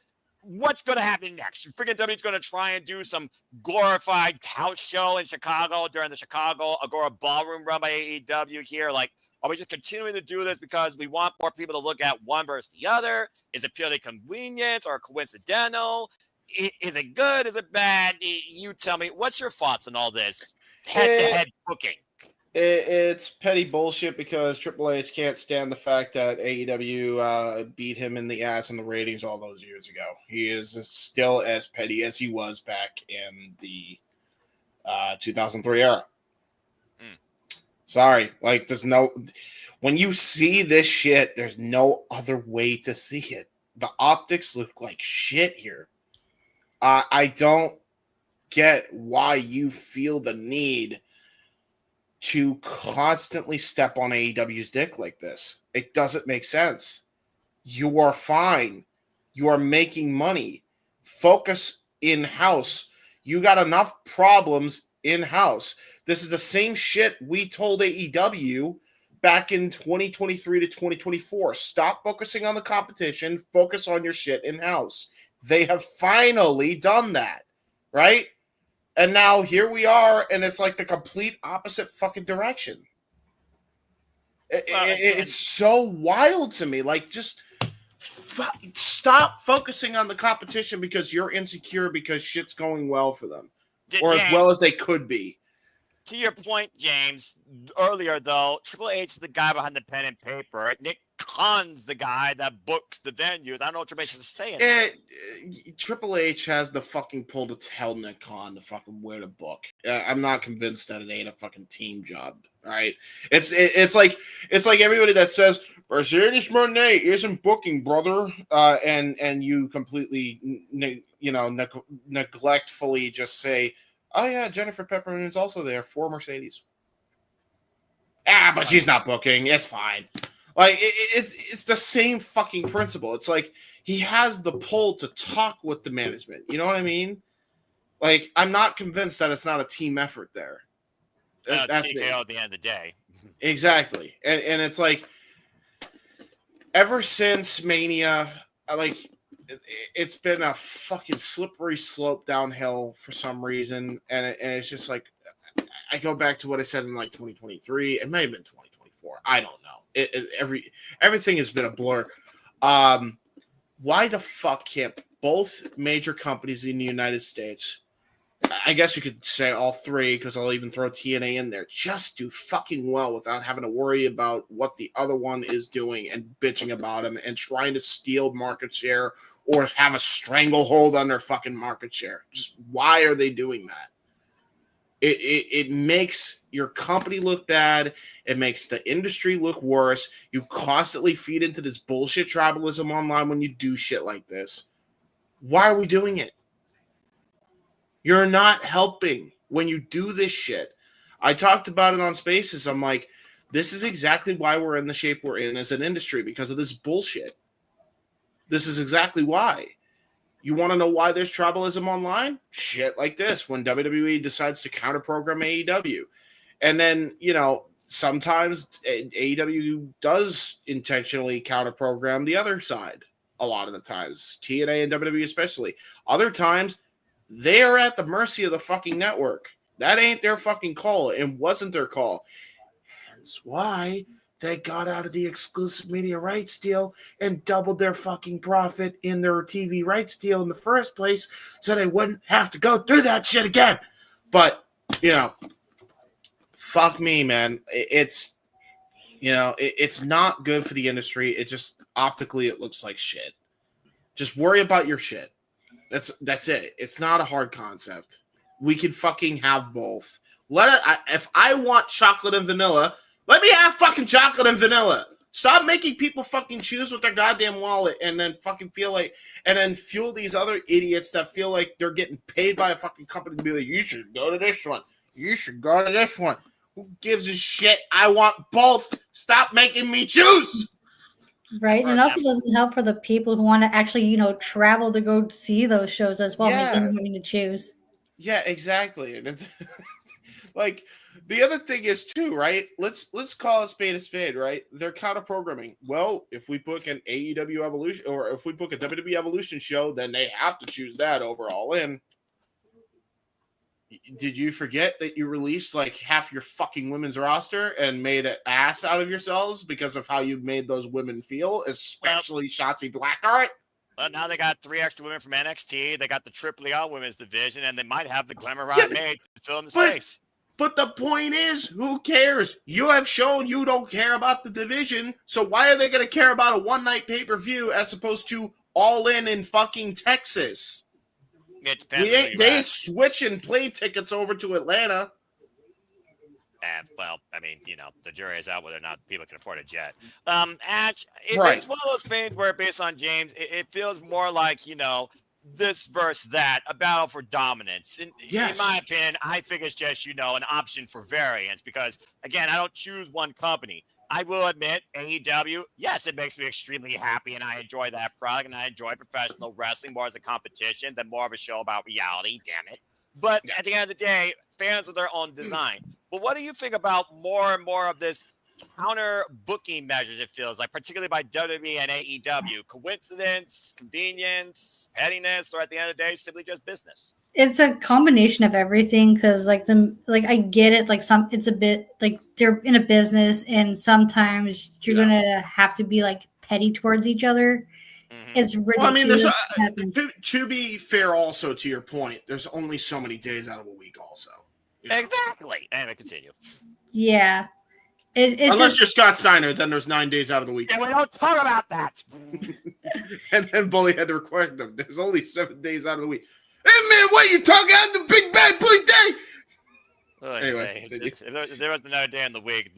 what's going to happen next? Freaking W's going to try and do some glorified house show in Chicago during the Chicago Agora Ballroom run by AEW here. Like, are we just continuing to do this because we want more people to look at one versus the other? Is it purely convenience or coincidental? Is it good? Is it bad? You tell me. What's your thoughts on all this head-to-head booking? It's petty bullshit because Triple H can't stand the fact that AEW beat him in the ass in the ratings all those years ago. He is still as petty as he was back in the 2003 era. Sorry, like when you see this shit, there's no other way to see it. The optics look like shit here. I don't get why you feel the need to constantly step on AEW's dick like this. It doesn't make sense. You are fine. You are making money. Focus in-house. You got enough problems in-house. This is the same shit we told AEW back in 2023 to 2024. Stop focusing on the competition. Focus on your shit in-house. They have finally done that, right? And now here we are, and it's like the complete opposite fucking direction. It's so wild to me. Like, just stop focusing on the competition because you're insecure because shit's going well for them. Or as well as they could be. To your point, James, earlier, though, Triple H is the guy behind the pen and paper. Nick Khan's the guy that books the venues. I don't know what Triple H is saying. Triple H has the fucking pull to tell Nick Khan to fucking where to book. I'm not convinced that it ain't a fucking team job, right? It's like everybody that says Mercedes Moné isn't booking, brother, and you completely neglectfully just say, oh yeah, Jennifer Peppermint is also there for Mercedes. But she's not booking. It's fine. Like it's the same fucking principle. It's like he has the pull to talk with the management. You know what I mean? Like I'm not convinced that it's not a team effort there. That's TKO at the end of the day. Exactly, and it's like ever since Mania, it's been a fucking slippery slope downhill for some reason, and it's just like I go back to what I said in like 2023. It may have been 2024. I don't know. Everything has been a blur. Why the fuck can't both major companies in the United States, I guess you could say all three because I'll even throw TNA in there, just do fucking well without having to worry about what the other one is doing and bitching about them and trying to steal market share or have a stranglehold on their fucking market share? Just why are they doing that? It makes your company look bad. It makes the industry look worse. You constantly feed into this bullshit tribalism online when you do shit like this. Why are we doing it? You're not helping when you do this shit. I talked about it on Spaces. I'm like, this is exactly why we're in the shape we're in as an industry, because of this bullshit. This is exactly why. You want to know why there's tribalism online? Shit like this, when WWE decides to counter-program AEW. And then, sometimes AEW does intentionally counter-program the other side a lot of the times. TNA and WWE especially. Other times, they are at the mercy of the fucking network. That ain't their fucking call. It wasn't their call. Hence why they got out of the exclusive media rights deal and doubled their fucking profit in their TV rights deal in the first place so they wouldn't have to go through that shit again. But you know, fuck me, man. It's not good for the industry. It just optically it looks like shit. Just worry about your shit. That's it. It's not a hard concept. We can fucking have both. If I want chocolate and vanilla, let me have fucking chocolate and vanilla. Stop making people fucking choose with their goddamn wallet and then fucking fuel these other idiots that feel like they're getting paid by a fucking company to be like, you should go to this one. You should go to this one. Who gives a shit? I want both. Stop making me choose. Right, and it also doesn't help for the people who want to actually, travel to go see those shows as well, making them having to choose. Yeah, exactly. And like the other thing is too, right? Let's call a spade, right? They're counter programming. Well, if we book an AEW Evolution or if we book a WWE Evolution show, then they have to choose that over All In. Did you forget that you released like half your fucking women's roster and made an ass out of yourselves because of how you made those women feel, especially Shotzi Blackheart? Well, now they got 3 extra women from NXT. They got the Triple A women's division, and they might have the Glamour Rod made to fill in the space. But the point is, who cares? You have shown you don't care about the division, so why are they going to care about a one-night pay-per-view as opposed to All In fucking Texas? It depends. They ain't switching plane tickets over to Atlanta. Well, I mean, the jury is out whether or not people can afford a jet. It's one of those things where, based on James, it feels more like, this versus that, a battle for dominance. In my opinion, I think it's just, an option for variance because, again, I don't choose one company. I will admit, AEW, yes, it makes me extremely happy, and I enjoy that product, and I enjoy professional wrestling more as a competition than more of a show about reality, damn it. But at the end of the day, fans are their own design. But what do you think about more and more of this counter booking measures, it feels like, particularly by WWE and AEW? Coincidence, convenience, pettiness, or at the end of the day, simply just business? It's a combination of everything because I get it, it's a bit like they're in a business and sometimes you're gonna have to be like petty towards each other. It's ridiculous. Well, I mean, to be fair also to your point, there's only so many days out of a week also. Exactly. And continue. Yeah. Unless you're Scott Steiner, then there's 9 days out of the week. And we don't talk about that. And then Bully had to record them. There's only 7 days out of the week. Hey, man, what you talking? I'm the big bad boy day. Anyway. If there was another day in the week,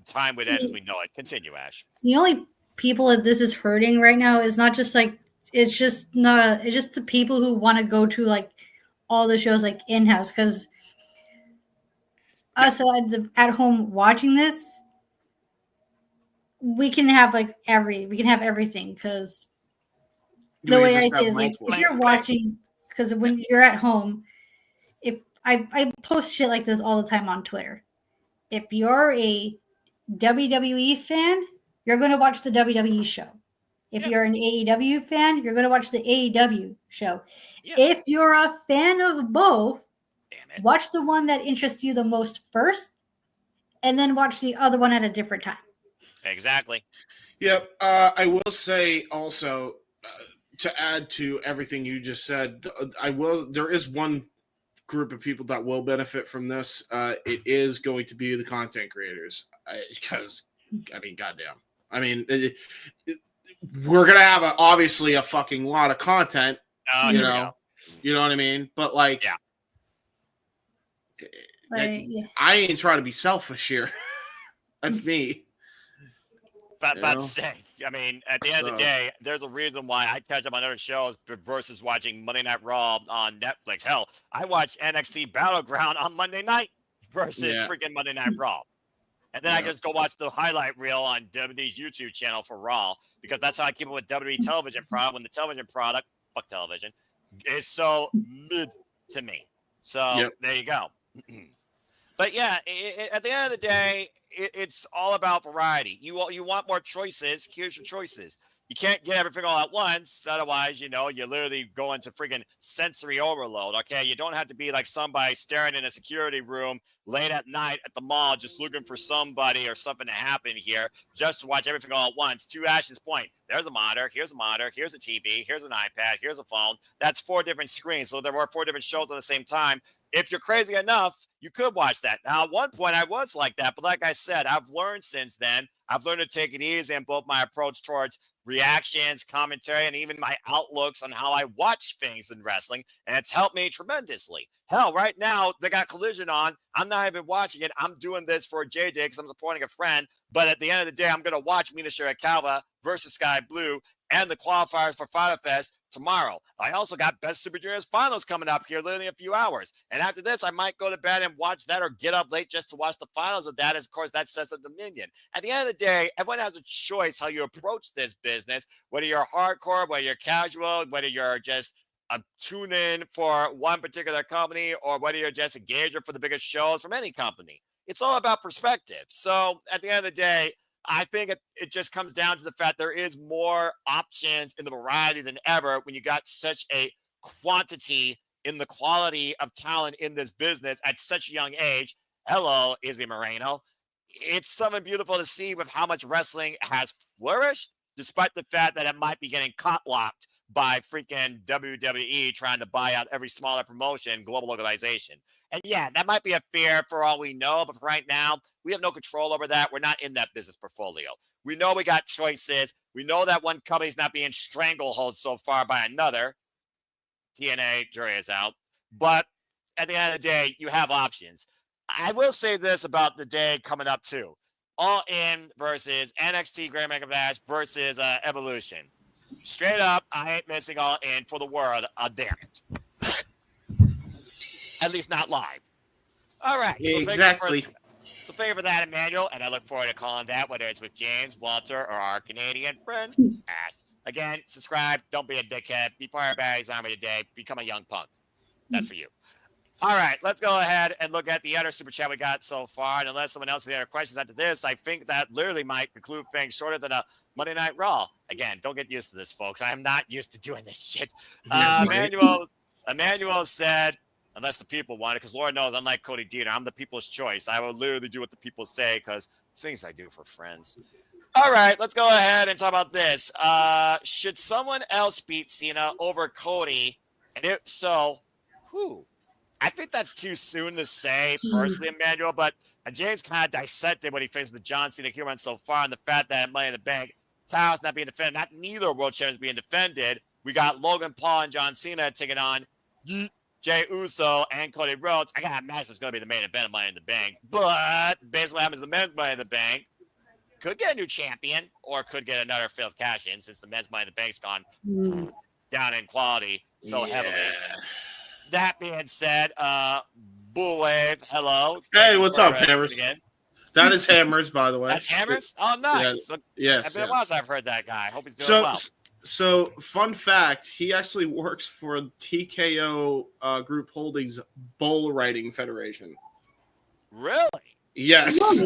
time would end as we know it. Continue, Ash. The only people that this is hurting right now is not just it's just the people who want to go to all the shows in-house because us at home watching this, we can have everything because the way I see it is if you're watching, because when you're at home, if I post shit like this all the time on Twitter. If you're a WWE fan, you're going to watch the WWE show. If you're an AEW fan, you're going to watch the AEW show. If you're a fan of both, watch the one that interests you the most first, and then watch the other one at a different time. Exactly. Yep. I will say also, to add to everything you just said, there is one group of people that will benefit from this. It is going to be the content creators. Because, goddamn. We're going to have obviously a fucking lot of content, you know what I mean? But I ain't trying to be selfish here. That's me. But say, at the end of the day, there's a reason why I catch up on other shows versus watching Monday Night Raw on Netflix. Hell, I watch NXT Battleground on Monday night versus freaking Monday Night Raw. And then I just go watch the highlight reel on WWE's YouTube channel for Raw because that's how I keep up with WWE television product when the television product, fuck television, is so mid to me. So there you go. But at the end of the day, it's all about variety. You want more choices. Here's your choices. You can't get everything all at once. Otherwise, you literally go into friggin' sensory overload. Okay, you don't have to be like somebody staring in a security room late at night at the mall, just looking for somebody or something to happen here, just to watch everything all at once. To Ash's point, there's a monitor, here's a TV, here's an iPad, here's a phone. That's 4 different screens. So there were 4 different shows at the same time. if you're crazy enough, you could watch that. Now, at one point, I was like that, but like I said, I've learned since then. I've learned to take it easy in both my approach towards reactions, commentary, and even my outlooks on how I watch things in wrestling, and it's helped me tremendously. Hell, right now, they got Collision on. I'm not even watching it. I'm doing this for JJ because I'm supporting a friend, but at the end of the day, I'm going to watch Mina Shirakawa versus Sky Blue and the qualifiers for Final Fest tomorrow. I also got Best Super Juniors Finals coming up here literally in a few hours. And after this, I might go to bed and watch that or get up late just to watch the finals of that. As of course, that sets up Dominion. At the end of the day, everyone has a choice how you approach this business, whether you're hardcore, whether you're casual, whether you're just a tune in for one particular company, or whether you're just a gager for the biggest shows from any company. It's all about perspective. So at the end of the day, I think it just comes down to the fact there is more options in the variety than ever when you got such a quantity in the quality of talent in this business at such a young age. Hello, Izzy Moreno. It's something beautiful to see with how much wrestling has flourished, despite the fact that it might be getting caught-locked by freaking WWE trying to buy out every smaller promotion, global organization. And yeah, that might be a fear for all we know, but for right now, we have no control over that. We're not in that business portfolio. We know we got choices. We know that one company's not being stranglehold so far by another. TNA, jury is out. But at the end of the day, you have options. I will say this about the day coming up too. All In versus NXT Grand Mega Bash versus Evolution. Straight up, I ain't missing All In for the world. Damn it. At least not live. All right. Exactly. So thank you for that, Emmanuel, and I look forward to calling that, whether it's with James, Walter, or our Canadian friend, Ash. Again, subscribe. Don't be a dickhead. Be part of Barry's Army today. Become a young punk. That's for you. All right, let's go ahead and look at the other super chat we got so far. And unless someone else has any other questions after this, I think that literally might conclude things shorter than a Monday Night Raw. Again, don't get used to this, folks. I am not used to doing this shit. Emmanuel said, unless the people want it, because Lord knows, unlike Cody Deaner, I'm the people's choice. I will literally do what the people say because things I do for friends. All right, let's go ahead and talk about this. Should someone else beat Cena over Cody? And if so, who? I think that's too soon to say, personally, Emmanuel, but James kind of dissected what he thinks of the John Cena humor so far, and the fact that Money in the Bank, title's not being defended, not neither world champions being defended. We got Logan Paul and John Cena taking on Jey Uso and Cody Rhodes. I got to imagine it's going to be the main event of Money in the Bank, but basically what happens to the men's Money in the Bank, could get a new champion or could get another failed cash-in since the men's Money in the Bank's gone down in quality so heavily. That being said, Bull Wave, hello. Hey, what's up, Hammers? That is Hammers, by the way. That's Hammers? Oh, nice. Yes. It's been a while since I've heard that guy. Hope he's doing well. So, fun fact, he actually works for TKO Group Holdings Bull Riding Federation. Really? Yes.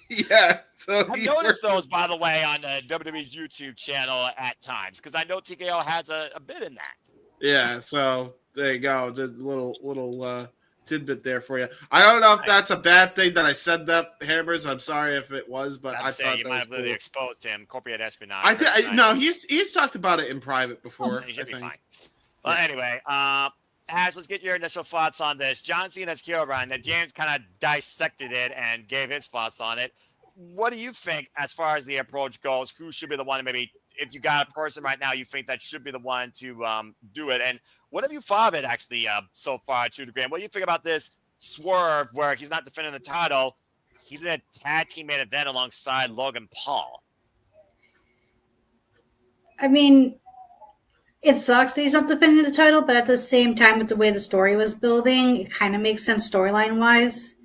Yeah. So I've noticed those, by the way, on WWE's YouTube channel at times, because I know TKO has a bit in that. Yeah, so there you go. Just a little tidbit there for you. I don't know if that's a bad thing that I said that, Hammers. I'm sorry if it was, but I thought you that might was have literally cool. exposed him. Corporate espionage. No, he's talked about it in private before. He should be fine. Well, anyway, Ash, let's get your initial thoughts on this. John Cena's heel run. That James kind of dissected it and gave his thoughts on it. What do you think as far as the approach goes? Who should be the one to maybe, if you got a person right now you think that should be the one to do it? And what have you thought of it actually so far, to the degree? What do you think about this swerve where he's not defending the title? He's in a tag team main event alongside Logan Paul. I mean, it sucks that he's not defending the title, but at the same time, with the way the story was building, it kind of makes sense storyline wise.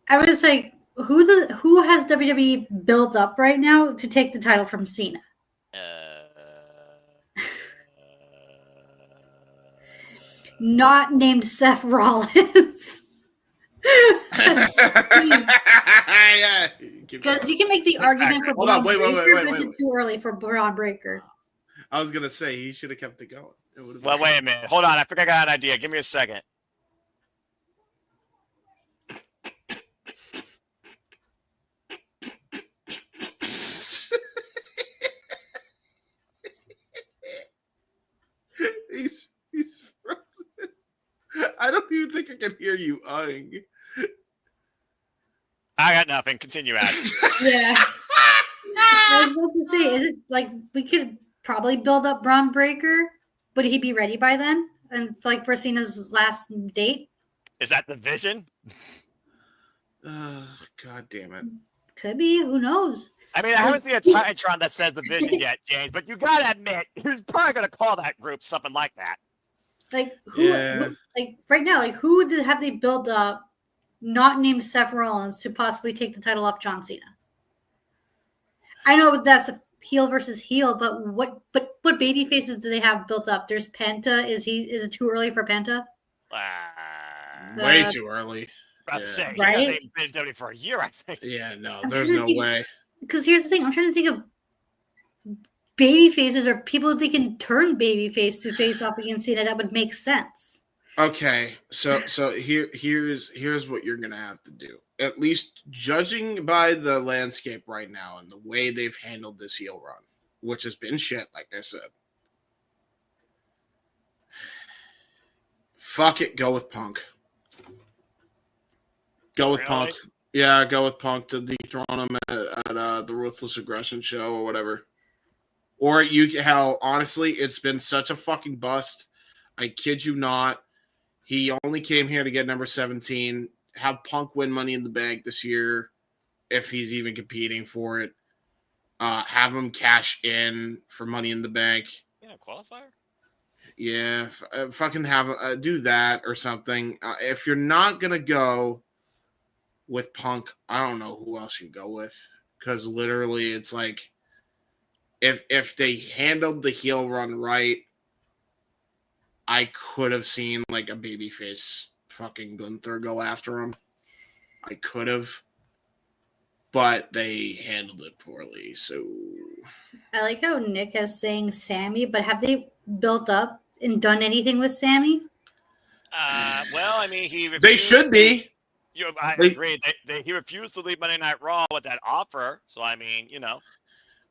I was like, who has WWE built up right now to take the title from Cena? Not named Seth Rollins. Because you can make the argument for Braun Breaker, but it's too early for Braun Breaker. I was gonna say he should have kept it going. Well, wait a minute. Hold on. I think I got an idea. Give me a second. He's frozen. I don't even can hear you eyeing. I got nothing. Continue, Adam. Yeah. I was about to say, is it like we could probably build up Braun Breaker? Would he be ready by then? And like for Cena's last date? Is that the vision? God damn it. Could be. Who knows? I mean, I haven't seen a Titantron that says the vision yet, James, but you gotta admit, he was probably gonna call that group something like that. Like who like right now, like who have they built up not named Seth Rollins to possibly take the title off John Cena? I know that's a heel versus heel, but what baby faces do they have built up? There's Penta. Is it too early for Penta? Way too early. I'm saying Right? he hasn't been in WWE for a year, I think. Yeah, no, I'm there's trying to no think- way. Because here's the thing, I'm trying to think of baby faces or people they can turn baby face to face off against Cena that would make sense. Okay, so here's what you're gonna have to do. At least judging by the landscape right now and the way they've handled this heel run, which has been shit, like I said. Fuck it, go with Punk. Go with Punk. Yeah, go with Punk to dethrone him at the Ruthless Aggression show or whatever. Or honestly, it's been such a fucking bust. I kid you not. He only came here to get number 17. Have Punk win Money in the Bank this year, if he's even competing for it. Have him cash in for Money in the Bank. Yeah, qualifier? Yeah, fucking have do that or something. If you're not going to go with Punk, I don't know who else you go with. Because literally, it's like, if they handled the heel run right, I could have seen like a babyface fucking Gunther go after him. I could have, but they handled it poorly. So I like how Nick is saying Sammy, but have they built up and done anything with Sammy? Well, I mean, they should be. I agree. He refused to leave Monday Night Raw with that offer. So I mean,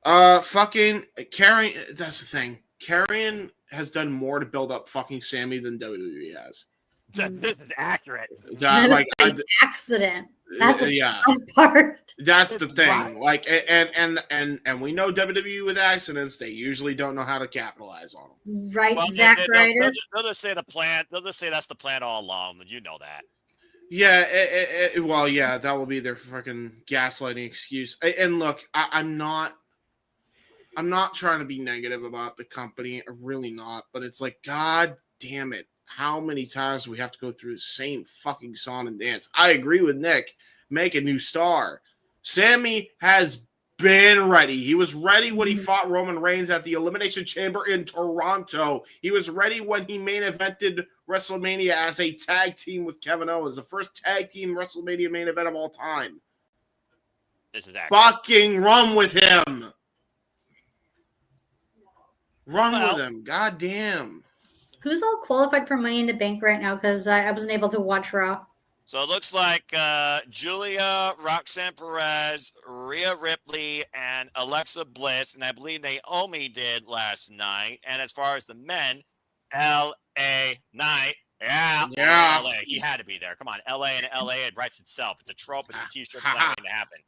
fucking Karrion. That's the thing. Karrion has done more to build up fucking Sammy than WWE has. This is accurate. That is an accident. That's the sad part. That's the thing. Right. Like, and we know WWE with accidents, they usually don't know how to capitalize on them. Right, Zack Ryder. They'll just say the plan. They'll just say that's the plan all along. You know that. Yeah. Well, yeah, that will be their fucking gaslighting excuse. And look, I'm not trying to be negative about the company. I'm really not. But it's like, God damn it. How many times do we have to go through the same fucking song and dance? I agree with Nick. Make a new star. Sammy has been ready. He was ready when he fought Roman Reigns at the Elimination Chamber in Toronto. He was ready when he main evented WrestleMania as a tag team with Kevin Owens. The first tag team WrestleMania main event of all time. This is accurate. Fucking run with him. Run with him. God damn. Who's all qualified for Money in the Bank right now? Because I wasn't able to watch Raw. So it looks like Julia, Roxanne Perez, Rhea Ripley, and Alexa Bliss, and I believe Naomi did last night. And as far as the men, L.A. Knight. Yeah. L.A. He had to be there. Come on. L.A. and L.A. It writes itself. It's a trope. It's a T-shirt. It's not going to happen.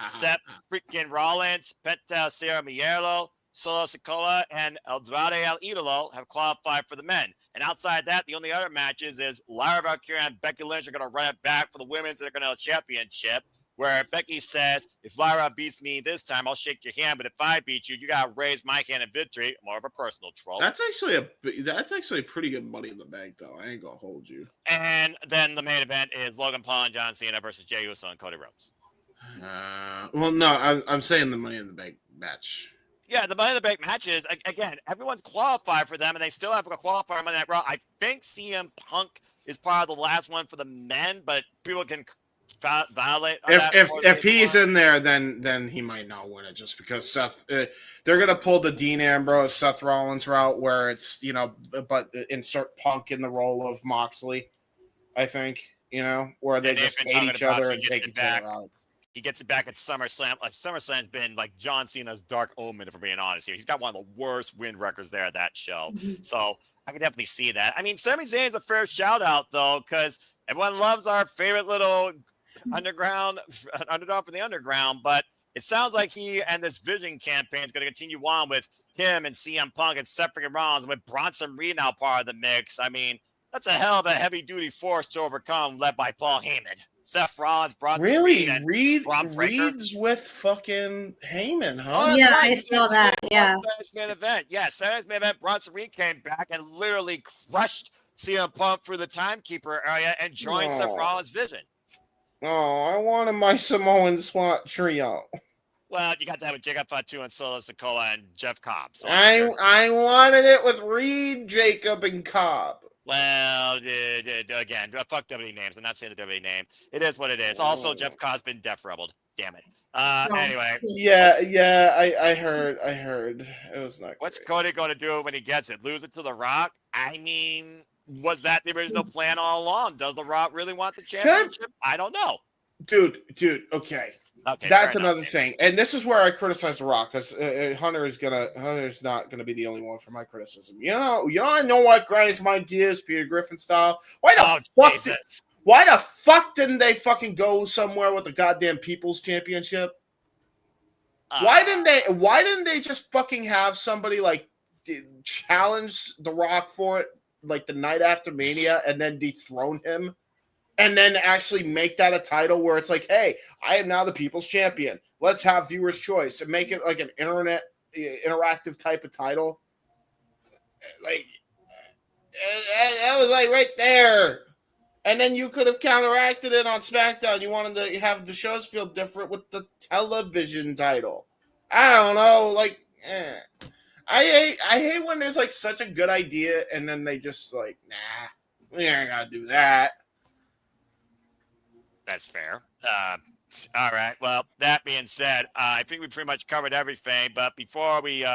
Seth freaking Rollins, Penta Sierra Mierlo, Solo Sikoa, and Andrade El Idolo have qualified for the men. And outside that, the only other matches is Lyra Valkyria and Becky Lynch are going to run it back for the Women's Intercontinental Championship, where Becky says, if Lyra beats me this time, I'll shake your hand, but if I beat you, you got to raise my hand in victory. More of a personal troll. That's actually a pretty good Money in the Bank, though. I ain't going to hold you. And then the main event is Logan Paul and John Cena versus Jey Uso and Cody Rhodes. Well, no, I'm saying the Money in the Bank match. Yeah, the Money in the Bank matches, again, everyone's qualified for them, and they still have to qualify for Monday Night Raw. I think CM Punk is probably the last one for the men, but people can violate. If he's in there, then he might not win it just because Seth. They're gonna pull the Dean Ambrose, Seth Rollins route where it's but insert Punk in the role of Moxley. I think where they just hate each other and take each other out. He gets it back at SummerSlam. Like SummerSlam's been like John Cena's dark omen, if we're being honest here. He's got one of the worst win records there at that show. So I can definitely see that. I mean, Sami Zayn's a fair shout out though, because Everyone loves our favorite little underdog from the underground, but it sounds like he and this Vision campaign is going to continue on with him and CM Punk and Seth freaking Rollins, with Bronson Reed now part of the mix. I mean, that's a hell of a heavy-duty force to overcome, led by Paul Heyman. Seth Rollins, Bronson Reed, and Reed's with fucking Heyman, huh? Oh, Yeah, right. I saw that. Yeah. Saturday's main event. Yeah, Saturday's main event. Bronson Reed came back and literally crushed CM Punk through the timekeeper area and joined Seth Rollins' Vision. Oh, I wanted my Samoan SWAT trio. Well, you got that with Jacob Fatu and Solo Sikoa and Jeff Cobb. So I wanted it with Reed, Jacob, and Cobb. Well, again, fuck WWE names. I'm not saying the WWE name. It is what it is. Also, Jeff Cobb's been death rebelled. Damn it. Anyway. Yeah, I heard. It was not What's great. Cody going to do when he gets it? Lose it to The Rock? I mean, was that the original plan all along? Does The Rock really want the championship? I don't know. Dude, okay. Okay, that's another thing, and this is where I criticize The Rock, because Hunter's not gonna be the only one for my criticism. I know what grinds my gears, Peter Griffin style. Why the fuck didn't they fucking go somewhere with the goddamn People's Championship? Why didn't they just fucking have somebody like challenge The Rock for it like the night after Mania and then dethrone him? And then actually make that a title where it's like, hey, I am now the people's champion. Let's have viewers' choice and make it like an interactive type of title. Like, that was like right there. And then you could have counteracted it on SmackDown. You wanted to have the shows feel different with the television title. I don't know. Like, I hate when there's like such a good idea and then they just like, nah, we ain't gotta do that. That's fair. All right. Well, that being said, I think we pretty much covered everything. But before we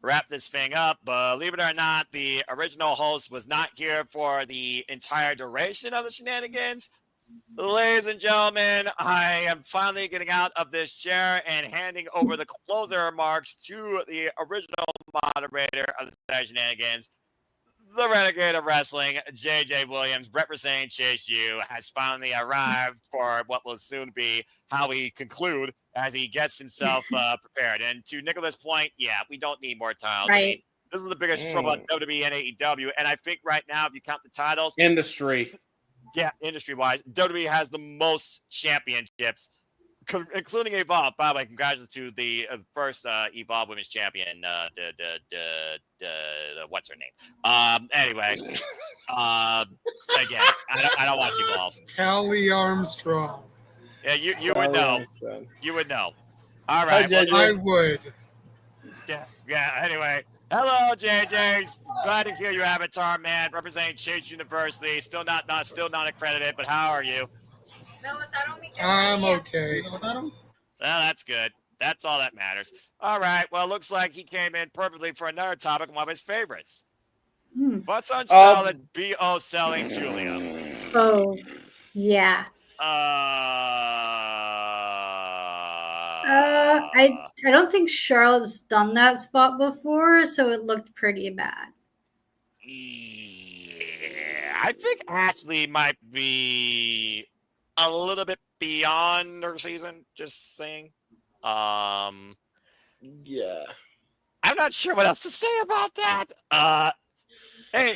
wrap this thing up, believe it or not, the original host was not here for the entire duration of the Shenanigans. Ladies and gentlemen, I am finally getting out of this chair and handing over the closer remarks to the original moderator of the Shenanigans, the Renegade of Wrestling, JJ Williams, representing Chase U, has finally arrived for what will soon be how we conclude as he gets himself prepared. And to Nicholas' point, yeah, we don't need more titles. Right. I mean, this is the biggest trouble at WWE and AEW. And I think right now, if you count the titles, industry-wise, WWE has the most championships, including Evolve. By the way, congratulations to the first Evolve Women's Champion. What's her name? Anyway, again, I don't watch Evolve. Callie Armstrong. Yeah, you would know. You would know. All right. I would. Yeah. Anyway, hello, JJ. Glad to hear you, Avatar man, representing Chase University. Still not accredited, but how are you? I'm okay. Well, that's good. That's all that matters. All right. Well, looks like he came in perfectly for another topic, one of his favorites. What's on Charlotte B.O. selling Julia? Oh, yeah. I don't think Charlotte's done that spot before, so it looked pretty bad. Yeah, I think Ashley might be a little bit beyond her season, just saying. Yeah. I'm not sure what else to say about that. Hey,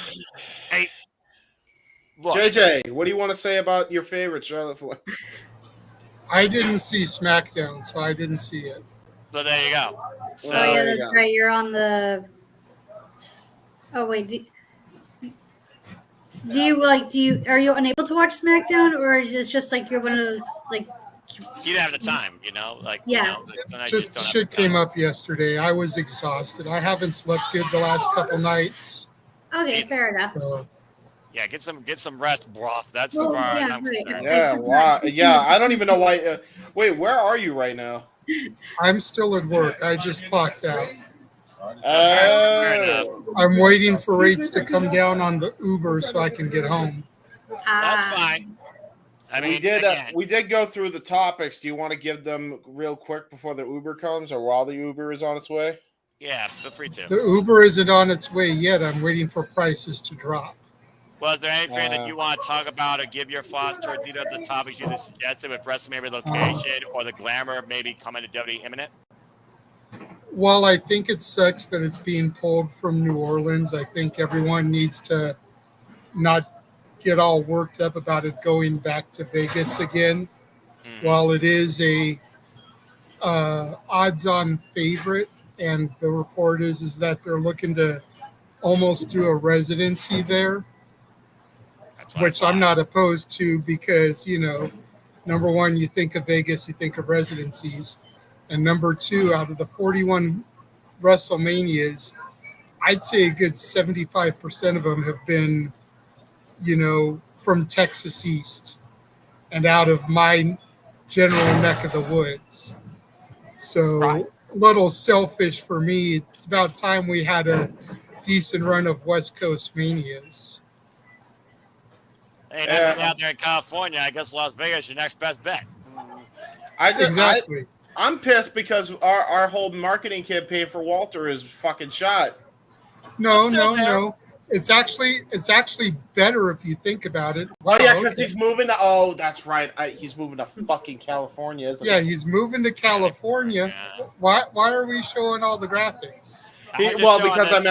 look. JJ, what do you want to say about your favorite Charlotte Flair? I didn't see SmackDown, so I didn't see it. So there you go. So, oh yeah, that's right. You're on the. Oh wait. Are you unable to watch SmackDown, or is it just like you're one of those like? You don't have the time, like yeah. Just shit came up yesterday. I was exhausted. I haven't slept good the last couple nights. Okay, fair enough. Yeah, get some rest, bro. That's the part I'm concerned. Yeah, wow. Yeah, I don't even know why. Wait, where are you right now? I'm still at work. I just clocked out. I'm waiting for rates to come down on the Uber so I can get home. That's fine. I mean, we did go through the topics. Do you want to give them real quick before the Uber comes, or while the Uber is on its way? Yeah, feel free to. The Uber isn't on its way yet. I'm waiting for prices to drop. Was there anything that you want to talk about or give your thoughts towards either of the topics you just suggested with WrestleMania location or the glamour of maybe coming to WWE imminent? Well, I think it sucks that it's being pulled from New Orleans. I think everyone needs to not get all worked up about it going back to Vegas again. While it is a odds-on favorite, and the report is that they're looking to almost do a residency there, which I'm not opposed to because, you know, number one, you think of Vegas, you think of residencies. And number two, out of the 41 WrestleManias, I'd say a good 75% of them have been, you know, from Texas East and out of my general neck of the woods. So a little selfish for me. It's about time we had a decent run of West Coast Manias. Hey, nothing out there in California. I guess Las Vegas your next best bet. I'm pissed because our whole marketing campaign for Walter is fucking shot. No. It's actually better if you think about it. Oh yeah, because he's moving to. Oh, that's right. He's moving to fucking California. Isn't Yeah, he? he's moving to California. Why are we showing all the graphics? Because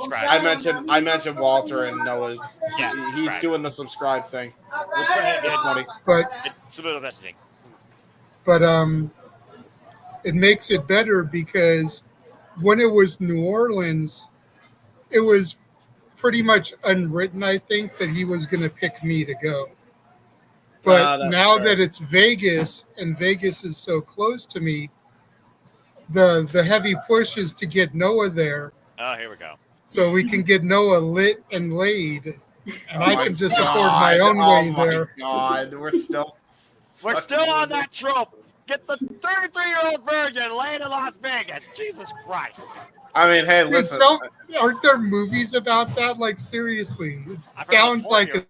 I mentioned Walter and Noah. Yeah, he's doing the subscribe thing. But it's a bit of messaging. But it makes it better because when it was New Orleans, it was pretty much unwritten, I think, that he was going to pick me to go. But now that it's Vegas and Vegas is so close to me, the heavy push is to get Noah there. Oh, here we go. So we can get Noah lit and laid, and I can just afford my own way there. God, we're still on that trope. Get the 33-year-old virgin laid in Las Vegas. Jesus Christ. I mean, hey, listen. Aren't there movies about that? Like, seriously, it sounds like a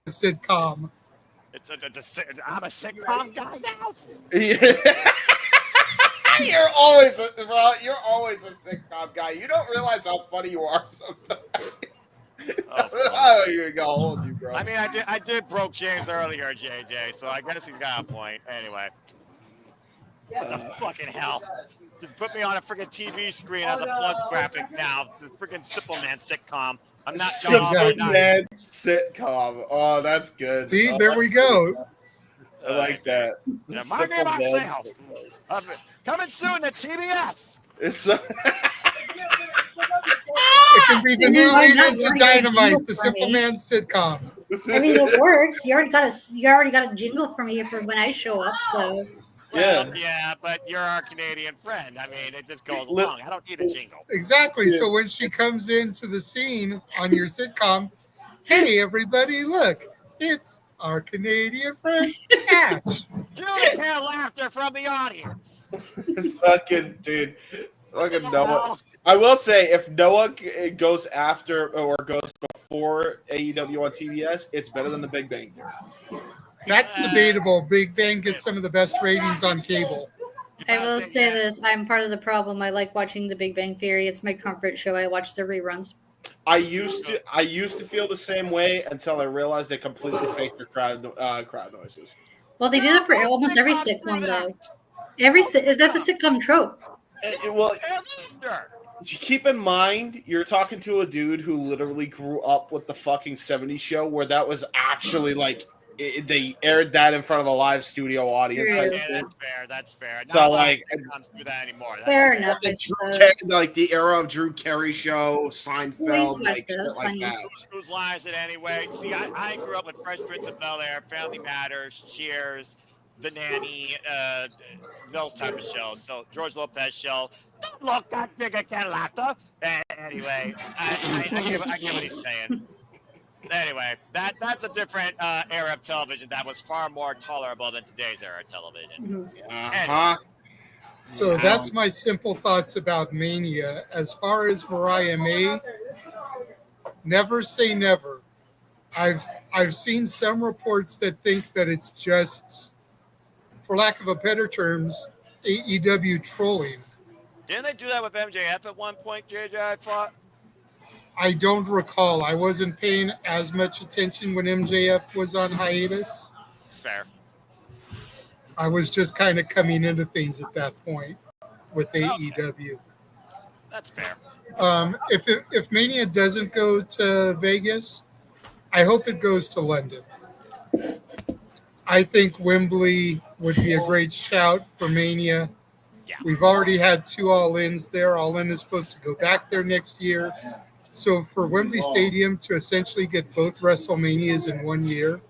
sitcom. I'm a sitcom guy now. You're always a sitcom guy. You don't realize how funny you are sometimes. Oh, here we go. Hold you, bro. I mean, I did broke James earlier, JJ, so I guess he's got a point. Anyway. What the fucking hell? Just put me on a freaking TV screen as a plug graphic now. The freaking Simpleman sitcom. I'm not Simpleman sitcom. Oh, that's good. See, there we go. I like that. Yeah, market myself. Coming soon to TBS. It can be the new lead into Dynamite, the Simpleman sitcom. I mean, it works. You already got a jingle for me for when I show up. So. Well, yeah, but you're our Canadian friend. I mean, it just goes along. I don't need a jingle. Exactly. So when she comes into the scene on your sitcom, hey, everybody, look, it's our Canadian friend, Ash. You don't hear laughter from the audience. Fucking dude. Fucking Noah. I will say, if Noah goes after or goes before AEW on TBS, it's better than the Big Bang Theory. That's debatable. Big Bang gets some of the best ratings on cable. I will say this. I'm part of the problem. I like watching The Big Bang Theory. It's my comfort show. I watch the reruns. I used to feel the same way until I realized they completely faked their crowd noises. Well, they do that for almost every sitcom, though. That's a sitcom trope. Well, keep in mind, you're talking to a dude who literally grew up with the fucking 70s show where that was actually like they aired that in front of a live studio audience. Yeah, that's fair. So like, sitcoms do that anymore. Fair enough. Like the era of Drew Carey show, Seinfeld, like shit like that. Whose line is it anyway? See, I grew up with Fresh Prince of Bel-Air, Family Matters, Cheers, The Nanny, those type of shows. So George Lopez show. Don't look that big again, laughter. Anyway, I get what he's saying. Anyway, that's a different era of television that was far more tolerable than today's era of television. Anyway. So that's my simple thoughts about Mania. As far as Mariah May, never say never. I've seen some reports that think that it's just, for lack of a better terms, AEW trolling. Didn't they do that with MJF at one point, JJ, I thought? I don't recall. I wasn't paying as much attention when MJF was on hiatus. It's fair. I was just kind of coming into things at that point with AEW. That's fair. If Mania doesn't go to Vegas, I hope it goes to London. I think Wembley would be a great shout for Mania. Yeah. We've already had 2 All-Ins there. All-In is supposed to go back there next year. So for Wembley Stadium to essentially get both WrestleManias in 1 year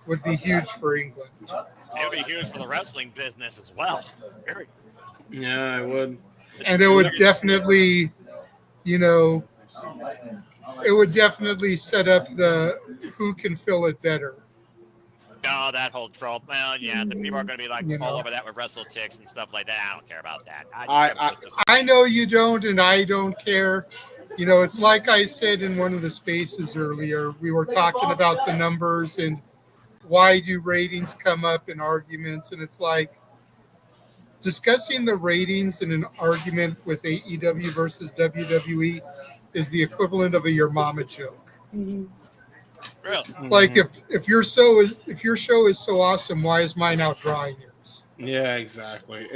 would be huge for England. It would be huge for the wrestling business as well. Very. Yeah, I would. And it would definitely, it would definitely set up the who can fill it better. No, that whole trope. Well, yeah, the people are going to be like all over that with WrestleTix and stuff like that. I don't care about that. I know you don't, and I don't care. It's like I said in one of the spaces earlier. We were talking about the numbers and why do ratings come up in arguments, and it's like discussing the ratings in an argument with AEW versus WWE is the equivalent of a your mama joke. Really? It's like if your show is so awesome, why is mine outdrawing yours? Yeah, exactly.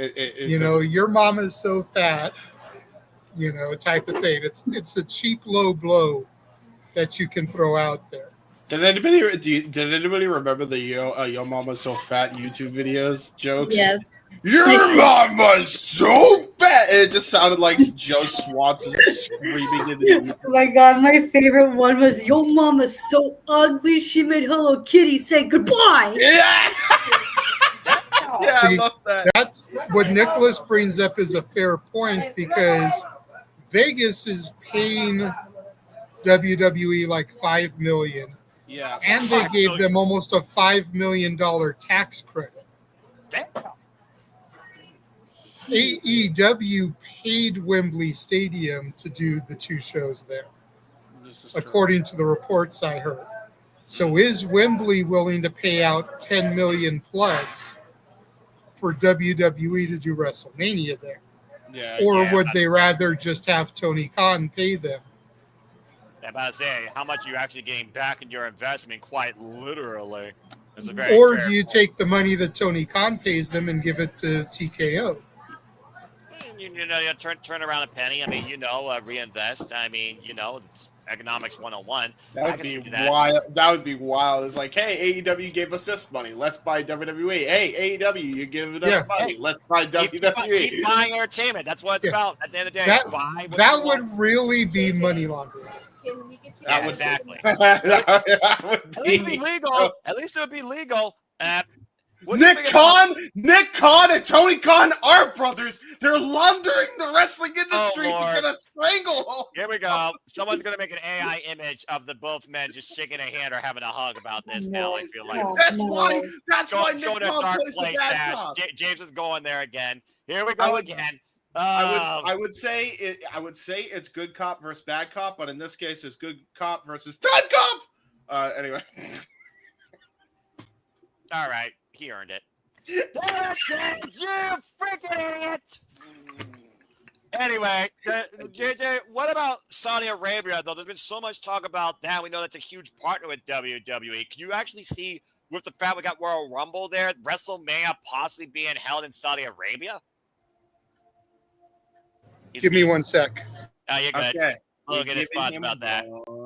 Your mama is so fat, type of thing. It's a cheap low blow that you can throw out there. Did anybody remember the Yo Mama's So Fat YouTube videos jokes? Yes. Your mama's so fat. It just sounded like Joe Swanson screaming into the Oh my god, my favorite one was your mama's so ugly she made Hello Kitty say goodbye. Yeah. Yeah, I love that. That's what Nicholas brings up is a fair point because Vegas is paying WWE like $5 million. Yeah. And they gave them almost a $5 million tax credit. Damn. AEW paid Wembley Stadium to do the 2 shows there, according to the reports I heard. So is Wembley willing to pay out $10 million plus for WWE to do WrestleMania there? Yeah. Or would they rather just have Tony Khan pay them? I'm about to say, how much are you actually getting back in your investment, quite literally? It's a very Or fair do you point. take the money that Tony Khan pays them and give it to TKO? You turn around a penny. I mean, reinvest. I mean, it's economics 101. That would be wild. That would be wild. It's like, hey, AEW gave us this money. Let's buy WWE. Hey, AEW, you're giving us money. Let's buy WWE. Keep buying entertainment. That's what it's about. At the end of the day, That would really be money laundering. Yeah, exactly. That would At least it would be legal. At least it would be legal. Nick Khan and Tony Khan are brothers. They're laundering the wrestling industry to get a stranglehold. Here we go. Someone's going to make an AI image of the both men just shaking a hand or having a hug about this now, I feel like. That's why It's Nick going to a Khan dark plays the place, bad Ash. cop. James is going there again. Here we go again. I would say it's good cop versus bad cop, but in this case, it's good cop versus bad cop. Anyway. All right, he earned it. Damn it, James, you freaking idiot! Anyway, JJ, what about Saudi Arabia, though? There's been so much talk about that. We know that's a huge partner with WWE. Can you actually see, with the fact we got Royal Rumble there, WrestleMania possibly being held in Saudi Arabia? Give me 1 sec. Oh, you're good. Okay. We'll get his thoughts about that.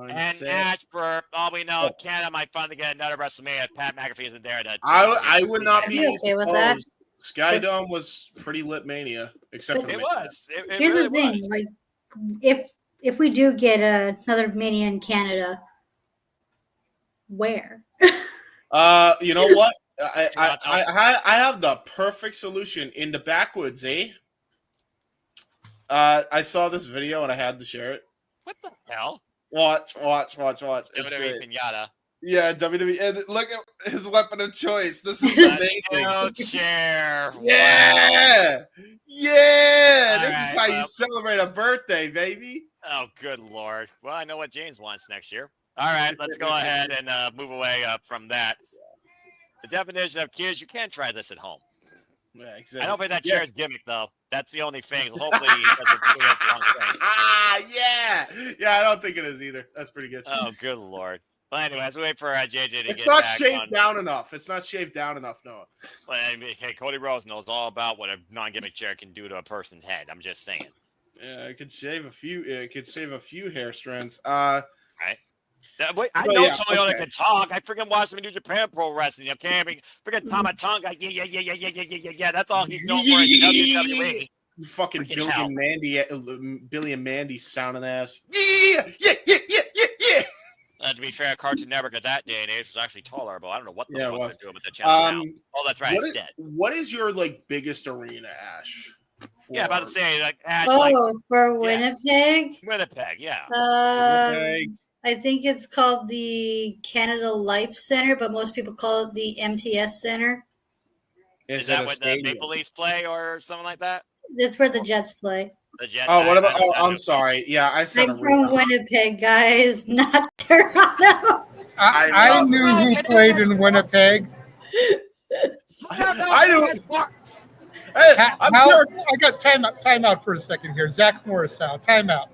And Ash, for all we know, Canada might finally get another WrestleMania if Pat McAfee isn't there. I would not be okay with that. Skydome was pretty lit mania, except for it was. It Here's really the thing: was. like, if we do get another Mania in Canada, where? You know what? I have the perfect solution in the backwoods, eh? I saw this video and I had to share it. What the hell? Watch. WWE Pinata. Yeah, WWE. And look at his weapon of choice. This is amazing. Chair. Yeah. Yeah. All This right, is how you celebrate a birthday, baby. Oh, good Lord. Well, I know what James wants next year. All right, let's go ahead and move away from that. The definition of kids, you can't try this at home. Yeah, exactly. I don't think that Yes. chair's gimmick though. That's the only thing. Hopefully he doesn't do it the wrong thing. Yeah. I don't think it is either. That's pretty good. Oh, good lord. Well, anyways, we wait for JJ to It's get not back shaved on. down enough. It's not shaved down enough, Noah. Well, I mean, hey, Cody Rhodes knows all about what a non-gimmick chair can do to a person's head. I'm just saying. Yeah, it could shave a few. It could save a few hair strands. Right. Wait, I But know yeah, Toyota okay. can talk. I freaking watched some New Japan Pro Wrestling. Okay, I mean, freaking Tamatonga. Yeah. That's all he's known for in WWE. Fucking Freaking Billy hell. and Mandy, Billy and Mandy sounding ass. To be fair, Cartoon Network at that day and age was actually tolerable. I don't know what the Yeah, it fuck was. they're doing with the channel now. Oh, that's right, What it's is, dead. what is your biggest arena, Ash? Yeah, about to say like Ash, Oh, like for Winnipeg? Winnipeg, yeah. I think it's called the Canada Life Center, but most people call it the MTS Center. Is that what the Maple Leafs play or something like that? That's where the Jets play. The Jets. Oh, what about? Oh, I'm sorry. Yeah, I said I'm from Winnipeg, guys, not Toronto. I knew who played in Winnipeg. I knew. I got timeout for a second here. Zach Morris style. Timeout.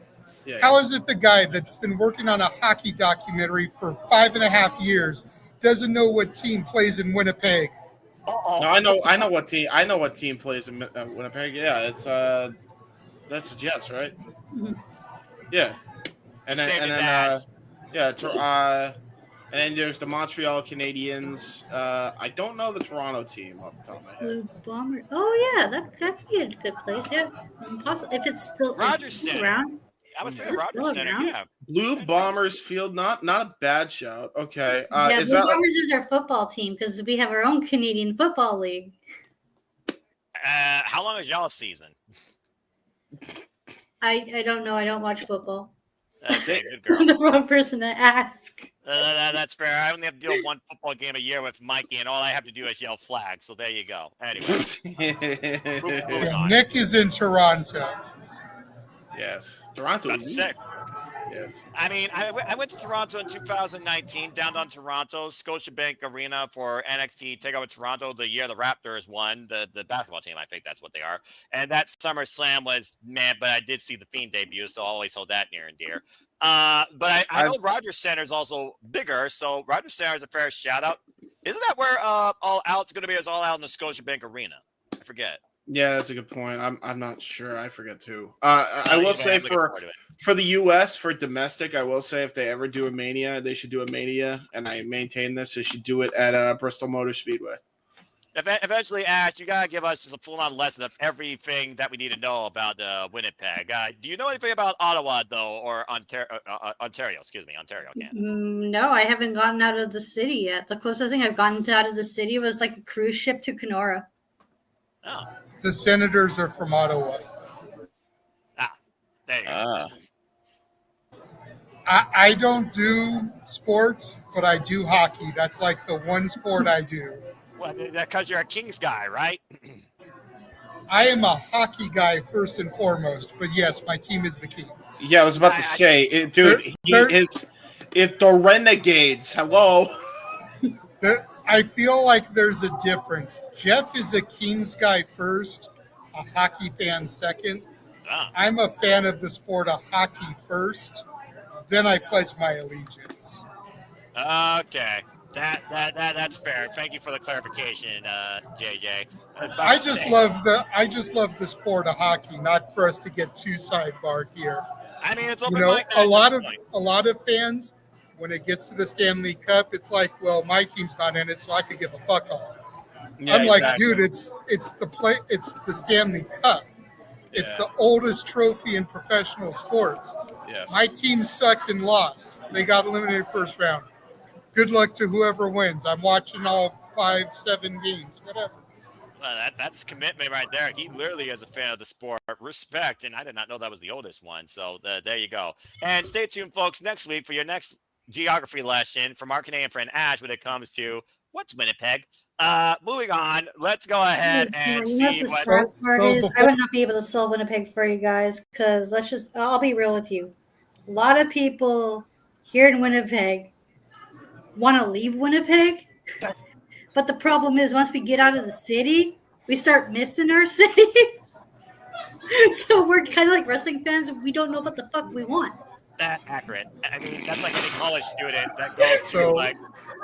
Yeah, How is it the guy that's been working on a hockey documentary for 5.5 years doesn't know what team plays in Winnipeg? No, I know what team. I know what team plays in Winnipeg. Yeah, it's that's the Jets, right? Yeah, and then and then there's the Montreal Canadiens. I don't know the Toronto team off the top of my head. Blue Bomber. Oh yeah, that could be a good place. Yeah, if it's still Rogers still Center. around. I was thinking Rogers Still Center, around? yeah. Blue Bombers Field, not a bad shout. Okay, Yeah, is Blue that Bombers is our football team because we have our own Canadian Football League. How long is y'all's season? I don't know. I don't watch football. Okay, good girl. I'm the wrong person to ask. That's fair. I only have to deal with one football game a year with Mikey, and all I have to do is yell flag. So there you go. Anyway, moving on. Nick is in Toronto. Yes, Toronto. That's sick. Yes. I mean, I went to Toronto in 2019, downtown Toronto, Scotiabank Arena for NXT TakeOver Toronto, the year the Raptors won, the basketball team, I think that's what they are. And that SummerSlam was, man, but I did see the Fiend debut, so I'll always hold that near and dear. But I know Rogers Center is also bigger, so Rogers Center is a fair shout-out. Isn't that where All Out's going to be? Is All Out in the Scotiabank Arena? I forget. Yeah, that's a good point. I'm not sure. I forget too. I will say for the U.S. for domestic, I will say if they ever do a Mania, they should do a Mania, and I maintain this. They should do it at Bristol Motor Speedway. Eventually, Ash, you gotta give us just a full-on lesson of everything that we need to know about Winnipeg. Do you know anything about Ottawa though, or Ontario? Excuse me, Ontario, Canada. No, I haven't gotten out of the city yet. The closest thing I've gotten out of the city was like a cruise ship to Kenora. Oh. The Senators are from Ottawa. There you go. I don't do sports, but I do hockey. That's like the one sport I do. Well, because you're a Kings guy, right? I am a hockey guy first and foremost, but yes, my team is the Kings. Yeah, I was about to say, dude, it's the Renegades. Hello. I feel like there's a difference. Jeff is a Kings guy first, a hockey fan second. I'm a fan of the sport of hockey first, then I pledge my allegiance. Okay, that's fair. Thank you for the clarification, JJ. I just love the sport of hockey, not for us to get too sidebarred here. I mean, it's open mic. A lot of fans, when it gets to the Stanley Cup, it's like, well, my team's not in it, so I could give a fuck off. Yeah, I'm like, exactly. dude, it's the Stanley Cup. It's the oldest trophy in professional sports. Yes. My team sucked and lost. They got eliminated first round. Good luck to whoever wins. I'm watching all 5-7 games, whatever. Well, that's commitment right there. He literally is a fan of the sport. Respect, and I did not know that was the oldest one. So there you go. And stay tuned, folks, next week for your next geography lesson from our Canadian friend Ash when it comes to what's Winnipeg. Moving on, let's go ahead and see The what. sad part is, I would not be able to sell Winnipeg for you guys because I'll be real with you. A lot of people here in Winnipeg want to leave Winnipeg, but the problem is once we get out of the city, we start missing our city. So we're kind of like wrestling fans. We don't know what the fuck we want. That accurate. I mean, that's like any college student that goes to like,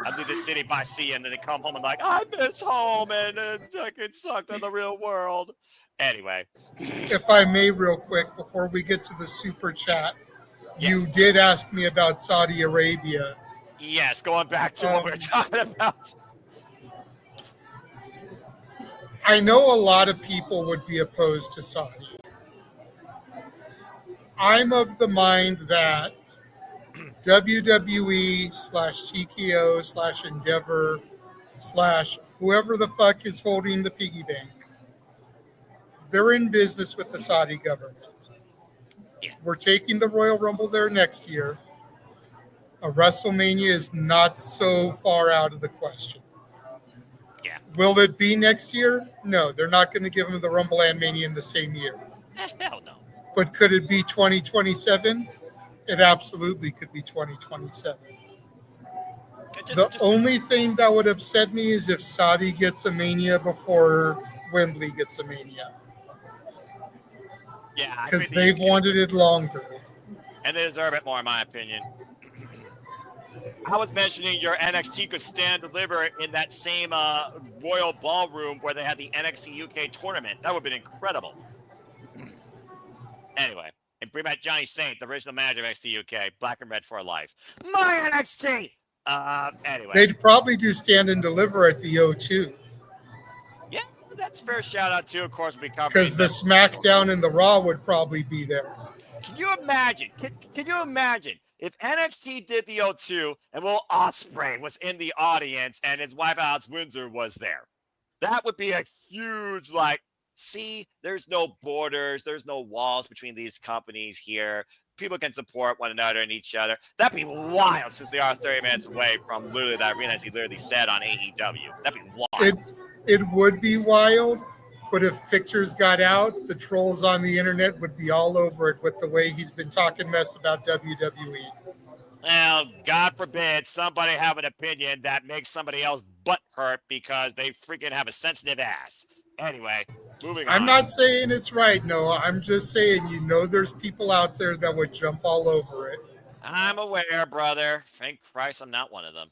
I leave the city by sea, and then they come home and like, I miss home, and I get sucked in the real world. Anyway, if I may, real quick before we get to the super chat, you did ask me about Saudi Arabia. Yes, going back to what we were talking about. I know a lot of people would be opposed to Saudi. I'm of the mind that WWE/TKO/Endeavor/whoever the fuck is holding the piggy bank, they're in business with the Saudi government. We're taking the Royal Rumble there next year. A WrestleMania is not so far out of the question. Yeah. Will it be next year? No, they're not going to give them the Rumble and Mania in the same year. Hell no. But could it be 2027? It absolutely could be 2027. The only thing that would upset me is if Saudi gets a Mania before Wembley gets a Mania. Yeah, because they've wanted it longer. And they deserve it more, in my opinion. I was mentioning your NXT could stand deliver in that same Royal Ballroom where they had the NXT UK tournament. That would have been incredible. Anyway, and bring back Johnny Saint, the original manager of NXT UK, black and red for life. My NXT! Anyway. They'd probably do stand and deliver at the O2. Yeah, that's a fair shout out too. Of course, we covered Because the SmackDown and the Raw would probably be there. Can you imagine? Can you imagine if NXT did the O2 and Will Ospreay was in the audience and his wife Alex Windsor was there? That would be a huge see, there's no borders, there's no walls between these companies here. People can support one another and each other. That'd be wild since they are 30 minutes away from literally that arena, as he literally said on AEW. That'd be wild. It would be wild, but if pictures got out, the trolls on the internet would be all over it with the way he's been talking mess about WWE. Well, God forbid somebody have an opinion that makes somebody else butt hurt because they freaking have a sensitive ass. Anyway, moving on. I'm not saying it's right, Noah. I'm just saying, there's people out there that would jump all over it. I'm aware, brother. Thank Christ I'm not one of them.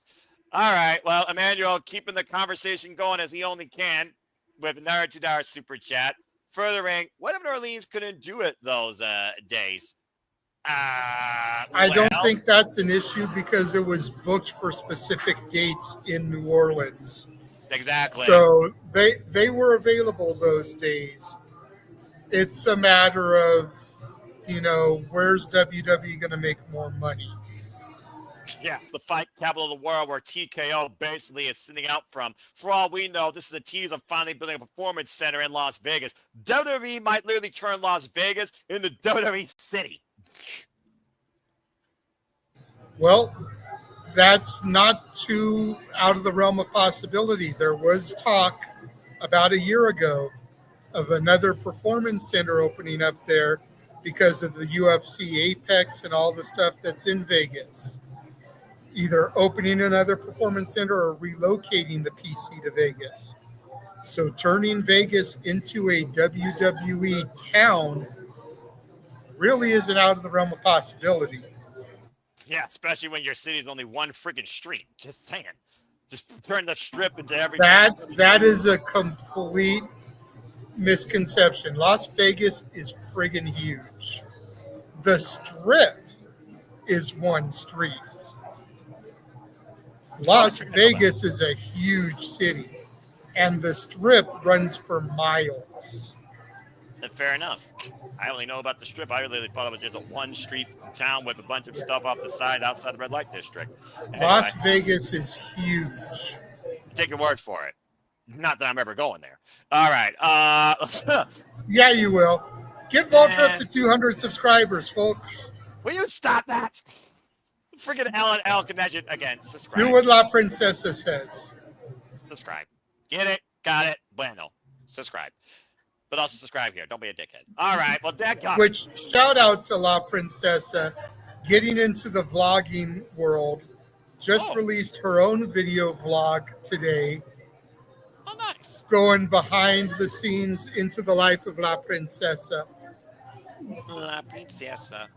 All right. Well, Emmanuel keeping the conversation going as he only can with another $2 super chat. Furthering, what if New Orleans couldn't do it those days? I don't think that's an issue because it was booked for specific dates in New Orleans. Exactly. So they were available those days. It's a matter of, where's WWE going to make more money? Yeah, the fight capital of the world where TKO basically is sitting out from. For all we know, this is a tease of finally building a performance center in Las Vegas. WWE might literally turn Las Vegas into WWE City. Well, that's not too out of the realm of possibility. There was talk about a year ago of another performance center opening up there because of the UFC Apex and all the stuff that's in Vegas. Either opening another performance center or relocating the PC to Vegas. So turning Vegas into a WWE town really isn't out of the realm of possibility. Yeah, especially when your city is only one freaking street. Just saying. Just turn the strip into every. That is a complete misconception. Las Vegas is friggin' huge. The strip is one street. Las Vegas is a huge city, and the strip runs for miles. Fair enough. I only know about the strip. I really thought it was just a one street town with a bunch of stuff off the side outside the red light district. Anyway, Las Vegas is huge. Take your word for it. Not that I'm ever going there. All right. Yeah, you will. Get Voltra up to 200 subscribers, folks. Will you stop that? Freaking L convention again. Subscribe. Do what La Princesa says. Subscribe. Get it? Got it? Bueno. Subscribe. But also subscribe here. Don't be a dickhead. All right. Well, that got Which, shout out to La Princesa, getting into the vlogging world. Just released her own video vlog today. Oh, nice. Going behind the scenes into the life of La Princesa. La Princesa.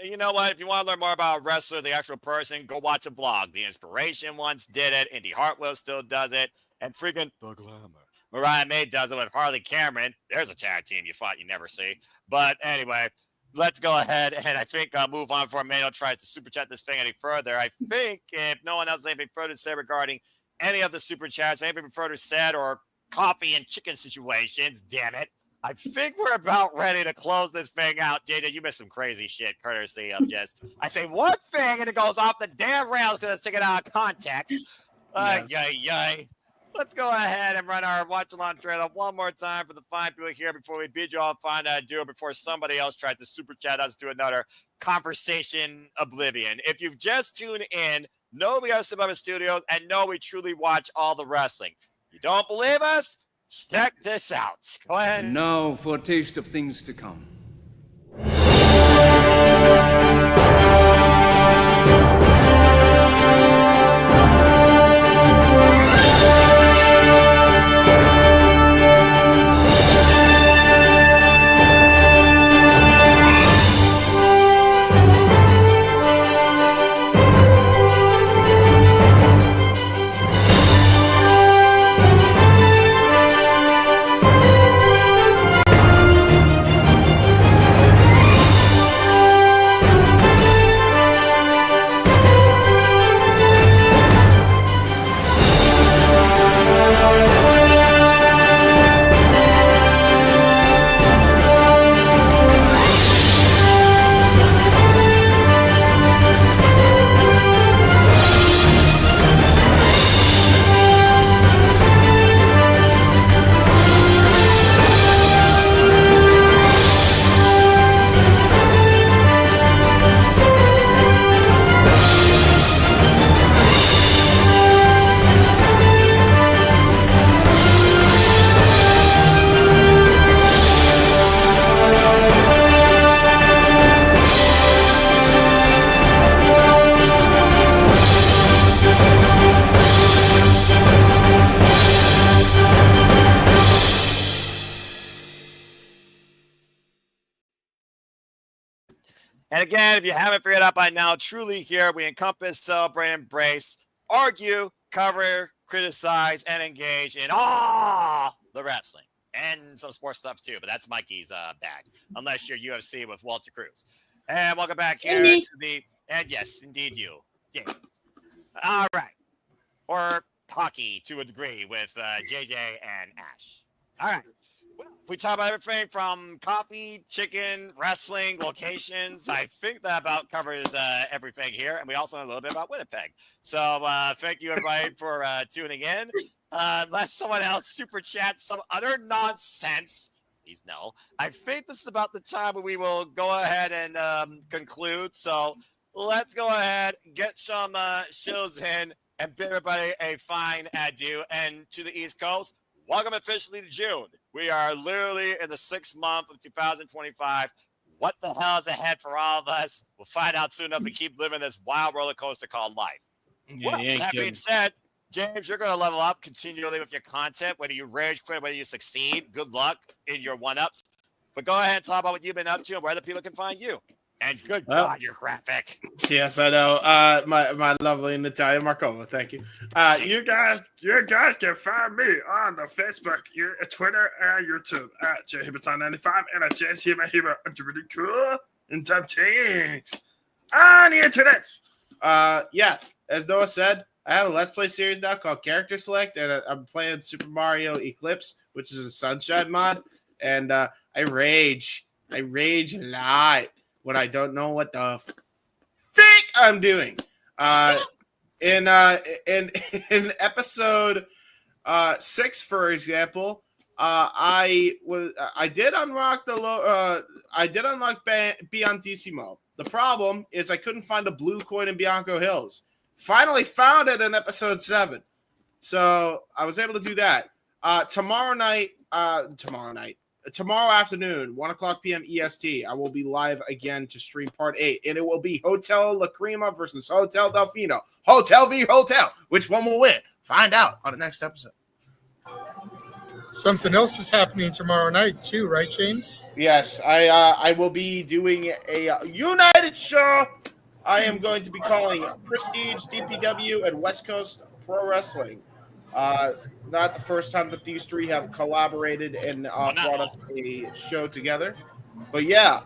You know what? If you want to learn more about a wrestler, the actual person, go watch a vlog. The Inspiration once did it. Indy Hartwell still does it. And freaking The Glamour. Mariah May does it with Harley Cameron. There's a tag team you thought you never see. But anyway, let's go ahead and I think move on before Mano tries to super chat this thing any further. I think if no one else has anything further to say regarding any of the super chats, anything further said, or coffee and chicken situations, damn it, I think we're about ready to close this thing out. JJ, you missed some crazy shit courtesy of just, I say one thing and it goes off the damn rails because it's taken out of context. Yay. Let's go ahead and run our watch-along trailer one more time for the fine people here before we bid you all fine do it before somebody else tries to super chat us to another conversation oblivion. If you've just tuned in, know we are Suburban Studios and know we truly watch all the wrestling. You don't believe us? Check this out. Go ahead. And now for a taste of things to come. And again, if you haven't figured out by now, truly here we encompass, celebrate, embrace, argue, cover, criticize, and engage in all the wrestling and some sports stuff too. But that's Mikey's bag, unless you're UFC with Walter Cruz. And welcome back here to the, and yes, indeed you, James. All right. Or hockey to a degree with JJ and Ash. All right. Well, we talk about everything from coffee, chicken, wrestling, locations. I think that about covers everything here. And we also know a little bit about Winnipeg. So thank you, everybody, for tuning in. Unless someone else super chats some other nonsense, please no. I think this is about the time when we will go ahead and conclude. So let's go ahead, get some shows in, and bid everybody a fine adieu. And to the East Coast, welcome officially to June. We are literally in the 6th month of 2025. What the hell is ahead for all of us? We'll find out soon enough to keep living this wild roller coaster called life. Yeah, Well, that being said, James, you're going to level up continually with your content, whether you rage quit, whether you succeed. Good luck in your one-ups. But go ahead and talk about what you've been up to and where the people can find you. And good God, you're graphic. Yes, I know. My lovely Natalia Markova, thank you. You guys can find me on the Facebook, Twitter, and YouTube at JHibaton95 and at JHibaHiba. I'm really cool and some things on the internet. Yeah, as Noah said, I have a Let's Play series now called Character Select, and I'm playing Super Mario Eclipse, which is a Sunshine mod, and I rage a lot when I don't know what the frick I'm doing. In episode 6, for example, I did unlock Biantissimo. The problem is I couldn't find a blue coin in Bianco Hills. Finally found it in episode 7. So I was able to do that. Tomorrow afternoon, 1:00 p.m. EST, I will be live again to stream part 8, and it will be Hotel La Crema versus Hotel Delfino. Hotel v. Hotel. Which one will win? Find out on the next episode. Something else is happening tomorrow night too, right, James? Yes, I will be doing a United show. I am going to be calling Prestige, DPW, and West Coast Pro Wrestling. Not the first time that these three have collaborated and brought us a show together. But yeah,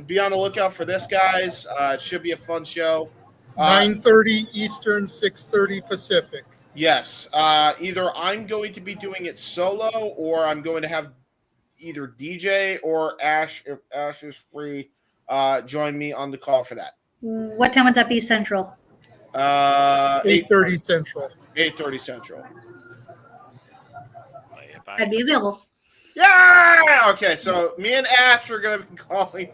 be on the lookout for this, guys. It should be a fun show. 9:30 Eastern, 6:30 Pacific. Yes. Either I'm going to be doing it solo, or I'm going to have either DJ or Ash, if Ash is free, join me on the call for that. What time would that be Central? 8:30 Central. 8:30 Central. I'd be available. Yeah. Okay. So me and Ash are going to be calling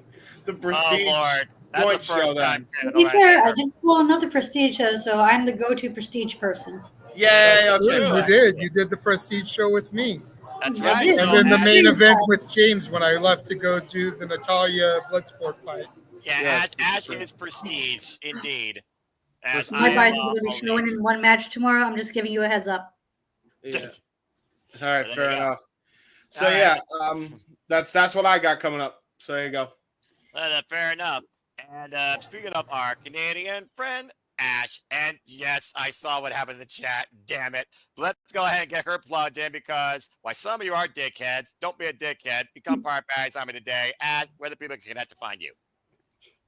the Prestige. Oh Lord, that's joint the first show time. To be fair, I did pull another Prestige show, so I'm the go-to Prestige person. Yay! Okay. You did the Prestige show with me. That's I right. did. And then the main event with James when I left to go do the Natalia Bloodsport fight. Yeah, Ash is Prestige, indeed. As My I prize am, is going to be showing in one match tomorrow. I'm just giving you a heads up. Yeah. All right. There Fair you go. enough. So All yeah, right. that's what I got coming up. So there you go. Fair enough. And speaking of our Canadian friend, Ash, and yes, I saw what happened in the chat. Damn it. Let's go ahead and get her plugged in because why some of you are dickheads, don't be a dickhead. Become part of Paradise Army today. Ash, where the people can connect to find you.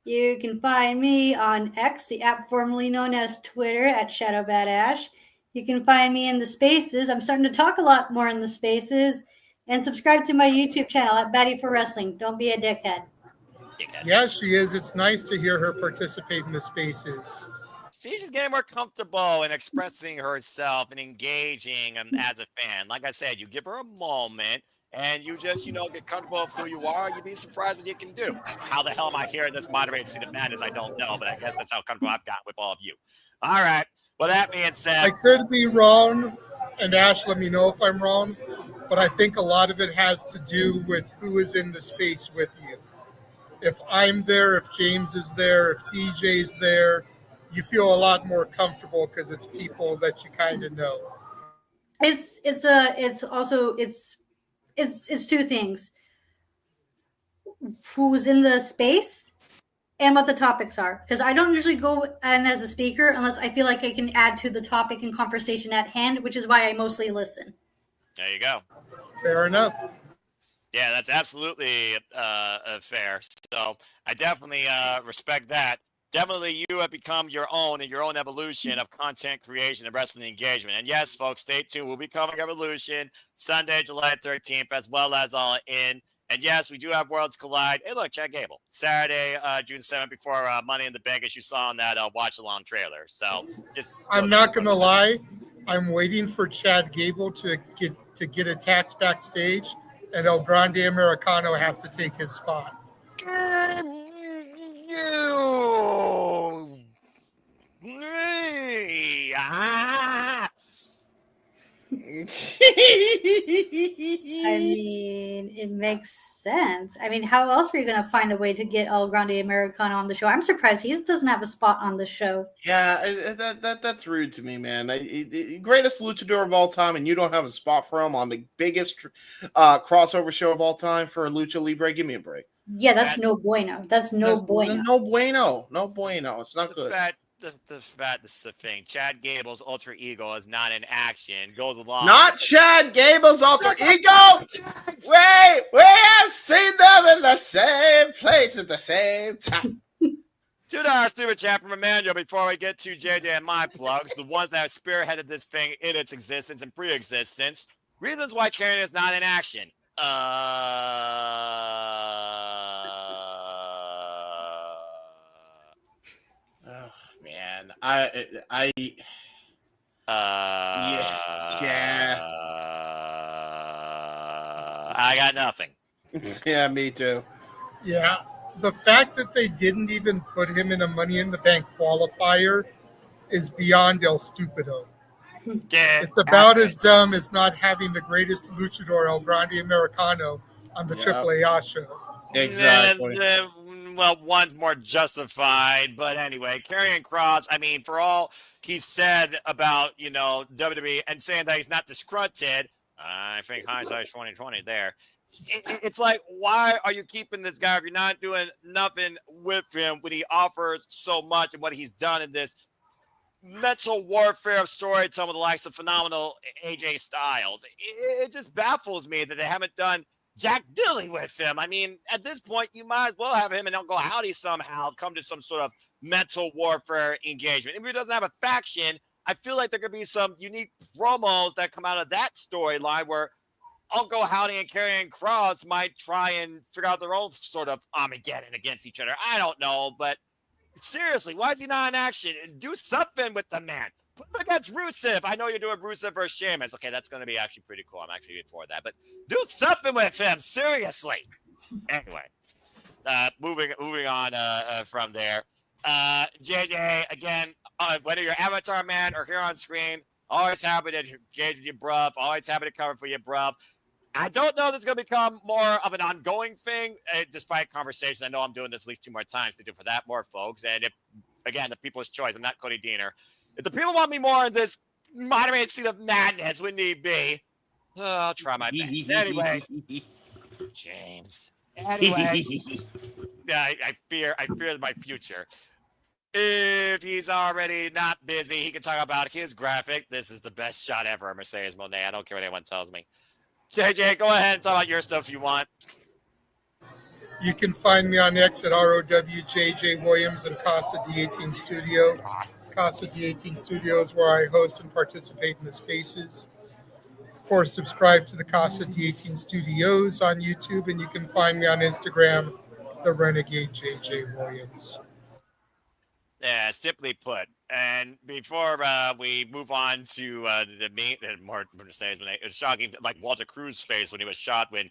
You can find me on X, the app formerly known as Twitter, at ShadowBadAsh. You can find me in the spaces. I'm starting to talk a lot more in the spaces. And subscribe to my YouTube channel at Batty for Wrestling. Don't be a dickhead. Yeah, she is. It's nice to hear her participate in the spaces. She's just getting more comfortable and expressing herself and engaging as a fan. Like I said, you give her a moment and you just, get comfortable with who you are. You'd be surprised what you can do. How the hell am I hearing this moderated Seat of Madness? I don't know, but I guess that's how comfortable I've got with all of you. All right. Well, that being said, I could be wrong, and Ash, let me know if I'm wrong, but I think a lot of it has to do with who is in the space with you. If I'm there, if James is there, if DJ's there, you feel a lot more comfortable because it's people that you kind of know. It's two things. Who's in the space and what the topics are. Because I don't usually go in as a speaker unless I feel like I can add to the topic and conversation at hand, which is why I mostly listen. there you go. Fair enough. Yeah, that's absolutely fair. So I definitely respect that. Definitely, you have become your own and your own evolution of content creation and wrestling engagement. And yes, folks, stay tuned. We'll be covering Evolution Sunday, July 13th, as well as All In. And yes, we do have Worlds Collide. Hey, look, Chad Gable. Saturday, June 7th, before Money in the Bank, as you saw in that watch-along trailer. So just I'm not going to lie. I'm waiting for Chad Gable to get attacked backstage, and El Grande Americano has to take his spot. I mean, it makes sense. I mean, how else are you going to find a way to get El Grande Americano on the show? I'm surprised he doesn't have a spot on the show. Yeah, that's rude to me, man. Greatest luchador of all time, and you don't have a spot for him on the biggest crossover show of all time for Lucha Libre. Give me a break. Yeah, that's no bueno. That's no bueno. No bueno. No bueno. It's not good. This is the thing. Chad Gable's alter ego is not in action. Goes along. Not Chad Gable's alter ego. Wait, we have seen them in the same place at the same time. $2 super chat from Emmanuel before we get to JJ and my plugs, the ones that have spearheaded this thing in its existence and pre-existence. Reasons why Karen is not in action. Oh man, I got nothing. Yeah, me too. Yeah, the fact that they didn't even put him in a Money in the Bank qualifier is beyond El Stupido. Yeah, it's about as dumb as not having the greatest luchador El Grande Americano on the AAA show. Exactly. Well, one's more justified, but anyway, Karrion Kross, I mean, for all he said about, WWE and saying that he's not disgruntled, I think hindsight's 2020 there. It's like, why are you keeping this guy if you're not doing nothing with him when he offers so much and what he's done in this mental warfare of storytelling with the likes of phenomenal AJ Styles? It just baffles me that they haven't done Jack Dilly with him. I mean, at this point, you might as well have him and Uncle Howdy somehow come to some sort of mental warfare engagement. If he doesn't have a faction, I feel like there could be some unique promos that come out of that storyline where Uncle Howdy and Karrion Kross might try and figure out their own sort of Armageddon against each other. I don't know, but seriously, why is he not in action? Do something with the man. Put him against Rusev. I know you're doing Rusev versus Sheamus. Okay, that's going to be actually pretty cool. I'm actually looking forward to that. But do something with him. Seriously. Anyway, moving on from there. JJ, again, whether you're Avatar Man or here on screen, always happy to engage with you, bruv. Always happy to cover for you, bruv. I don't know if this is going to become more of an ongoing thing, despite conversations. I know I'm doing this at least 2 more times to do for that more, folks. And if, again, the people's choice, I'm not Cody Deaner. If the people want me more in this moderated seat of madness when need be, I'll try my best. Anyway, James. Anyway, I fear my future. If he's already not busy, he can talk about his graphic. This is the best shot ever, Mercedes Monet. I don't care what anyone tells me. JJ, go ahead and talk about your stuff if you want. You can find me on X at ROWJJ Williams and Casa D18 Studio. Casa D18 Studio is where I host and participate in the spaces. Of course, subscribe to the Casa D18 Studios on YouTube, and you can find me on Instagram, the Renegade JJ Williams. Yeah, simply put. And before we move on to the main, more Mercedes, it was shocking, like Walter Cruz's face when he was shot when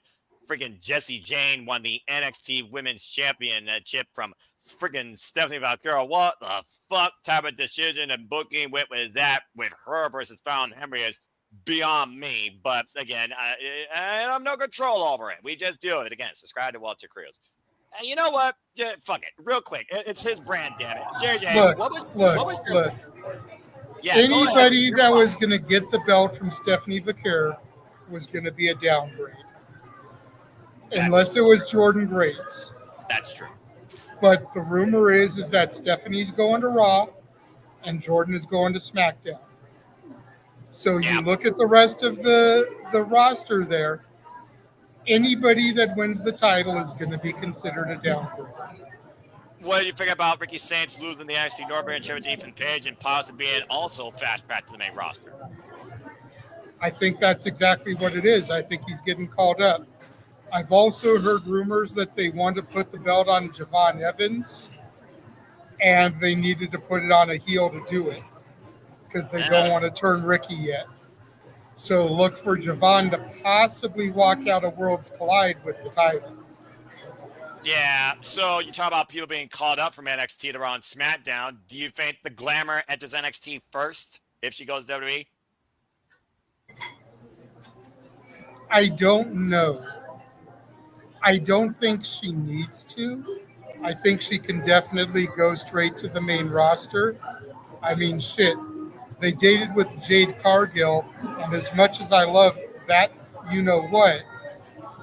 freaking Jessie Jane won the NXT Women's Championship from freaking Stephanie Valkyra. What the fuck type of decision and booking went with that with her versus Fallon Henry is beyond me. But again, I have no control over it. We just do it. Again, subscribe to Walter Cruz. And you know what? Fuck it. Real quick. It's his brand, damn it. JJ, what was your... Yeah, anybody that was going to get the belt from Stephanie Vaquer was going to be a downgrade. Unless it was Jordan Grace. That's true. But the rumor is that Stephanie's going to Raw and Jordan is going to SmackDown. So you look at the rest of the roster there, anybody that wins the title is going to be considered a downgrade. What do you think about Ricky Saints losing the NXT North American Championship to Ethan Page and possibly being also fast back to the main roster? I think that's exactly what it is. I think he's getting called up. I've also heard rumors that they want to put the belt on Javon Evans, and they needed to put it on a heel to do it because they don't want to turn Ricky yet. So look for Javon to possibly walk out of Worlds Collide with the title. Yeah, so you talk about people being called up from NXT to Raw and SmackDown. Do you think the Glamour enters NXT first if she goes to WWE? I don't know. I don't think she needs to. I think she can definitely go straight to the main roster. I mean, shit. They dated with Jade Cargill, and as much as I love that, you know what,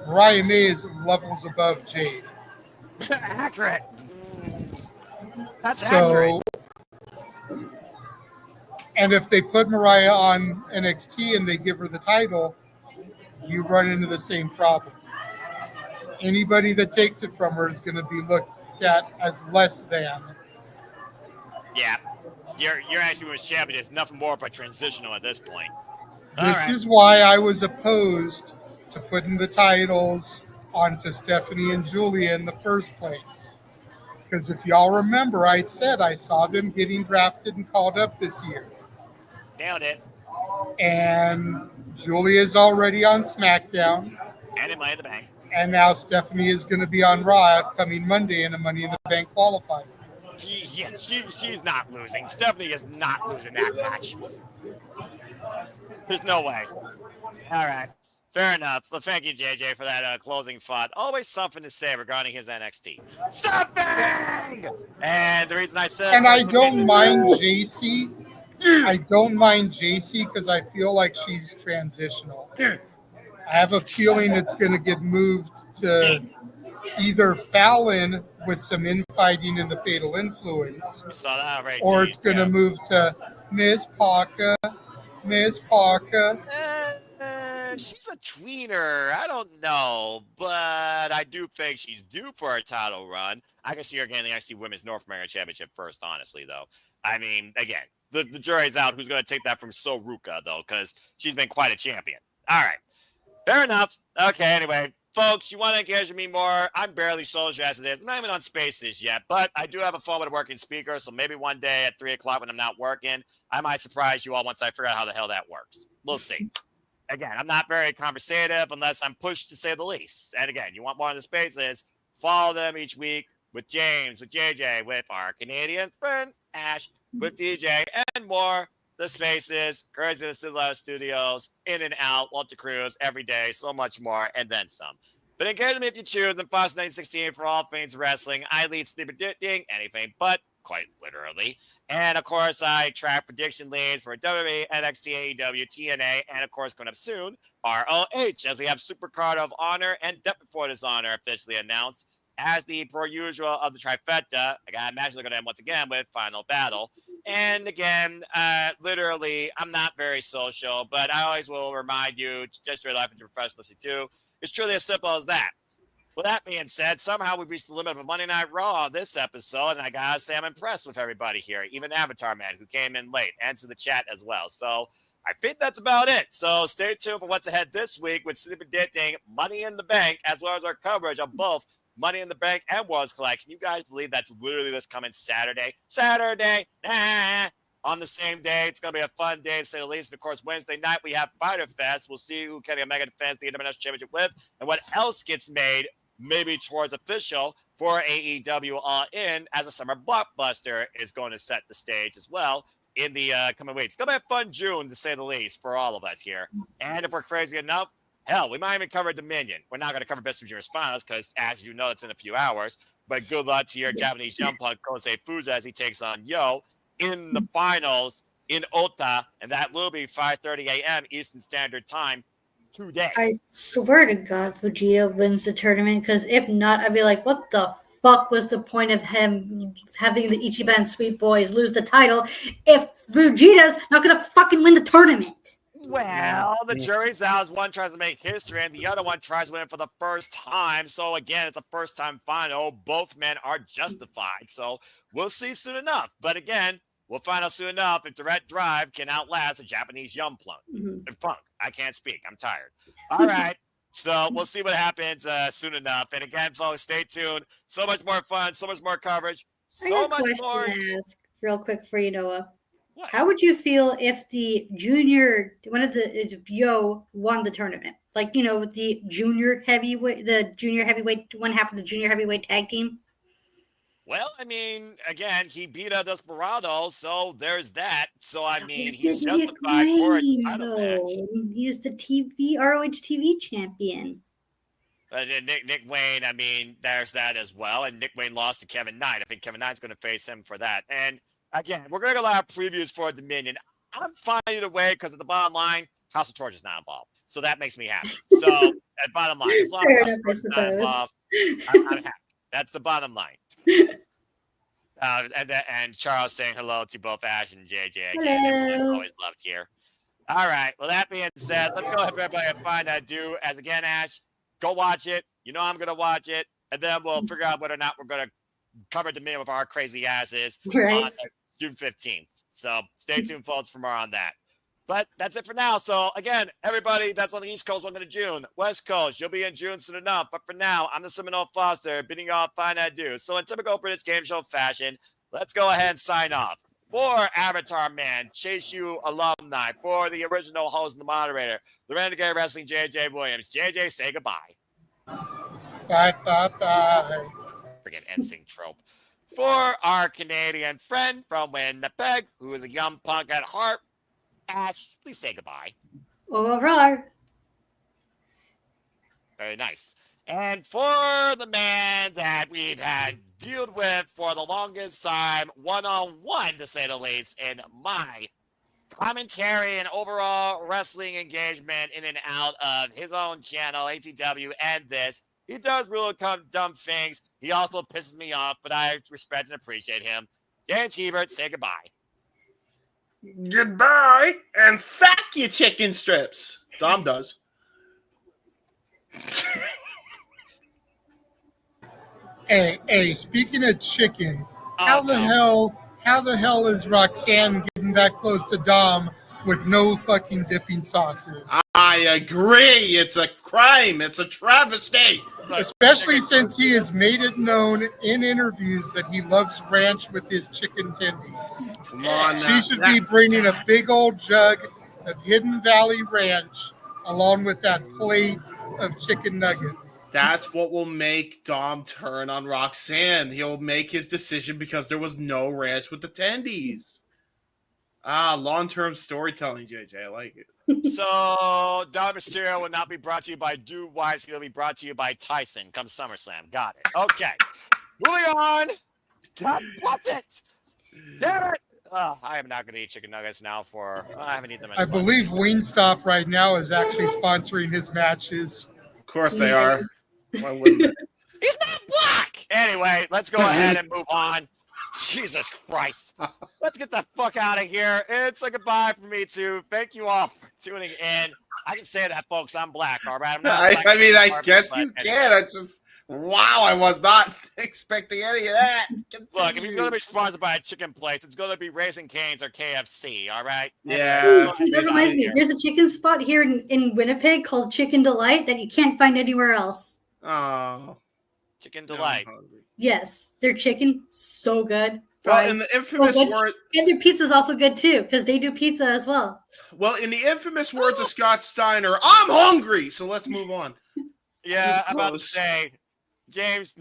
Mariah May is levels above Jade. Accurate. That's so, accurate. And if they put Mariah on NXT and they give her the title, you run into the same problem. Anybody that takes it from her is going to be looked at as less than. Yeah. You're actually with champion. It's nothing more of a transitional at this point. This is why I was opposed to putting the titles onto Stephanie and Julia in the first place. Because if y'all remember, I said I saw them getting drafted and called up this year. Nailed it. And Julia's already on SmackDown. And in Money in the Bank. And now Stephanie is going to be on Raw coming Monday in a Money in the Bank qualifier. Yeah, she's not losing. Stephanie is not losing that match. There's no way. All right. Fair enough. Well, thank you, JJ, for that closing thought. Always something to say regarding his NXT. Something! And the reason I said... And I don't mind JC. I don't mind JC because I feel like she's transitional. I have a feeling it's going to get moved to either Fallon with some infighting in the Fatal Influence, We saw that already. or it's going to move to Miss Parker. Miss Parker. She's a tweener. I don't know, but I do think she's due for a title run. I can see her getting the IC Women's North American Championship first, honestly, though. I mean, again, the jury's out who's going to take that from Soruka, though, because she's been quite a champion. All right. Fair enough. Okay, anyway. Folks, you want to engage with me more? I'm barely social as it is. I'm not even on Spaces yet, but I do have a phone with a working speaker, so maybe one day at 3 o'clock when I'm not working, I might surprise you all once I figure out how the hell that works. We'll see. Again, I'm not very conversative unless I'm pushed, to say the least. And again, you want more on the Spaces, follow them each week with James, with JJ, with our Canadian friend Ash, with DJ, and more. The Spaces, courtesy of the Sidlow Studios, in and out, Walter Cruz, every day, so much more, and then some. But engage with me if you choose, then Fox 916 for all things wrestling. I lead Sleep Predicting, anything but, quite literally. And, of course, I track prediction leads for WWE, NXT, AEW, TNA, and, of course, coming up soon, ROH, as we have Supercard of Honor and Death Before Dishonor officially announced as the per usual of the trifecta. I gotta imagine they're going to end once again with Final Battle. And again, literally, I'm not very social, but I always will remind you, just your life into professionalism too. It's truly as simple as that. With that being said, somehow we've reached the limit of a Monday Night Raw this episode, and I gotta say I'm impressed with everybody here, even Avatar Man, who came in late, and to the chat as well. So I think that's about it. So stay tuned for what's ahead this week with Sleep Predicting, Money in the Bank, as well as our coverage of both Money in the Bank and World's Collection. You guys believe that's literally this coming Saturday? On the same day. It's going to be a fun day, to say the least. And of course, Wednesday night, we have Fighter Fest. We'll see who Kenny Omega defends the International Championship with and what else gets made, maybe towards official, for AEW All In, as a summer blockbuster is going to set the stage as well in the coming weeks. It's going to be a fun June, to say the least, for all of us here. And if we're crazy enough, hell, we might even cover Dominion. We're not going to cover Best of Junior's Finals because, as you know, it's in a few hours. But good luck to your Japanese young punk, Kosei Fuza, as he takes on Yo in the finals in Ota. And that will be 5:30 a.m. Eastern Standard Time today. I swear to God, Fujita wins the tournament, because if not, I'd be like, what the fuck was the point of him having the Ichiban Sweet Boys lose the title if Fujita's not going to fucking win the tournament? Well, the jury's out as one tries to make history and the other one tries to win for the first time. So, again, it's a first-time final. Both men are justified. So, we'll see soon enough. But, again, we'll find out soon enough if Direct Drive can outlast a Japanese young punk. I can't speak. I'm tired. All right. So, we'll see what happens soon enough. And, again, folks, stay tuned. So much more fun. So much more coverage. So much more. Real quick for you, Noah. How would you feel if the junior, Yo won the tournament? Like, you know, with the junior heavyweight, one half of the junior heavyweight tag team? Well, I mean, again, he beat a Desperado, so there's that. So, I mean, he's justified for a title match. He's the ROH TV champion. Nick Wayne, I mean, there's that as well. And Nick Wayne lost to Kevin Knight. I think Kevin Knight's going to face him for that. And again, we're going to get a lot of previews for Dominion. I'm fine either way because at the bottom line, House of Torch is not involved. So that makes me happy. So at bottom line, as long as House of Torch is not involved, I'm happy. That's the bottom line. And Charles saying hello to both Ash and JJ. Again, everyone always loved here. All right. Well, that being said, let's go ahead, everybody, and find that do. As again, Ash, go watch it. You know I'm going to watch it. And then we'll figure out whether or not we're going to cover Dominion with our crazy asses on June 15th. So stay tuned, folks, for more on that. But that's it for now. So, again, everybody that's on the East Coast, welcome to June. West Coast, you'll be in June soon enough. But for now, I'm the Seminole Foster, bidding you all a fine adieu. So in typical British game show fashion, let's go ahead and sign off. For Avatar Man, Chase U alumni, for the original host and the moderator, the Renegade Wrestling, JJ Williams. JJ, say goodbye. Bye, bye, bye. Freaking NSYNC trope. For our Canadian friend from Winnipeg, who is a young punk at heart, Ash, please say goodbye. Au revoir. Very nice. And for the man that we've had dealt with for the longest time, one-on-one, to say the least, in my commentary and overall wrestling engagement in and out of his own channel, ATW, and this. He does really dumb things. He also pisses me off, but I respect and appreciate him. James Hebert, say goodbye. Goodbye, and fuck you, chicken strips. Dom does. Hey, speaking of chicken, how the hell is Roxanne getting that close to Dom with no fucking dipping sauces? I agree. It's a crime. It's a travesty. Especially since he has made it known in interviews that he loves ranch with his chicken tendies. Come on now. She should be bringing a big old jug of Hidden Valley Ranch along with that plate of chicken nuggets. That's what will make Dom turn on Roxanne. He'll make his decision because there was no ranch with the tendies. Long-term storytelling, JJ. I like it. So, Dom Mysterio will not be brought to you by Do Wise. He'll be brought to you by Tyson come SummerSlam. Got it. Okay. Moving on. God bless it. Damn it. I am not going to eat chicken nuggets now I haven't eaten them in I believe Wingstop right now is actually sponsoring his matches. Of course they are. Why wouldn't they? He's not black. Anyway, let's go ahead and move on. Jesus Christ. Let's get the fuck out of here. It's a goodbye for me, too. Thank you all for tuning in. I can say that, folks. I'm black, all right? I'm not I guess you can. I just, wow, I was not expecting any of that. Look, if he's going to be sponsored by a chicken place, it's going to be Raising Cane's or KFC, all right? Yeah. That reminds me, there's a chicken spot here in Winnipeg called Chicken Delight that you can't find anywhere else. Oh. Chicken Delight. Yes, their chicken, so good. Well, Fries, in the infamous word... And their pizza's also good, too, because they do pizza as well. Well, in the infamous words of Scott Steiner, I'm hungry, so let's move on. Yeah, I'm about to say, James,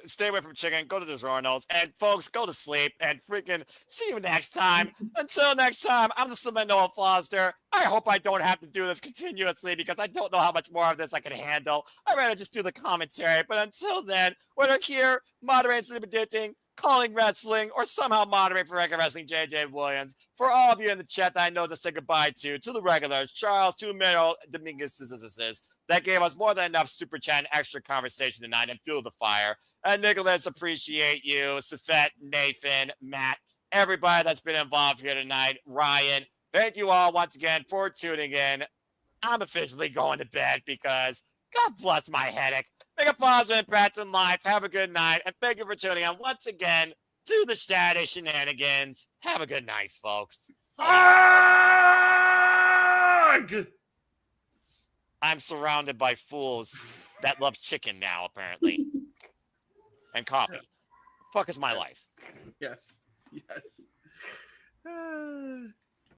stay away from chicken. Go to DiGiorno's. And, folks, go to sleep. And freaking see you next time. Until next time, I'm the Cement Noah Foster. I hope I don't have to do this continuously because I don't know how much more of this I can handle. I'd rather just do the commentary. But until then, whether here, moderating, sleep addicting, calling wrestling, or somehow moderating for regular wrestling, JJ Williams. For all of you in the chat that I know to say goodbye to the regulars, Charles, to Meryl, Dominguez, that gave us more than enough super chat and extra conversation tonight and fuel the fire. And Nicholas, appreciate you. Safet, Nathan, Matt, everybody that's been involved here tonight. Ryan, thank you all once again for tuning in. I'm officially going to bed because God bless my headache. Make a positive impact in life. Have a good night. And thank you for tuning in once again to the Saturday Shenanigans. Have a good night, folks. I'm surrounded by fools that love chicken now, apparently. And coffee. Fuck is my life. Yes.